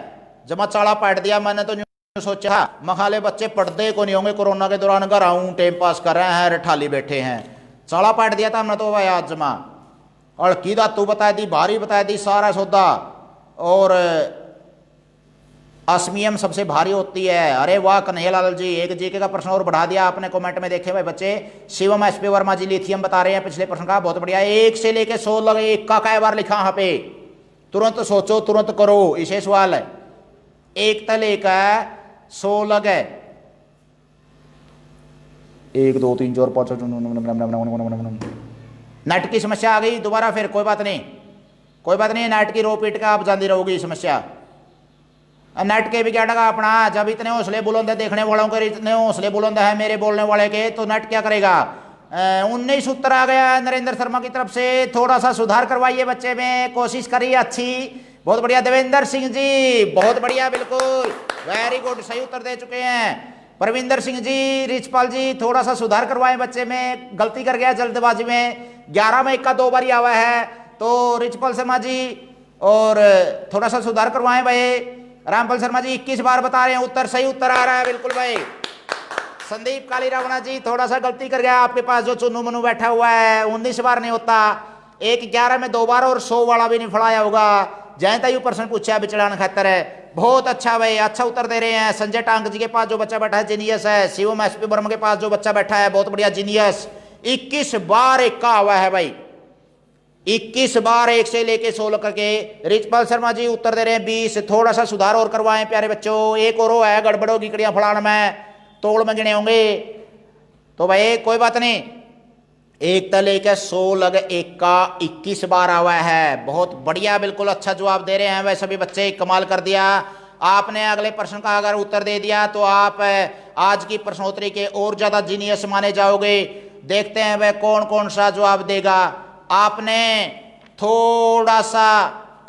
जमा चाड़ा पाट दिया। मैंने तो सोचा मखाले बच्चे पढ़ते को नहीं होंगे, कोरोना के दौरान घर आऊं टाइम पास कर रहे हैं, ठाली बैठे हैं, चाड़ा पाट दिया था हमने तो भाई आज जमा। और की धातु बता दी, भारी बता दी, सारा सौदा, और ऑस्मियम सबसे भारी होती है। अरे वाह कन्हैया लाल जी, एक जीके का प्रश्न और बढ़ा दिया आपने कमेंट में, देखे भाई बच्चे। शिवम एसपी वर्मा जी लिथियम बता रहे हैं पिछले प्रश्न का, बहुत बढ़िया। 1 से लेके 100 लगे, एक का कई बार लिखा यहाँ पे, तुरंत सोचो तुरंत करो, इसे सवाल है। एक तले का 100 लगे, 1 2 3 4 5 नेट की समस्या आ गई दोबारा, फिर कोई बात नहीं, कोई बात नहीं, नेट की रो पीट का आप जानती रहोगी समस्या। नेट के भी क्या डगा अपना, जब इतने हौसले बुलंद है देखने वालों के, इतने हौसले बुलंद है मेरे बोलने वाले के, तो नेट क्या करेगा। 19 उत्तर आ गया नरेंद्र शर्मा की तरफ से, थोड़ा सा सुधार करवाइए बच्चे में, कोशिश करिए अच्छी, बहुत बढ़िया। देवेंद्र सिंह जी बहुत बढ़िया, बिल्कुल वेरी गुड, सही उत्तर दे चुके हैं। परविंदर सिंह जी, रिचपाल जी थोड़ा सा सुधार करवाएं बच्चे में, गलती कर गया जल्दबाजी में। 11 में इक्का 2 बार ही आवा है। तो रिचपल शर्मा जी और थोड़ा सा सुधार करवाएं भाई। रामपाल शर्मा जी 21 बार बता रहे हैं उत्तर, सही उत्तर आ रहा है बिल्कुल भाई। संदीप काली रावणा जी थोड़ा सा गलती कर गया, आपके पास जो चुन्नू मनु बैठा हुआ है 19 बार नहीं होता, एक 11 में 2 बार और 100 वाला भी नहीं फड़ाया होगा। जय तयू प्रश्न पूछा बिचड़ान खातर है, बहुत अच्छा भाई, अच्छा उत्तर दे रहे हैं। संजय टांग जी के पास जो बच्चा बैठा है जीनियस है। शिवम एसपी वर्मा के पास जो बच्चा बैठा है बहुत बढ़िया जीनियस। 21 बार इक्का हुआ है भाई, 21 बार 1 से लेके 16 करके। रिचपाल शर्मा जी उत्तर दे रहे हैं 20, थोड़ा सा सुधार और करवाएं प्यारे बच्चों, एक और है गड़बड़ होगी कड़ियां फलान में, तोड़ में गिने होंगे तो भाई कोई बात नहीं। एक तले के 100 लग 1 का 21 बार आवा है, बहुत बढ़िया, बिल्कुल अच्छा जवाब दे रहे हैं वह सभी बच्चे, कमाल कर दिया आपने। अगले प्रश्न का अगर उत्तर दे दिया तो आप आज की प्रश्नोत्तरी के और ज्यादा जीनियस माने जाओगे। देखते हैं वह कौन कौन सा जवाब देगा। आपने थोड़ा सा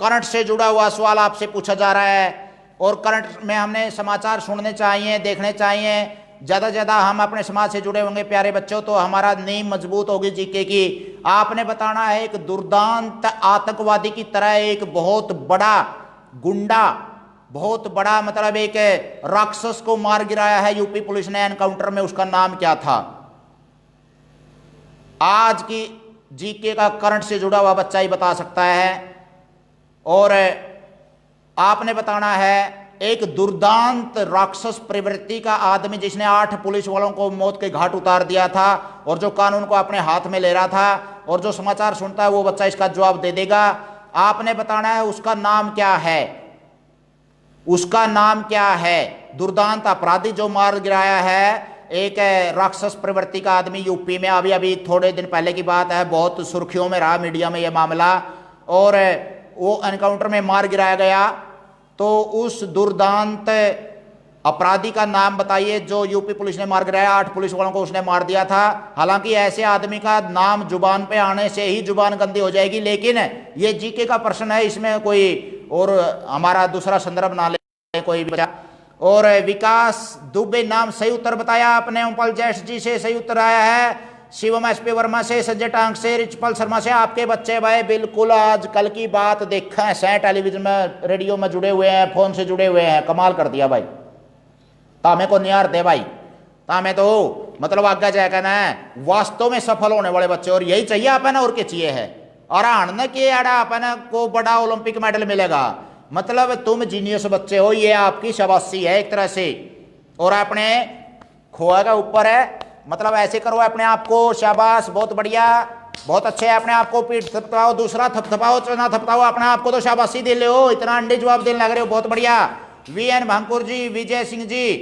करंट से जुड़ा हुआ सवाल आपसे पूछा जा रहा है और करंट में हमने समाचार सुनने चाहिए, देखने चाहिए। ज़्यादा से ज़्यादा हम अपने समाज से जुड़े होंगे प्यारे बच्चों तो हमारा नींव मजबूत होगी जीके की। आपने बताना है एक दुर्दांत आतंकवादी की तरह एक बहुत बड़ा गुंडा, बहुत बड़ा मतलब एक राक्षस को मार गिराया है यूपी पुलिस ने एनकाउंटर में, उसका नाम क्या था? आज की जीके का करंट से जुड़ा हुआ बच्चा ही बता सकता है। और आपने बताना है एक दुर्दांत राक्षस प्रवृत्ति का आदमी जिसने 8 पुलिस वालों को मौत के घाट उतार दिया था और जो कानून को अपने हाथ में ले रहा था, और जो समाचार सुनता है वो बच्चा इसका जवाब दे देगा। आपने बताना है उसका नाम क्या है, उसका नाम क्या है? दुर्दांत अपराधी जो मार गिराया है एक राक्षस प्रवृत्ति का आदमी यूपी में, अभी अभी थोड़े दिन पहले की बात है, बहुत सुर्खियों में रहा मीडिया में यह मामला, और वो एनकाउंटर में मार गिराया गया। तो उस दुर्दांत अपराधी का नाम बताइए जो यूपी पुलिस ने मार गिराया, 8 पुलिस वालों को उसने मार दिया था। हालांकि ऐसे आदमी का नाम जुबान पे आने से ही जुबान गंदी हो जाएगी, लेकिन ये जीके का प्रश्न है, इसमें कोई और हमारा दूसरा संदर्भ ना ले कोई भी बच्चा। और विकास दुबे नाम सही उत्तर बताया आपने, उमपल जैश जी से सही उत्तर आया है, शिवम एसपी वर्मा से, संजय टांग से, रिचपल शर्मा से। आपके बच्चे भाई बिल्कुल आज कल की बात देखा है, टेलीविजन में रेडियो में जुड़े हुए हैं, फोन से जुड़े हुए हैं, कमाल कर दिया भाई। तामे को निहार दे भाई, तामे तो मतलब आगे जाएगा ना वास्तव में सफल होने वाले बच्चे, और यही चाहिए अपन, और क्या चाहिए है। और आनंद के आड़ा अपन को बड़ा ओलंपिक मेडल मिलेगा, मतलब तुम जीनियस बच्चे हो, ये आपकी शाबाशी है एक तरह से। और आपने खोआ का ऊपर है, मतलब ऐसे करो अपने आप को, शाबाश, बहुत बढ़िया, बहुत अच्छे है। अपने आप को पीठ थपथपाओ, दूसरा थपथपाओ, चना थपथपाओ, अपने आप को तो शाबाशी दे ले हो, इतना अंडे जवाब देने लग रहे हो, बहुत बढ़िया। वीएन भांकुर जी, विजय सिंह जी,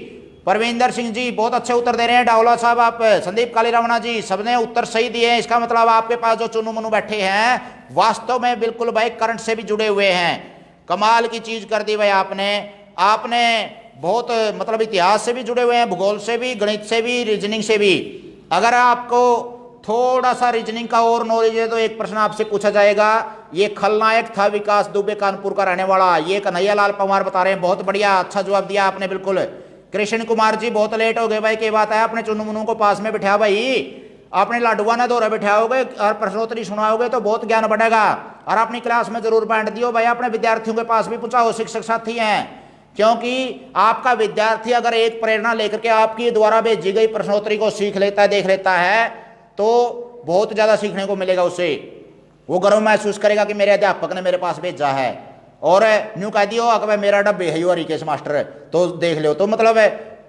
परविंदर सिंह जी बहुत अच्छे उत्तर दे रहे हैं। डावला साहब, आप, संदीप काली रावणा जी, सबने उत्तर सही दिए हैं। इसका मतलब आपके पास जो चुनू मुनू बैठे हैं वास्तव में बिल्कुल भाई करंट से भी जुड़े हुए हैं। कमाल की चीज कर दी भाई आपने। आपने बहुत मतलब इतिहास से भी जुड़े हुए हैं, भूगोल से भी, गणित से भी, रीजनिंग से भी। अगर आपको थोड़ा सा रीजनिंग का और नॉलेज है तो एक प्रश्न आपसे पूछा जाएगा। ये खलनायक था विकास दुबे, कानपुर का रहने वाला, ये कन्हैया लाल पवार बता रहे हैं, बहुत बढ़िया, अच्छा जवाब दिया आपने बिल्कुल। कृष्ण कुमार जी बहुत लेट हो गए भाई, क्या बात है, आपने चुनू मुनू को पास में बिठा भाई, आपने लाडुआ ने दौरा बिठाओगे और प्रश्नोत्तरी सुनाओगे तो बहुत ज्ञान बढ़ेगा। और अपनी क्लास में जरूर बांट दियो भाई, अपने विद्यार्थियों के पास भी पहुंचाओ, शिक्षक साथी हैं, क्योंकि आपका विद्यार्थी अगर एक प्रेरणा लेकर के आपकी द्वारा भेजी गई प्रश्नोत्तरी को सीख लेता है, देख लेता है, तो बहुत ज्यादा सीखने को मिलेगा उसे। वो गर्व महसूस करेगा कि मेरे अध्यापक ने मेरे पास भेजा है। और न्यू कह दियो अगर मेरा डब्बे है हरिकेश मास्टर तो देख लो, तो मतलब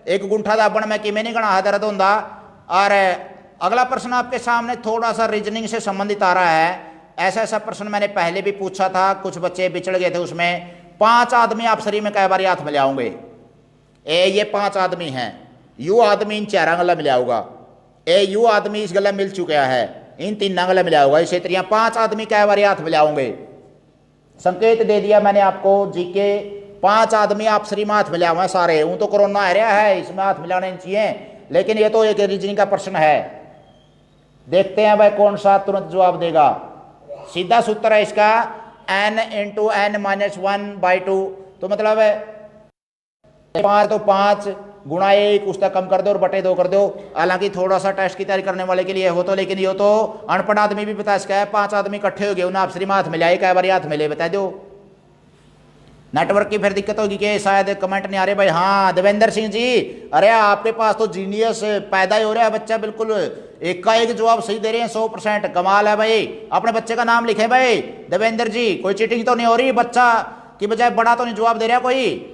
एक गुंठा दाबण में किमें नहीं गणा है दर्द होंदा। और अगला प्रश्न आपके सामने थोड़ा सा रीजनिंग से संबंधित आ रहा है। ऐसा ऐसा प्रश्न मैंने पहले भी पूछा था, कुछ बच्चे बिछड़ गए थे उसमें। 5 आदमी आप शरीर में कई बार हाथ मिलाओगे? ये 5 आदमी हैं, यू आदमी इन 4 गला मिलाऊगा, यू आदमी इस गला मिल चुका है, इन 3 गला मिलाऊगा, इसे 5 आदमी कई बार हाथ मिलाओगे? संकेत दे दिया मैंने आपको जीके, 5 आदमी आप शरीर में हाथ मिलाओ हैं सारे। वो तो कोरोना आ रहा है, इसमें हाथ मिलाने चाहिए, लेकिन ये तो एक रीजनिंग का प्रश्न है। देखते हैं भाई कौन सा तुरंत जवाब देगा। सीधा सूत्र है इसका, n × n - 1/2, तो मतलब 5 तो 5 गुणा 1 उसका कम कर दो और बटे 2 कर दो। हालांकि थोड़ा सा टेस्ट की तैयारी करने वाले के लिए हो तो, लेकिन ये तो अनपढ़ आदमी भी बता सका है। 5 आदमी इकट्ठे हो गए, उन्हें आपसे हाथ मिलाए, कई बार हाथ मिले बता दो। नेटवर्क की फिर दिक्कत होगी कि शायद कमेंट नहीं आ रहे भाई। हाँ देवेंद्र सिंह जी, अरे आपके पास तो जीनियस पैदा ही हो रहा है बच्चा, बिल्कुल एक का एक जवाब सही दे रहे हैं, 100%। कमाल है भाई। अपने बच्चे का नाम लिखे भाई देवेंद्र जी, कोई चीटिंग तो नहीं हो रही, बच्चा की बजाय बड़ा तो नहीं जवाब दे रहा कोई।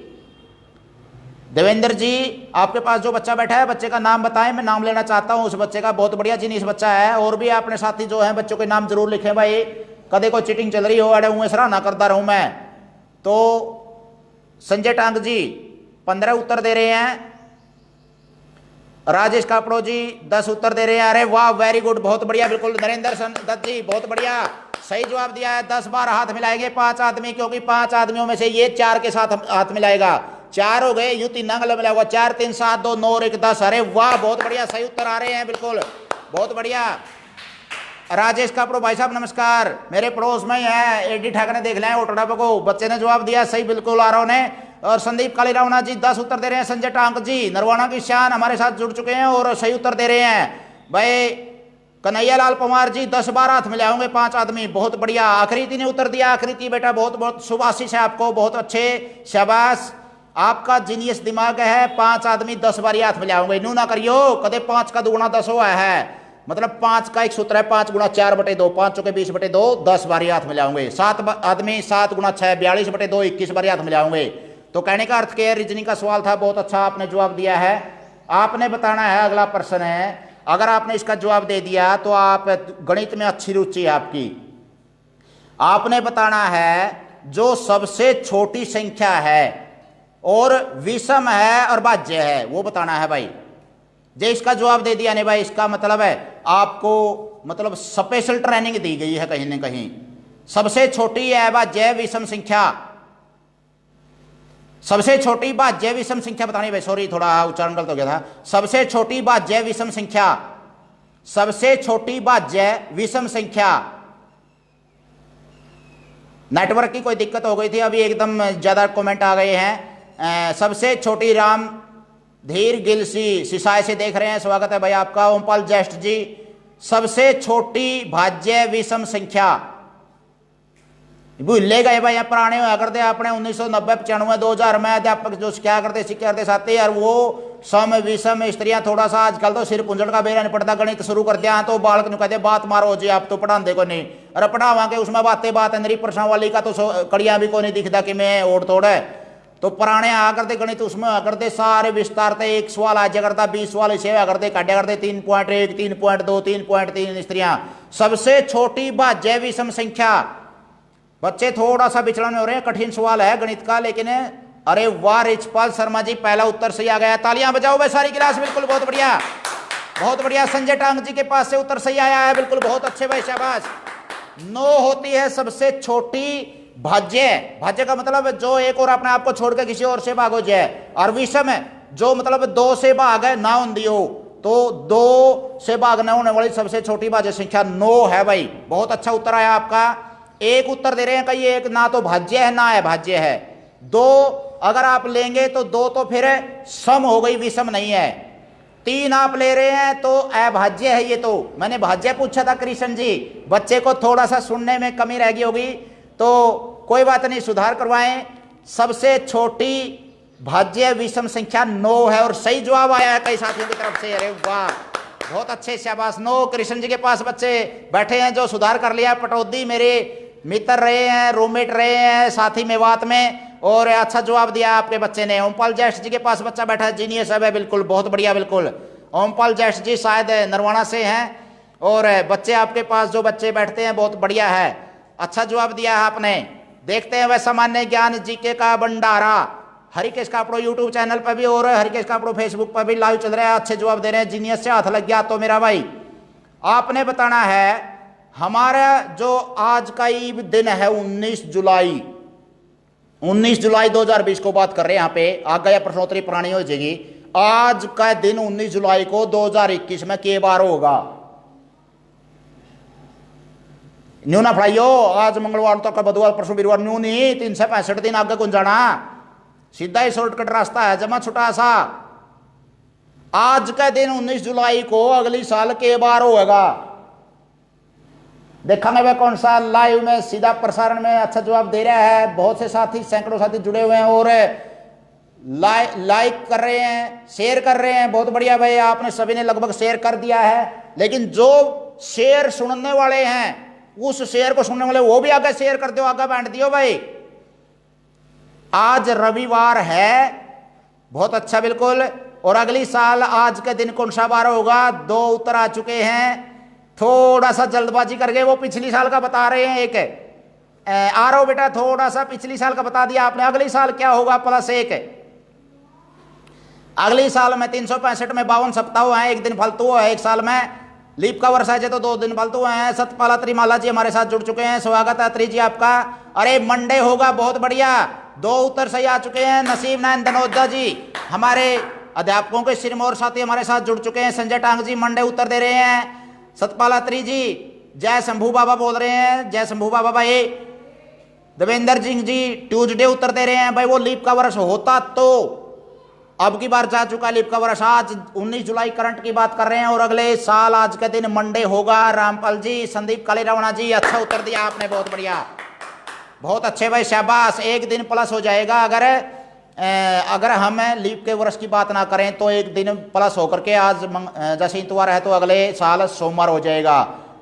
देवेंद्र जी आपके पास जो बच्चा बैठा है, बच्चे का नाम बताएं, मैं नाम लेना चाहता हूं उस बच्चे का। बहुत बढ़िया जीनियस बच्चा है। और भी अपने साथी जो है बच्चों के नाम जरूर लिखें भाई, कदे कोई चीटिंग चल रही हो अड़े हुए सराहना करता रहूं मैं। तो संजय टांग जी 15 उत्तर दे रहे हैं, राजेश कापड़ो जी 10 उत्तर दे रहे हैं। अरे वाह वेरी गुड, बहुत बढ़िया, बिल्कुल। नरेंद्र दत्त जी बहुत बढ़िया सही जवाब दिया है। 10 बार हाथ मिलाएंगे 5 आदमी, क्योंकि 5 आदमियों में से ये 4 के साथ हाथ मिलाएगा, 4 हो गए, यू 3 अंगल मिलाएगा, 4 3 7 2 9 और 1 10। अरे वाह बहुत बढ़िया सही उत्तर आ रहे हैं, बिल्कुल बहुत बढ़िया। राजेश कापड़ो भाई साहब नमस्कार, मेरे पड़ोस में ही है, एडी ठाकर ने देख लिया है ओटड़ा को, बच्चे ने जवाब दिया सही बिल्कुल आरोह ने। और संदीप कालीरावना जी 10 उत्तर दे रहे हैं। संजय टांक जी नरवाना की शान हमारे साथ जुड़ चुके हैं और सही उत्तर दे रहे हैं भाई। कन्हैया लाल पवार जी 10 बार हाथ मिलाए होंगे 5 आदमी, बहुत बढ़िया। आखिरी ने उत्तर दिया, आखिरी बेटा बहुत बहुत शुभ आशीष है आपको, बहुत अच्छे, शाबाश, आपका जीनियस दिमाग है। 5 आदमी 10 बार हाथ मिलाए होंगे, न्यू ना करियो कदे 5 का 2 गुना 10 हुआ है, मतलब 5 का एक सूत्र है, 5 गुणा 4 बटे 2, 5 चौके 20 बटे 2, 10 बार हाथ मिलाओगे। 7 आदमी 7 गुणा 6 42 बटे 2, 21 बार हाथ मिलाओगे। तो कहने का अर्थ क्या है, रीजनिंग का सवाल था, बहुत अच्छा आपने जवाब दिया है। आपने बताना है, अगला प्रश्न है, अगर आपने इसका जवाब दे दिया तो आप गणित में अच्छी रुचि है आपकी। आपने बताना है जो सबसे छोटी संख्या है और विषम है और भाज्य है, वो बताना है भाई। जे इसका जवाब दे दिया नहीं भाई, इसका मतलब है आपको मतलब स्पेशल ट्रेनिंग दी गई है कहीं ना कहीं। सबसे छोटी है भाज्य विषम संख्या, सबसे छोटी भाज्य विषम संख्या बतानी भाई, सॉरी थोड़ा उच्चारण गलत हो गया था। सबसे छोटी भाज्य विषम संख्या, सबसे छोटी भाज्य विषम संख्या। नेटवर्क की कोई दिक्कत हो गई थी, अभी एकदम ज्यादा कमेंट आ गए हैं। सबसे छोटी राम धीर गिल सिसाई से देख रहे हैं, स्वागत है भाई आपका। ओमपाल ज्येष्ठ जी सबसे छोटी भाज्य विषम संख्या भूले गए भाई, पुराने होया करते अपने 1990 95 2000 में अध्यापक जो क्या करते सिक्के करते साथे यार, वो सम विषम स्त्रियां थोड़ा सा आजकल तो सिर पुंजड़ का बेरा नहीं पड़ता, गणित शुरू कर दिया तो बालक ने कहते बात मारो जी आप तो पढ़ाते को नहीं, अरे पढ़ावांगे उसमें बातें बात है, मेरी प्रश्न वाली का तो कड़ियां भी को नहीं दिखता कि मैं ओढ़ तोड़ है। तो पुराने आ करते गणित उसमें आ करते सारे विस्तार थे, एक सवाल आ जाया करता 20 सवाल इसे आ करते काटा करते 3.1 3.2 3.3 स्त्रियां। सबसे छोटी भाज्य विषम संख्या, बच्चे थोड़ा सा विचलन हो रहे हैं, कठिन सवाल है गणित का, लेकिन अरे वाह रिचपाल शर्मा जी पहला उत्तर सही आ गया, तालियां बजाओ भाई सारी क्लास, बिल्कुल बहुत बढ़िया बहुत बढ़िया। संजय टांग जी के पास से उत्तर सही आया है, बिल्कुल बहुत अच्छे भाई शाबाश। 9 होती है सबसे छोटी भाज्य, भाज्य का मतलब जो एक और अपने आप को छोड़ के किसी और से भागो जाए, और विषम है जो मतलब 2 से भाग है ना होती हो, तो 2 से भाग न होने वाली सबसे छोटी भाज्य संख्या 9 है भाई, बहुत अच्छा उत्तर आया आपका। एक उत्तर दे रहे हैं कहीं, एक ना तो भाज्य है ना है भाज्य है, 2 अगर आप लेंगे तो 2 तो फिर सम हो गई, विषम नहीं है। 3 आप ले रहे हैं तो अभाज्य है, ये तो मैंने भाज्य पूछा था कृष्ण जी, बच्चे को थोड़ा सा सुनने में कमी रह गई होगी तो कोई बात नहीं, सुधार करवाएं। सबसे छोटी भाज्य विषम संख्या 9 है और सही जवाब आया है कई साथियों की तरफ से, अरे वाह बहुत अच्छे शाबाश। 9 कृष्ण जी के पास बच्चे बैठे हैं जो सुधार कर लिया, पटौदी मेरे मित्र रहे हैं, रूममेट रहे हैं साथी मेवात में, और अच्छा जवाब दिया आपके बच्चे ने। ओमपाल ज्येष्ठ जी के पास बच्चा बैठा है, जीनियस है बिल्कुल बहुत बढ़िया, बिल्कुल। ओमपाल ज्येष्ठ जी शायद नरवाना से हैं, और बच्चे आपके पास जो बच्चे बैठते हैं बहुत बढ़िया है, अच्छा जवाब दिया है आपने। देखते हैं वह सामान्य ज्ञान जीके का भंडारा हरिकेश कापड़ो यूट्यूब चैनल पर भी और हरिकेश कापड़ो फेसबुक पर भी लाइव चल रहा है, अच्छे जवाब दे रहे हैं, जीनियस से हाथ लग गया तो मेरा भाई। आपने बताना है हमारा जो आज का ईब दिन है 19 जुलाई 2020 को बात कर रहे हैं, यहाँ पे आ गया प्रश्नोत्तरी पुरानी हो जाएगी। आज का दिन 19 जुलाई को 2021 में के बार होगा, न्यू ना फड़ाइयो, आज मंगलवार तक का बुधवार परसों वीरवार, न्यू नहीं 365 दिन आगे कौन जाना, सीधा ही शॉर्टकट रास्ता है, जमा छुटा सा आज का दिन 19 जुलाई को अगली साल के बार होगा। देखेंगे वह कौन सा लाइव में सीधा प्रसारण में अच्छा जवाब दे रहा है। बहुत से साथी, सैकड़ों साथी जुड़े हुए हैं और लाइक कर रहे हैं, शेयर कर रहे हैं। बहुत बढ़िया भाई, आपने सभी ने लगभग शेयर कर दिया है। लेकिन जो शेयर सुनने वाले हैं, उस शेयर को सुनने वाले वो भी आगे शेयर कर दो, आगे बांट दियो भाई। आज रविवार है, बहुत अच्छा, बिल्कुल। और अगली साल आज के दिन कौन सा बार होगा? 2 उत्तर आ चुके हैं। थोड़ा सा जल्दबाजी करके वो पिछली साल का बता रहे हैं। एक आरो बेटा, थोड़ा सा पिछली साल का बता दिया आपने। अगली साल क्या होगा? +1। अगली साल में 365 में 52 सप्ताह हैं, एक दिन फालतू है। एक साल में लीप का वर्ष है तो 2 दिन फालतू हैं। सतपाला त्रिमाला जी हमारे साथ जुड़ चुके हैं, स्वागत है त्रि जी आपका। अरे मंडे होगा, बहुत बढ़िया, 2 उत्तर सही आ चुके हैं। नसीब नारायण दनोजा जी हमारे अध्यापकों के सिरमौर साथी हमारे साथ जुड़ चुके हैं। संजय टांग जी मंडे उत्तर दे रहे हैं। सतपाला त्रि जी, जय शंभू बाबा बोल रहे हैं, जय शंभू बाबा भाई। देवेंद्र सिंह जी ट्यूजडे उत्तर दे रहे हैं। भाई वो लीप का वर्ष होता तो अब की बार जा चुका लीप का वर्ष। आज 19 जुलाई करंट की बात कर रहे हैं और अगले साल आज के दिन मंडे होगा। रामपाल जी, संदीप काली रावणा जी, अच्छा उत्तर दिया आपने, बहुत बढ़िया, बहुत अच्छे भाई, शाबाश। एक दिन प्लस हो जाएगा। अगर हम लीप के वर्ष की बात ना करें तो एक दिन प्लस होकर के आज जैसे इतवार है तो अगले साल सोमवार हो जाएगा।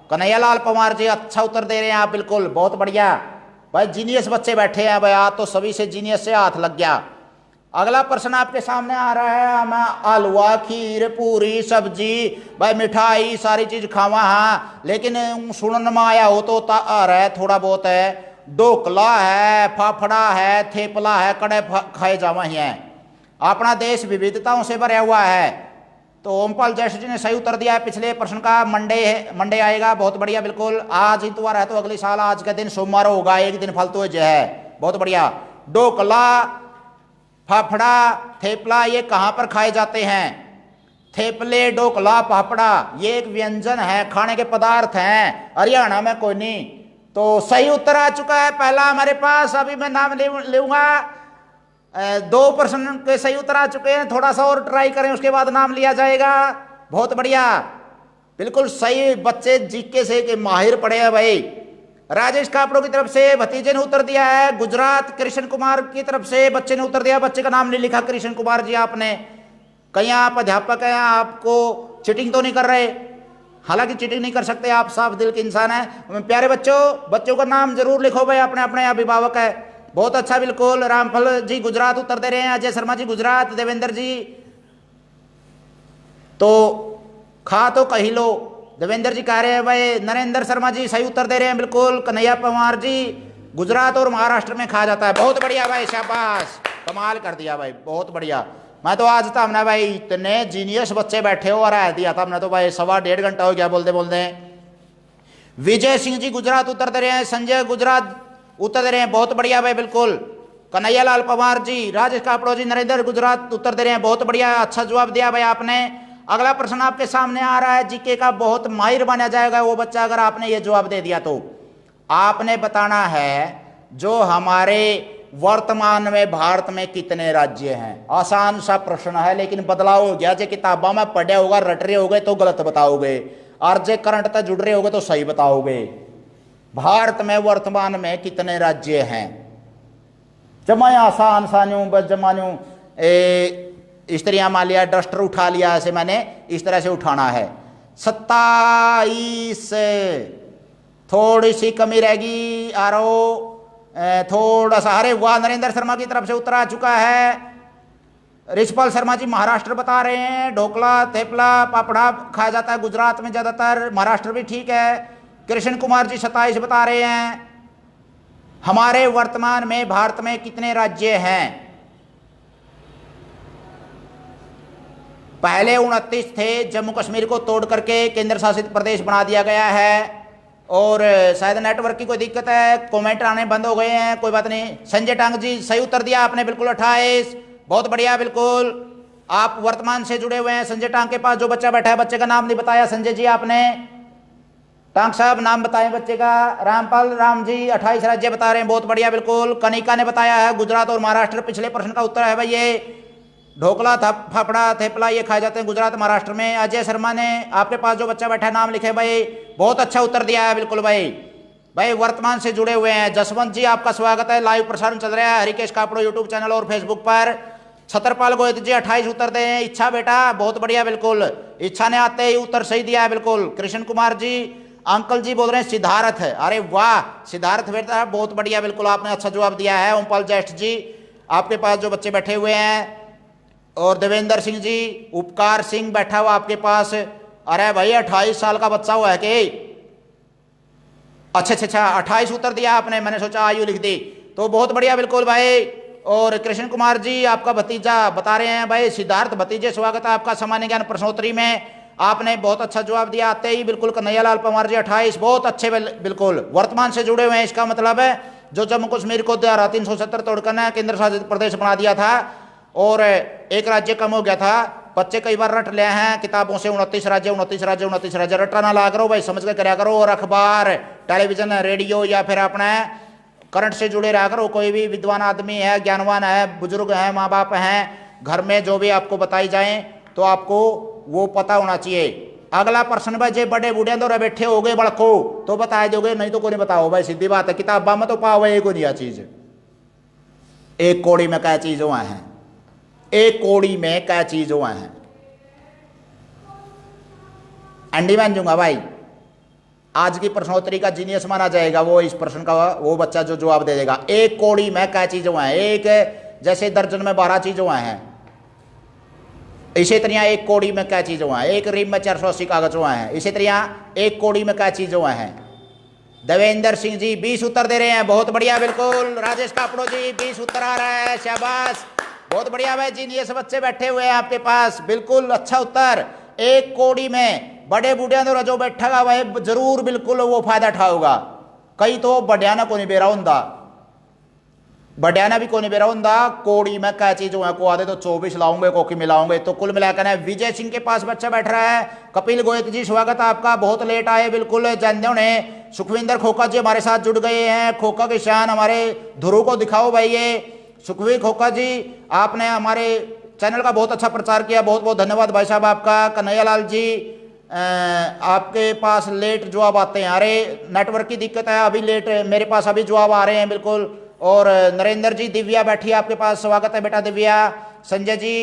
कन्हैया लाल पवार जी अच्छा उत्तर दे रहे हैं आप, बिल्कुल, बहुत बढ़िया भाई। जीनियस बच्चे बैठे हैं भाई, आज तो सभी से जीनियस से हाथ लग गया। अगला प्रश्न आपके सामने आ रहा है। हमें हलवा, खीर, पूरी, सब्जी, भाई मिठाई, सारी चीज खावा, हाँ, लेकिन सुनन में आया हो तो आ रहा है थोड़ा बहुत है। ढोकला है, फाफड़ा है, थेपला है, कड़े खाए जावा ही हैं। अपना देश विविधताओं से भरा हुआ है। तो ओमपाल जैश जी ने सही उत्तर दिया है पिछले प्रश्न का। मंडे आएगा, बहुत बढ़िया, बिल्कुल। आज इतवार है तो अगली साल आज के दिन सोमवार होगा, एक दिन फालतू है, बहुत बढ़िया। ढोकला, फाफड़ा, थेपला ये कहाँ पर खाए जाते हैं? थेपले, ढोकला, फाफड़ा ये एक व्यंजन है, खाने के पदार्थ हैं, हरियाणा में कोई नहीं। तो सही उत्तर आ चुका है पहला हमारे पास। अभी मैं नाम लूंगा। 2 प्रश्न के सही उत्तर आ चुके हैं, थोड़ा सा और ट्राई करें, उसके बाद नाम लिया जाएगा। बहुत बढ़िया, बिल्कुल सही। बच्चे जीके से के माहिर पड़े हैं भाई। राजेश कापड़ों की तरफ से भतीजे ने उत्तर दिया है। गुजरात कृष्ण कुमार की तरफ से बच्चे ने उत्तर दिया। बच्चे का नाम नहीं लिखा कृष्ण कुमार जी आपने। कहीं आप अध्यापक हैं, आपको चीटिंग तो नहीं कर रहे? हालांकि चीटिंग नहीं कर सकते, आप साफ दिल के इंसान हैं। प्यारे बच्चों का नाम जरूर लिखो भाई, अपने अपने अभिभावक है। बहुत अच्छा, बिल्कुल। रामफल जी गुजरात उत्तर दे रहे हैं। अजय शर्मा जी गुजरात। देवेंद्र जी तो खा तो कही लो, देवेंद्र जी कह रहे हैं भाई। नरेंद्र शर्मा जी सही उत्तर दे रहे हैं, बिल्कुल। कन्हैया पवार जी गुजरात और महाराष्ट्र में खाया जाता है, बहुत बढ़िया भाई, शाबाश, कमाल कर दिया भाई, बहुत बढ़िया। मैं तो आज था हमने भाई इतने जीनियस बच्चे बैठे हो और आया दिया था हमने तो भाई, 1.25 घंटा हो गया बोलते बोलते। विजय सिंह जी गुजरात उत्तर दे रहे हैं। संजय गुजरात उत्तर दे रहे हैं, बहुत बढ़िया भाई, बिल्कुल। कन्हैया लाल पवार जी, राजेश कापड़ो जी, नरेंद्र गुजरात उत्तर दे रहे हैं, बहुत बढ़िया, अच्छा जवाब दिया भाई आपने। अगला प्रश्न आपके सामने आ रहा है, जीके का, बहुत माहिर बना जाएगा वो बच्चा अगर आपने ये जवाब दे दिया तो। आपने बताना है जो हमारे वर्तमान में भारत में कितने राज्य हैं। आसान सा प्रश्न है लेकिन बदलाव हो गया। जो किताबों में पढ़े होगा, रट रहे होगे तो गलत बताओगे, और जो करंट तक जुड़ रहे होगे तो सही बताओगे। भारत में वर्तमान में कितने राज्य हैं? जमा आसान सान्यू बस जमान्यू इस तरह मान लिया, डस्टर उठा लिया, ऐसे मैंने इस तरह से उठाना है। 27, थोड़ी सी कमी रहेगी। आरो थोड़ा सा, अरे वाह, नरेंद्र शर्मा की तरफ से उत्तर आ चुका है। रिचपाल शर्मा जी महाराष्ट्र बता रहे हैं। ढोकला, थेपला, पापड़ा खाया जाता है गुजरात में ज्यादातर, महाराष्ट्र भी ठीक है। कृष्ण कुमार जी 27 बता रहे हैं। हमारे वर्तमान में भारत में कितने राज्य हैं? पहले 29 थे, जम्मू कश्मीर को तोड़ करके केंद्र शासित प्रदेश बना दिया गया है। और शायद नेटवर्क की कोई दिक्कत है, कमेंट आने बंद हो गए हैं, कोई बात नहीं। संजय टांग जी सही उत्तर दिया आपने, बिल्कुल 28, बहुत बढ़िया, बिल्कुल। आप वर्तमान से जुड़े हुए हैं। संजय टांग के पास जो बच्चा बैठा है, बच्चे का नाम नहीं बताया संजय जी आपने। टांग साहब नाम बताएं बच्चे का। रामपाल राम जी 28 राज्य बता रहे हैं, बहुत बढ़िया, बिल्कुल। कनिका ने बताया है गुजरात और महाराष्ट्र, पिछले प्रश्न का उत्तर है भाई ये। ढोकला फाफड़ा थेपला ये खाए जाते हैं गुजरात महाराष्ट्र में। अजय शर्मा ने आपके पास जो बच्चा बैठा है नाम लिखे भाई, बहुत अच्छा उत्तर दिया है बिल्कुल भाई। भाई वर्तमान से जुड़े हुए हैं। जसवंत जी आपका स्वागत है, लाइव प्रसारण चल रहा है हरिकेश कापड़ो यूट्यूब चैनल और फेसबुक पर। छतरपाल गोयत जी 28 उत्तर दे हैं। इच्छा बेटा बहुत बढ़िया बिल्कुल, इच्छा ने आते ही उत्तर सही दिया है बिल्कुल। कृष्ण कुमार जी अंकल जी बोल रहे हैं सिद्धार्थ है, अरे वाह सिद्धार्थ बेटा बहुत बढ़िया बिल्कुल, आपने अच्छा जवाब दिया है। ओमपाल ज्येष्ठ जी आपके पास जो बच्चे बैठे हुए हैं, और देवेंद्र सिंह जी, उपकार सिंह बैठा हुआ आपके पास। अरे भाई 28 साल का बच्चा हुआ है कि अच्छा 28 उत्तर दिया आपने, मैंने सोचा आयु लिख दी, तो बहुत बढ़िया बिल्कुल भाई। और कृष्ण कुमार जी आपका भतीजा बता रहे हैं भाई सिद्धार्थ भतीजे, स्वागत है आपका सामान्य ज्ञान प्रश्नोत्तरी में, आपने बहुत अच्छा जवाब दिया आते ही बिल्कुल। कन्हैया लाल पवार जी 28, बहुत अच्छे बिल्कुल वर्तमान से जुड़े हुए हैं। इसका मतलब है जो जम्मू कश्मीर को 370 तोड़कर केंद्र शासित प्रदेश बना दिया था और एक राज्य कम हो गया था, बच्चे कई बार रट ले हैं किताबों से 29 राज्य रटा ना ला करो भाई, समझ के कराया करो। और अखबार टेलीविजन रेडियो या फिर अपने करंट से जुड़े रहा करो। कोई भी विद्वान आदमी है, ज्ञानवान है, बुजुर्ग है, माँ बाप हैं, घर में जो भी आपको बताई जाए तो आपको वो पता होना चाहिए। अगला प्रश्न भाई, जे बड़े बूढ़े दौरे बैठे हो गए बड़को तो बता दोगे, नहीं तो कोई नहीं बताओ भाई, सीधी बात है। किताबा में तो पाओ को नहीं चीज, एक कौड़ी में क्या चीज हुआ है, एक कौड़ी में क्या चीज हुआ है। अंडी मान दूंगा भाई, आज की प्रश्नोत्तरी का जीनियस माना जाएगा वो, इस प्रश्न का वो बच्चा जो जवाब दे देगा। एक कौड़ी में क्या चीज हुआ है, एक जैसे दर्जन में 12 चीज हुआ है, इसी तरह एक कौड़ी में क्या चीज हुआ है, एक रीम में 480 कागज हुआ है, इसी तरह एक कौड़ी में क्या चीज हुआ है। देवेंद्र सिंह जी 20 उत्तर दे रहे हैं, बहुत बढ़िया बिल्कुल। राजेश कापड़ो जी 20 उत्तर आ रहा है, शाबाश बहुत बढ़िया भाई। जीनियस बच्चे बैठे हुए हैं आपके पास, बिल्कुल अच्छा उत्तर। एक कौड़ी में बड़े बूढ़े तो जो बैठा हुआ भाई जरूर बिल्कुल वो फायदा उठाओगा। कई तो बड्याना को नहीं बेरा होंदा, बड्याना भी को नहीं बेरा होंदा। कौड़ी में क्या चीज है को आदे तो 24 लाऊंगे कोकी मिलाऊंगे, तो कुल मिलाकर है। विजय सिंह के पास बच्चा बैठ रहा है। कपिल गोयत जी स्वागत है आपका, बहुत लेट आए बिल्कुल जानते होने। सुखविंदर खोखा जी हमारे साथ जुड़ गए हैं। खोखा के शान हमारे ध्रुव को दिखाओ भाई। ये सुखवीर खोखा जी आपने हमारे चैनल का बहुत अच्छा प्रचार किया, बहुत बहुत धन्यवाद भाई साहब आपका। कन्हैया लाल जी आपके पास लेट जवाब आते हैं, अरे नेटवर्क की दिक्कत है, अभी लेट मेरे पास अभी जवाब आ रहे हैं बिल्कुल। और नरेंद्र जी दिव्या बैठी है आपके पास, स्वागत है बेटा दिव्या। संजय जी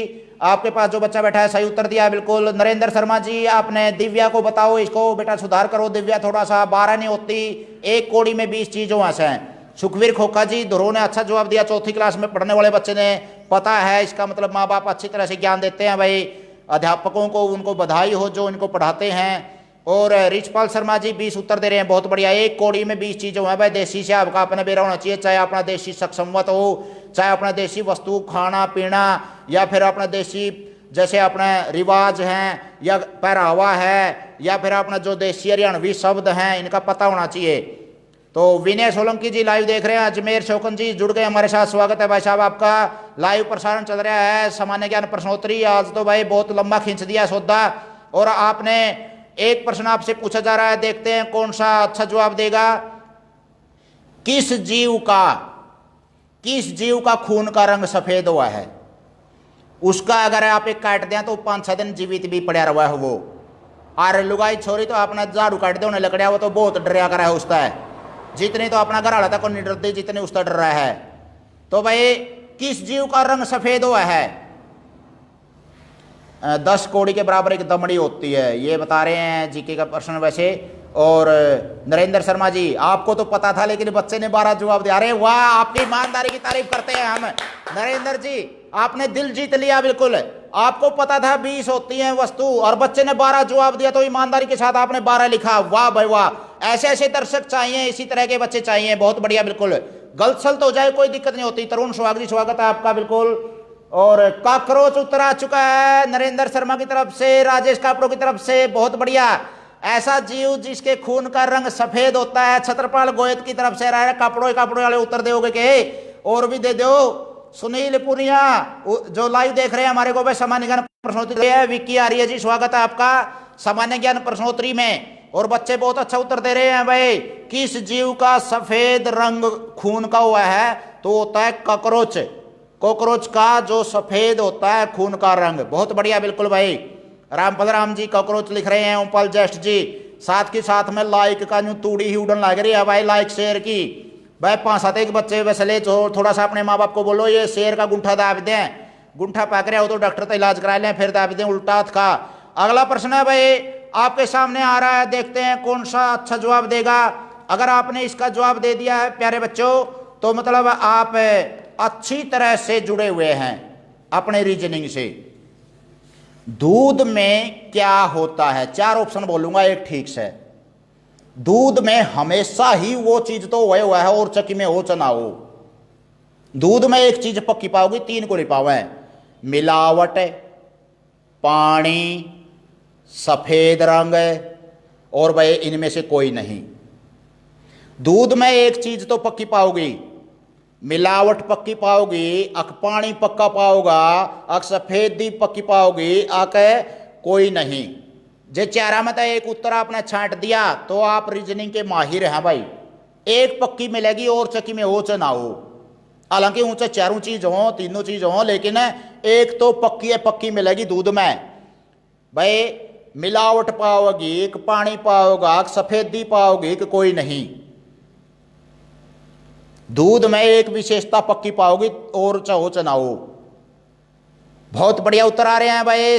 आपके पास जो बच्चा बैठा है सही उत्तर दिया बिल्कुल। नरेंद्र शर्मा जी आपने दिव्या को बताओ, इसको बेटा सुधार करो दिव्या थोड़ा सा, 12 नहीं होती, एक कौड़ी में 20 चीजों से। सुखवीर खोखा जी ध्रुव ने अच्छा जवाब दिया, चौथी क्लास में पढ़ने वाले बच्चे ने पता है, इसका मतलब माँ बाप अच्छी तरह से ज्ञान देते हैं भाई। अध्यापकों को उनको बधाई हो जो इनको पढ़ाते हैं। और रिचपाल शर्मा जी 20 उत्तर दे रहे हैं, बहुत बढ़िया। एक कौड़ी में 20 चीज़ें हैं भाई, देसी से आपका अपना बेरा होना चाहिए, चाहे अपना देसी सक्षमत हो, चाहे अपना देसी वस्तु खाना पीना, या फिर अपना देसी जैसे अपना रिवाज हैं या पहरावा है, या फिर अपना जो देसी हरियाणवी शब्द हैं इनका पता होना चाहिए। तो विनय सोलंकी जी लाइव देख रहे हैं। अजमेर शोकन जी जुड़ गए हमारे साथ, स्वागत है भाई साहब आपका। लाइव प्रसारण चल रहा है सामान्य ज्ञान प्रश्नोत्तरी। आज तो भाई बहुत लंबा खींच दिया सौदा, और आपने एक प्रश्न आपसे पूछा जा रहा है, देखते हैं कौन सा अच्छा जवाब देगा। किस जीव का खून का रंग सफेद हुआ है? उसका अगर आप एक काट दें तो 5-6 दिन जीवित भी पड़ा हुआ है वो। और लुगाई छोरी तो अपना झाड़ू काट दे उन्हें लकड़िया, वो तो बहुत डरिया करा है उसका है, जितनी तो अपना घर वाला तक नहीं डरती जितने उसका डर रहा है। तो भाई किस जीव का रंग सफेद हुआ है? 10 कौड़ी के बराबर एक दमड़ी होती है, ये बता रहे हैं जीके का प्रश्न वैसे। और नरेंद्र शर्मा जी आपको तो पता था लेकिन बच्चे ने 12 जवाब दिया, अरे वाह आपकी ईमानदारी की तारीफ करते हैं हम। नरेंद्र जी आपने दिल जीत लिया बिल्कुल, आपको पता था 20 होती हैं वस्तु और बच्चे ने 12 जवाब दिया, तो ईमानदारी के साथ आपने 12 लिखा। वाह भाई वाह, ऐसे ऐसे दर्शक चाहिए, इसी तरह के बच्चे चाहिए, बहुत बढ़िया बिल्कुल। गलत सलत हो जाए कोई दिक्कत नहीं होती। तरुण सुहाग जी स्वागत है आपका बिल्कुल। और काकरोच उत्तर आ चुका है नरेंद्र शर्मा की तरफ से, राजेश कापड़ो की तरफ से, बहुत बढ़िया। ऐसा जीव जिसके खून का रंग सफेद होता है, छतरपाल गोयत की तरफ से रहा है। कापड़ो वाले उत्तर दोगे के और भी दे दो। सुनील पुनिया जो लाइव देख रहे हैं हमारे को भाई सामान्य ज्ञान प्रश्नोत्तरी है। विक्की आर्य जी स्वागत है आपका सामान्य ज्ञान प्रश्नोत्तरी में, और बच्चे बहुत अच्छा उत्तर दे रहे हैं भाई। किस जीव का सफेद रंग खून का हुआ है? तो होता है कॉकरोच। कॉकरोच का जो सफेद होता है खून का रंग। बहुत बढ़िया, बिल्कुल भाई। रामफल राम जी कॉकरोच लिख रहे हैं, ओमपाल ज्येष्ठ जी। साथ के साथ में लाइक का यूं तूड़ी ही उड़न लग रही है भाई, लाइक शेयर की भाई। 5-7 एक बच्चे वैसे ले थोड़ा सा अपने माँ बाप को बोलो ये शेर का गुंठा दाब दें, गुंठा पक रहा हो तो डॉक्टर तो इलाज करा लें, फिर दाब दें उल्टा था। अगला प्रश्न है भाई आपके सामने आ रहा है, देखते हैं कौन सा अच्छा जवाब देगा। अगर आपने इसका जवाब दे दिया है प्यारे बच्चों तो मतलब आप अच्छी तरह से जुड़े हुए हैं अपने रीजनिंग से। दूध में क्या होता है? 4 ऑप्शन बोलूंगा, एक ठीक से। दूध में हमेशा ही वो चीज तो वह हुआ है और चक्की में हो चना हो। दूध में एक चीज पक्की पाओगी, 3 को नहीं पावे, मिलावट, पानी, सफेद रंग और भाई इनमें से कोई नहीं। दूध में एक चीज तो पक्की पाओगी, मिलावट पक्की पाओगी, अक पानी पक्का पाओगा, अक सफेदी पक्की पाओगी, अक कोई नहीं। जे चारा में तो एक उत्तर आपने छांट दिया तो आप रीजनिंग के माहिर हैं भाई। एक पक्की मिलेगी और चक्की में हो ना हो। हालांकि ऊंचे चारों चीज हो, तीनों चीज हो, लेकिन एक तो पक्की है, पक्की मिलेगी दूध में भाई। मिलावट पाओगी, एक पानी पाओगा, सफेदी पाओगी कि कोई नहीं। दूध में एक विशेषता पक्की पाओगी और चाहो चनाओ। बहुत बढ़िया उत्तर आ रहे हैं भाई।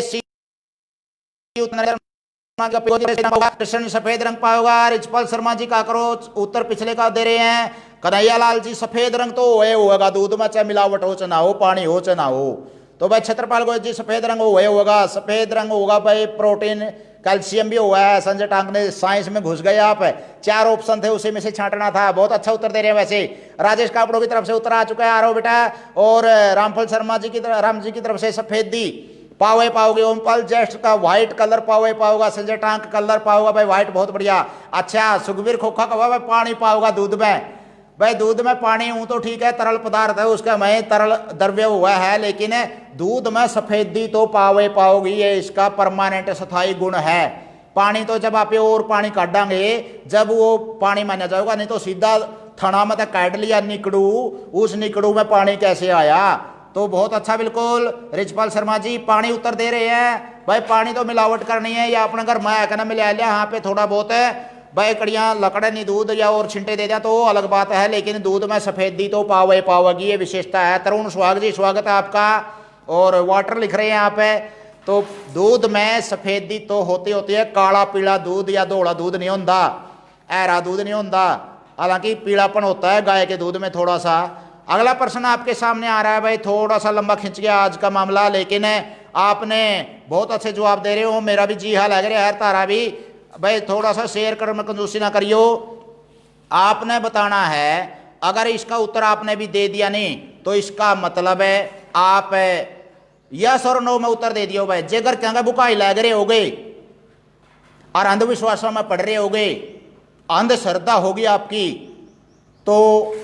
कृष्ण सफेद रंग पाओगा। रिचपाल शर्मा जी का करो उत्तर पिछले का दे रहे हैं। कन्हैया लाल जी सफेद रंग तो वह होगा दूध में, चाहे मिलावट हो चना हो, पानी हो चना हो। तो भाई छत्रपाल गोयल जी सफेद रंग वह होगा, सफेद रंग होगा भाई, प्रोटीन कैल्शियम भी हुआ है। संजय टांग ने साइंस में घुस गए आप। 4 ऑप्शन थे उसी में से छांटना था। बहुत अच्छा उत्तर दे रहे हैं वैसे। राजेश कापड़ों की तरफ से उत्तर आ चुका है, आ रहा हो बेटा। और रामफल शर्मा जी की तरफ, राम जी की तरफ से सफेदी पावे पाओगे। ओमपाल ज्येष्ठ का व्हाइट कलर पावे पाओगा। संजय टांग कलर पाओगा भाई व्हाइट, बहुत बढ़िया। अच्छा सुखबीर खोखा का भाई पानी पाओगा दूध में। भाई दूध में पानी हूं तो ठीक है, तरल पदार्थ है उसका मैं तरल द्रव्य हुआ है, लेकिन दूध में सफेदी तो पावे पाओगी, ये इसका परमानेंट स्थायी गुण है। पानी तो जब आप और पानी काटेंगे जब वो पानी माना जाएगा, नहीं तो सीधा थना में तक काट लिया निकड़ू, उस निकड़ू में पानी कैसे आया? तो बहुत अच्छा, बिल्कुल रिचपाल शर्मा जी पानी उत्तर दे रहे हैं भाई। पानी तो मिलावट करनी है या अपने घर माया कहना मिला लिया, यहाँ पे थोड़ा बहुत है भाई कड़ियाँ लकड़े नहीं दूध या और छिंटे दे दिया तो अलग बात है, लेकिन दूध में सफेदी तो पावे पाओगी, ये विशेषता है। तरुण सुहाग जी स्वागत है आपका। और वाटर लिख रहे हैं यहाँ पे। तो दूध में सफेदी तो होती होती है, काला पीला दूध या धोला दूध नहीं होता, ऐरा दूध नहीं होता। हालांकि पीलापन होता है गाय के दूध में थोड़ा सा। अगला प्रश्न आपके सामने आ रहा है भाई, थोड़ा सा लंबा खिंच गया आज का मामला, लेकिन आपने बहुत अच्छे जवाब दे रहे हो। मेरा भी जी हाँ लग रहा है, तारा भी भाई थोड़ा सा शेयर कर में कंजूसी ना करियो। आपने बताना है, अगर इसका उत्तर आपने भी दे दिया नहीं तो इसका मतलब है आप यस और नो में उत्तर दे दियो भाई। जेकर कहेंगे बुकाई लग रहे हो गए और अंधविश्वासों में पड़ रहे हो गए, अंधश्रद्धा होगी आपकी, तो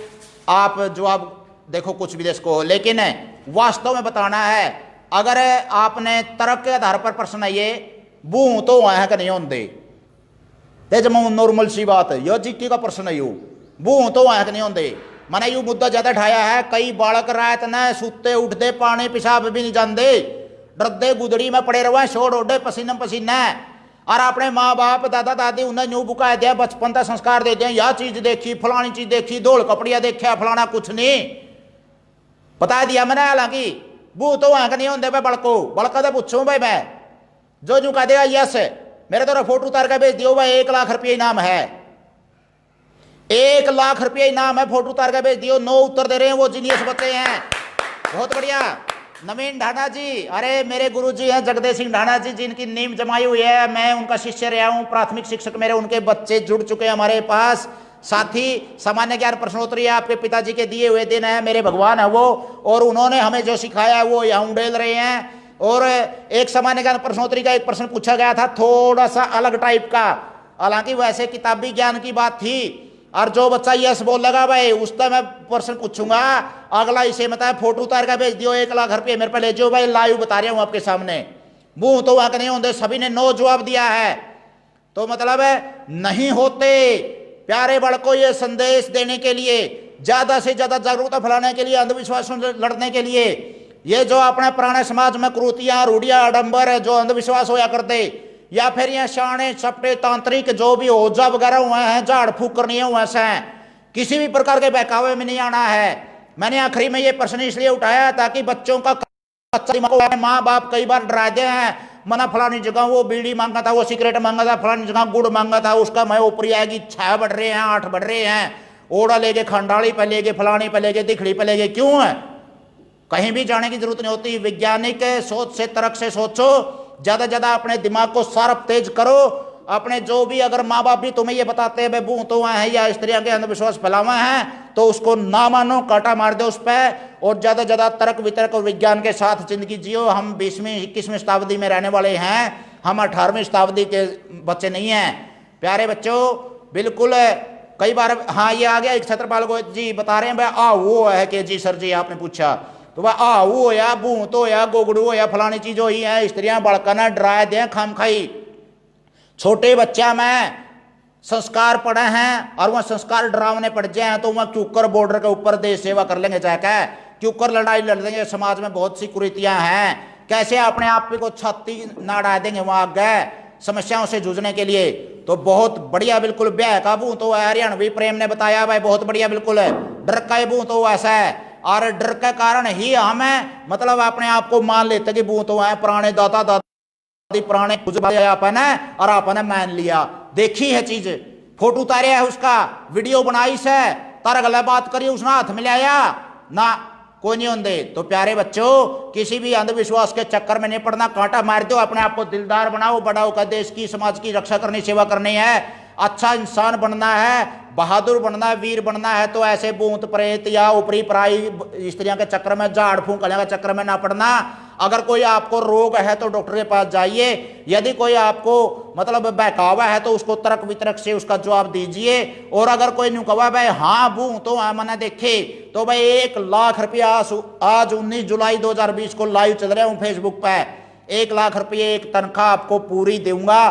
आप जवाब देखो कुछ भी देश को, लेकिन वास्तव में बताना है। अगर आपने तर्क के आधार पर प्रश्न है ये बू तो है कि नहीं होंगे, जमा नॉर्मल सी बात है, यह जीके का प्रश्न है यू बू तो है कि नहीं होंगे। मैंने यू मुद्दा ज्यादा ठाया है, कई बालक रात न सुते उठते पानी पेशाब भी नहीं जानते, डरदे गुदड़ी में पड़े रहे छोड़ ओढ़े पसीने पसीने। और अपने माँ बाप दादा दादी उन्हें न्यू बुकाया दिया, बचपन का संस्कार दे दिया, यह चीज देखी फलानी चीज देखी, धोल कपड़िया देखा फलाना कुछ नहीं बता दिया मैंने। हालांकि बू तो वहां नहीं होंगे भाई, बड़को बड़का तो पूछू भाई मैं, जो जू कह देगा यस मेरे तो फोटो उतार के भेज दियो भाई, 1 लाख रुपये इनाम है, 1 लाख रुपये इनाम है, फोटो उतार के भेज दियो। 9 उत्तर दे रहे हैं वो जीनियस बच्चे हैं, बहुत बढ़िया। नवीन ढाना जी, अरे मेरे गुरुजी हैं जगदेव सिंह ढाना जी, जिनकी नींव जमाई हुई है, मैं उनका शिष्य रहा हूं, प्राथमिक शिक्षक मेरे, उनके बच्चे जुड़ चुके हैं हमारे पास। साथ ही सामान्य ज्ञान प्रश्नोत्तरी आपके पिताजी के दिए हुए दिन है, मेरे भगवान है वो, और उन्होंने हमें जो सिखाया है वो यहाँ उड़ेल रहे हैं। और एक सामान्य ज्ञान प्रश्नोत्तरी का एक प्रश्न पूछा गया था थोड़ा सा अलग टाइप का, हालांकि वैसे किताबी ज्ञान की बात थी, और जो बच्चा यस बोल लगा भाई उसका मैं प्रश्न पूछूंगा, अगला इसे बताया फोटो उतार का भेज दियो, 1 लाख रुपये मेरे पे ले जाओ भाई, लाइव बता रहा हूं आपके सामने। मुंह तो वहां के नहीं होते, सभी ने 9 जवाब दिया है, तो मतलब है नहीं होते। प्यारे बड़को ये संदेश देने के लिए ज्यादा से ज्यादा जागरूकता फैलाने के लिए, अंधविश्वासों से लड़ने के लिए, ये जो अपने पुराने समाज में क्रूतियां, रूढ़ियां, आडंबर है, जो अंधविश्वास होया करते, या फिर ये शाणे सपटे तांत्रिक जो भी ओझा वगैरह हुए हैं, झाड़ फूक करनी है वैसे हैं, किसी भी प्रकार के बहकावे में नहीं आना है। मैंने आखिरी में ये प्रश्न इसलिए उठाया ताकि बच्चों का माँ बाप कई बार डराते हैं, मना फलानी जगह वो बीड़ी मांगा था, वो सिगरेट मांगा था, फलानी जगह गुड़ मांगा था, उसका मैं ऊपरी आएगी 6 बढ़ रहे हैं, 8 बढ़ रहे हैं, ओढ़ा लेके, खंडाली पे लेके, फलानी पे लेके, दिखड़ी पे लेके, क्यों है? कहीं भी जाने की जरूरत नहीं होती। वैज्ञानिक सोच से, तर्क से सोचो, ज्यादा ज्यादा अपने दिमाग को शार्प तेज करो। अपने जो भी अगर माँ बाप भी तुम्हें ये बताते हैं भू तो हैं या स्त्रियों के अंधविश्वास फैलावे हैं, तो उसको ना मानो, कांटा मार दो उस पर, और ज्यादा ज्यादा तर्क वितर्क और विज्ञान के साथ जिंदगी जियो। हम 20वीं 21वीं शताब्दी में रहने वाले हैं, हम 18वीं शताब्दी के बच्चे नहीं हैं। प्यारे बच्चों, बिल्कुल कई बार, हाँ ये आ गया एक छत्रपाल को जी बता रहे हैं भाई, आ वो है कि जी सर जी आपने पूछा तो वह आ वो या भूत हो या गोगड़ू हो या फलानी चीज हो ही है, स्त्रियां बड़कना डराए दें खाम खाई। छोटे बच्चा में संस्कार पड़े हैं और वह संस्कार डरावने पड़ जाए तो वह क्यूकर बॉर्डर के ऊपर देश सेवा कर लेंगे, चाहे क्या क्यूकर लड़ाई लड़ देंगे। समाज में बहुत सी कुरीतियां हैं, कैसे अपने आप को छाती ना अड़ा देंगे वहां आगे समस्याओं से जूझने के लिए। तो बहुत बढ़िया, बिल्कुल ब्याह का भूत तो है, हरियाणवी प्रेम ने बताया भाई, बहुत बढ़िया, बिल्कुल डर का भूत तो ऐसा है, और डर के कारण ही हमें मतलब अपने आप को मान लेते कि भूत तो है, पुराने दादा दादी पुराने अपन है और आपने मान लिया। देखी है चीज, फोटो उतारे है उसका, वीडियो बनाई से, तारा गला बात करी, उसने हाथ मिलाया ना, कोई नहीं होंगे। तो प्यारे बच्चों, किसी भी अंधविश्वास के चक्कर में नहीं पड़ना, कांटा मार दो, अपने आप को दिलदार बनाओ, बड़ा होकर देश की समाज की रक्षा करनी, सेवा करनी है, अच्छा इंसान बनना है, बहादुर बनना है, वीर बनना है। तो ऐसे भूत प्रेत या ऊपरी पराई स्त्रियों के चक्कर में, झाड़ फूंक के चक्कर में ना पड़ना। अगर कोई आपको रोग है तो डॉक्टर के पास जाइए, यदि कोई आपको मतलब बहकावा है तो उसको तर्क वितर्क से उसका जवाब दीजिए। और अगर कोई नुकवा भाई हाँ भूत तो मैंने देखे, तो भाई 1 लाख रुपया आज 19 जुलाई 2020 को लाइव चल रहा हूँ फेसबुक पे, 1 लाख रुपये एक तनख्वाह आपको पूरी दूंगा,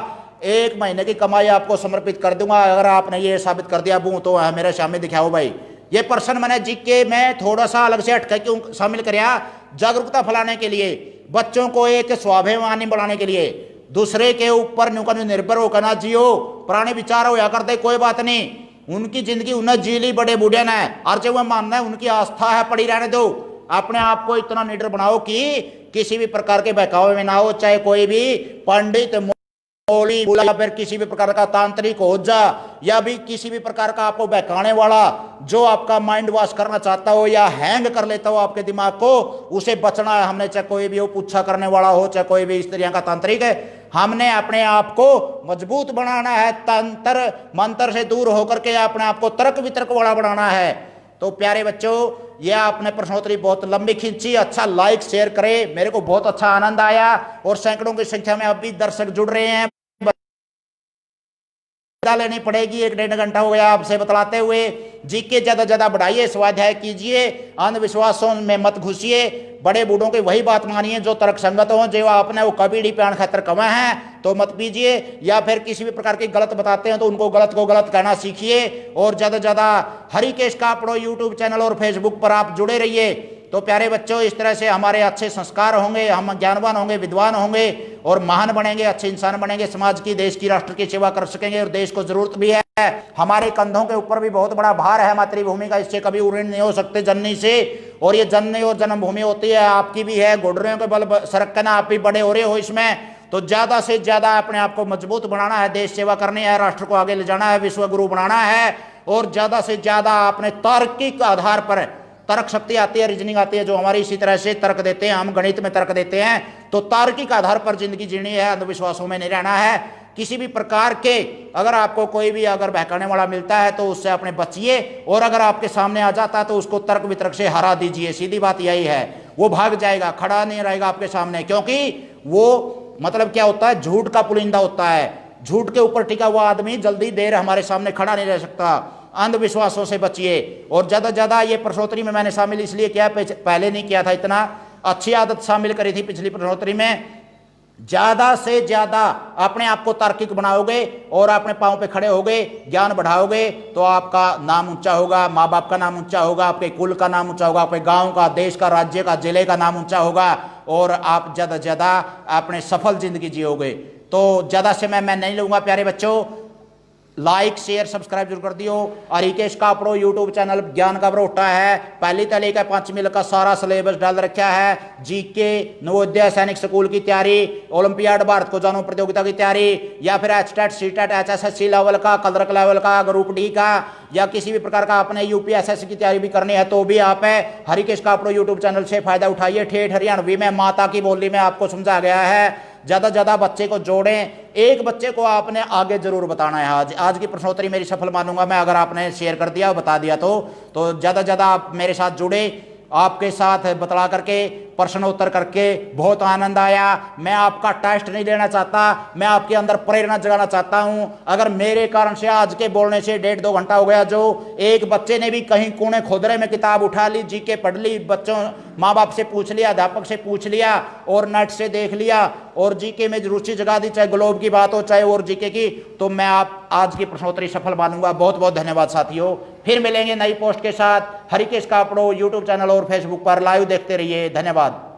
1 महीने की कमाई आपको समर्पित कर दूंगा अगर आपने ये साबित कर दिया भूत तो है, मेरे सामने दिखाओ भाई। ये प्रश्न मैंने जीके में थोड़ा सा अलग से हटके क्यों शामिल कराया, जागरूकता फैलाने के लिए, बच्चों को एक स्वाभिमानी बनाने के लिए, दूसरे के ऊपर निर्भर होकर ना जियो। पुराने विचार हो या करते कोई बात नहीं, उनकी जिंदगी उन्हें जी ली बड़े बूढ़े ने, और जो वह मानना है उनकी आस्था है, पड़ी रहने दो। अपने आप को इतना निडर बनाओ कि किसी भी प्रकार के बहकावे में ना हो, चाहे कोई भी पंडित मौली या फिर किसी भी प्रकार का तांत्रिक ओझा या भी किसी भी प्रकार का आपको बहकाने वाला जो आपका माइंड वॉश करना चाहता हो या हैंग कर लेता हो आपके दिमाग को, उसे बचना है हमने। चाहे कोई भी हो, पूछा करने वाला हो, चाहे कोई भी स्त्रियां का तांत्रिक है, हमने अपने आप को मजबूत बनाना है, तंत्र मंत्र से दूर होकर के अपने आप को तर्क वितर्क वाला बनाना है। तो प्यारे बच्चों, यह आपने प्रश्नोत्तरी बहुत लंबी खींची, अच्छा लाइक शेयर करें, मेरे को बहुत अच्छा आनंद आया। और सैकड़ों की संख्या में अभी दर्शक जुड़ रहे हैं, लेनी पड़ेगी, 1-1.5 घंटा हो गया आपसे बतलाते हुए। जीके ज्यादा ज्यादा बढ़ाइए, स्वाध्याय कीजिए, अंधविश्वासों में मत घुसिए, बड़े बूढ़ों की वही बात मानिए जो तर्क संगत हो। जो आपने वो कबीड़ी प्याण खातर कमा है तो मत पीजिए, या फिर किसी भी प्रकार की गलत बताते हैं तो उनको गलत को गलत कहना सीखिए। और ज्यादा ज्यादा हरिकेश कापड़ो यूट्यूब चैनल और फेसबुक पर आप जुड़े रहिए। तो प्यारे बच्चों, इस तरह से हमारे अच्छे संस्कार होंगे, हम ज्ञानवान होंगे, विद्वान होंगे और महान बनेंगे, अच्छे इंसान बनेंगे, समाज की, देश की, राष्ट्र की सेवा कर सकेंगे। और देश को जरूरत भी है, हमारे कंधों के ऊपर भी बहुत बड़ा भार है मातृभूमि का, इससे कभी उड़ीन नहीं हो सकते जननी से। और ये जननी और जन्मभूमि होती है, आपकी भी है, घुटनों के बल सरक के ना आप भी बड़े हो रहे हो इसमें। तो ज्यादा से ज्यादा अपने आप को मजबूत बनाना है, देश सेवा करनी है, राष्ट्र को आगे ले जाना है, विश्व गुरु बनाना है। और ज्यादा से ज्यादा अपने तार्किक आधार पर, तर्क शक्ति आती है, रीजनिंग आती है, जो हमारी इसी तरह से तर्क देते हैं, हम गणित में तर्क देते हैं। तो तार्किक आधार पर जिंदगी जीनी है, अंधविश्वासों में नहीं रहना है। किसी भी प्रकार के अगर आपको कोई भी अगर बहकाने वाला मिलता है तो उससे अपने बचिए, और अगर आपके सामने आ जाता है तो उसको तर्क वितर्क से हरा दीजिए। सीधी बात यही है, वो भाग जाएगा, खड़ा नहीं रहेगा आपके सामने, क्योंकि वो मतलब क्या होता है, झूठ का पुलिंदा होता है। झूठ के ऊपर टिका हुआ आदमी जल्दी देर हमारे सामने खड़ा नहीं रह सकता। अंधविश्वासों से बचिए। और ज्यादा ज्यादा ये प्रश्नोत्तरी में मैंने शामिल इसलिए किया, पहले नहीं किया था, इतना अच्छी आदत शामिल करी थी पिछली प्रश्नोत्तरी में। ज्यादा से ज्यादा अपने आप को तार्किक बनाओगे और अपने पांव पे खड़े होगे, ज्ञान बढ़ाओगे, तो आपका नाम ऊंचा होगा, माँ बाप का नाम ऊंचा होगा, आपके कुल का नाम ऊंचा होगा, आपके गांव का, देश का, राज्य का, जिले का नाम ऊंचा होगा और आप ज्यादा ज्यादा अपने सफल जिंदगी जियोगे। तो ज्यादा समय मैं नहीं लूंगा प्यारे बच्चों, लाइक शेयर सब्सक्राइब जरूर कर दियो। हरिकेश कापड़ो यूट्यूब चैनल ज्ञान का भरोटा है। पहली तली का 5वीं का सारा सिलेबस डाल रखा है, जीके, नवोदय, सैनिक स्कूल की तैयारी, ओलंपियाड, भारत को जानो प्रतियोगिता की तैयारी, या फिर एचटेट, सीटेट, एचएसएससी लेवल का, क्लर्क लेवल का, ग्रुप डी का, या किसी भी प्रकार का अपने यूपीएसएससी की तैयारी भी करनी है तो भी आप हरिकेश कापड़ो यूट्यूब चैनल से फायदा उठाइए। ठेठ हरियाणवी में माता की बोली में आपको समझा गया है। ज्यादा ज्यादा बच्चे को जोड़ें, एक बच्चे को आपने आगे जरूर बताना है। आज की प्रश्नोत्तरी मेरी सफल मानूंगा मैं अगर आपने शेयर कर दिया, बता दिया तो ज्यादा ज्यादा आप मेरे साथ जुड़े। आपके साथ बतला करके, प्रश्नोत्तर करके बहुत आनंद आया। मैं आपका टेस्ट नहीं लेना चाहता, मैं आपके अंदर प्रेरणा जगाना चाहता हूं। अगर मेरे कारण से आज के बोलने से 1.5-2 घंटा हो गया, जो एक बच्चे ने भी कहीं कोने खोदरे में किताब उठा ली, जीके पढ़ ली, बच्चों माँ बाप से पूछ लिया, अध्यापक से पूछ लिया और नेट से देख लिया और जीके में रुचि जगा दी, चाहे ग्लोब की बात हो चाहे और जीके की, तो मैं आप आज की प्रश्नोत्तरी सफल मानूंगा। बहुत बहुत धन्यवाद साथियों। फिर मिलेंगे नई पोस्ट के साथ। हरिकेश कापड़ो यूट्यूब चैनल और फेसबुक पर लाइव देखते रहिए। धन्यवाद।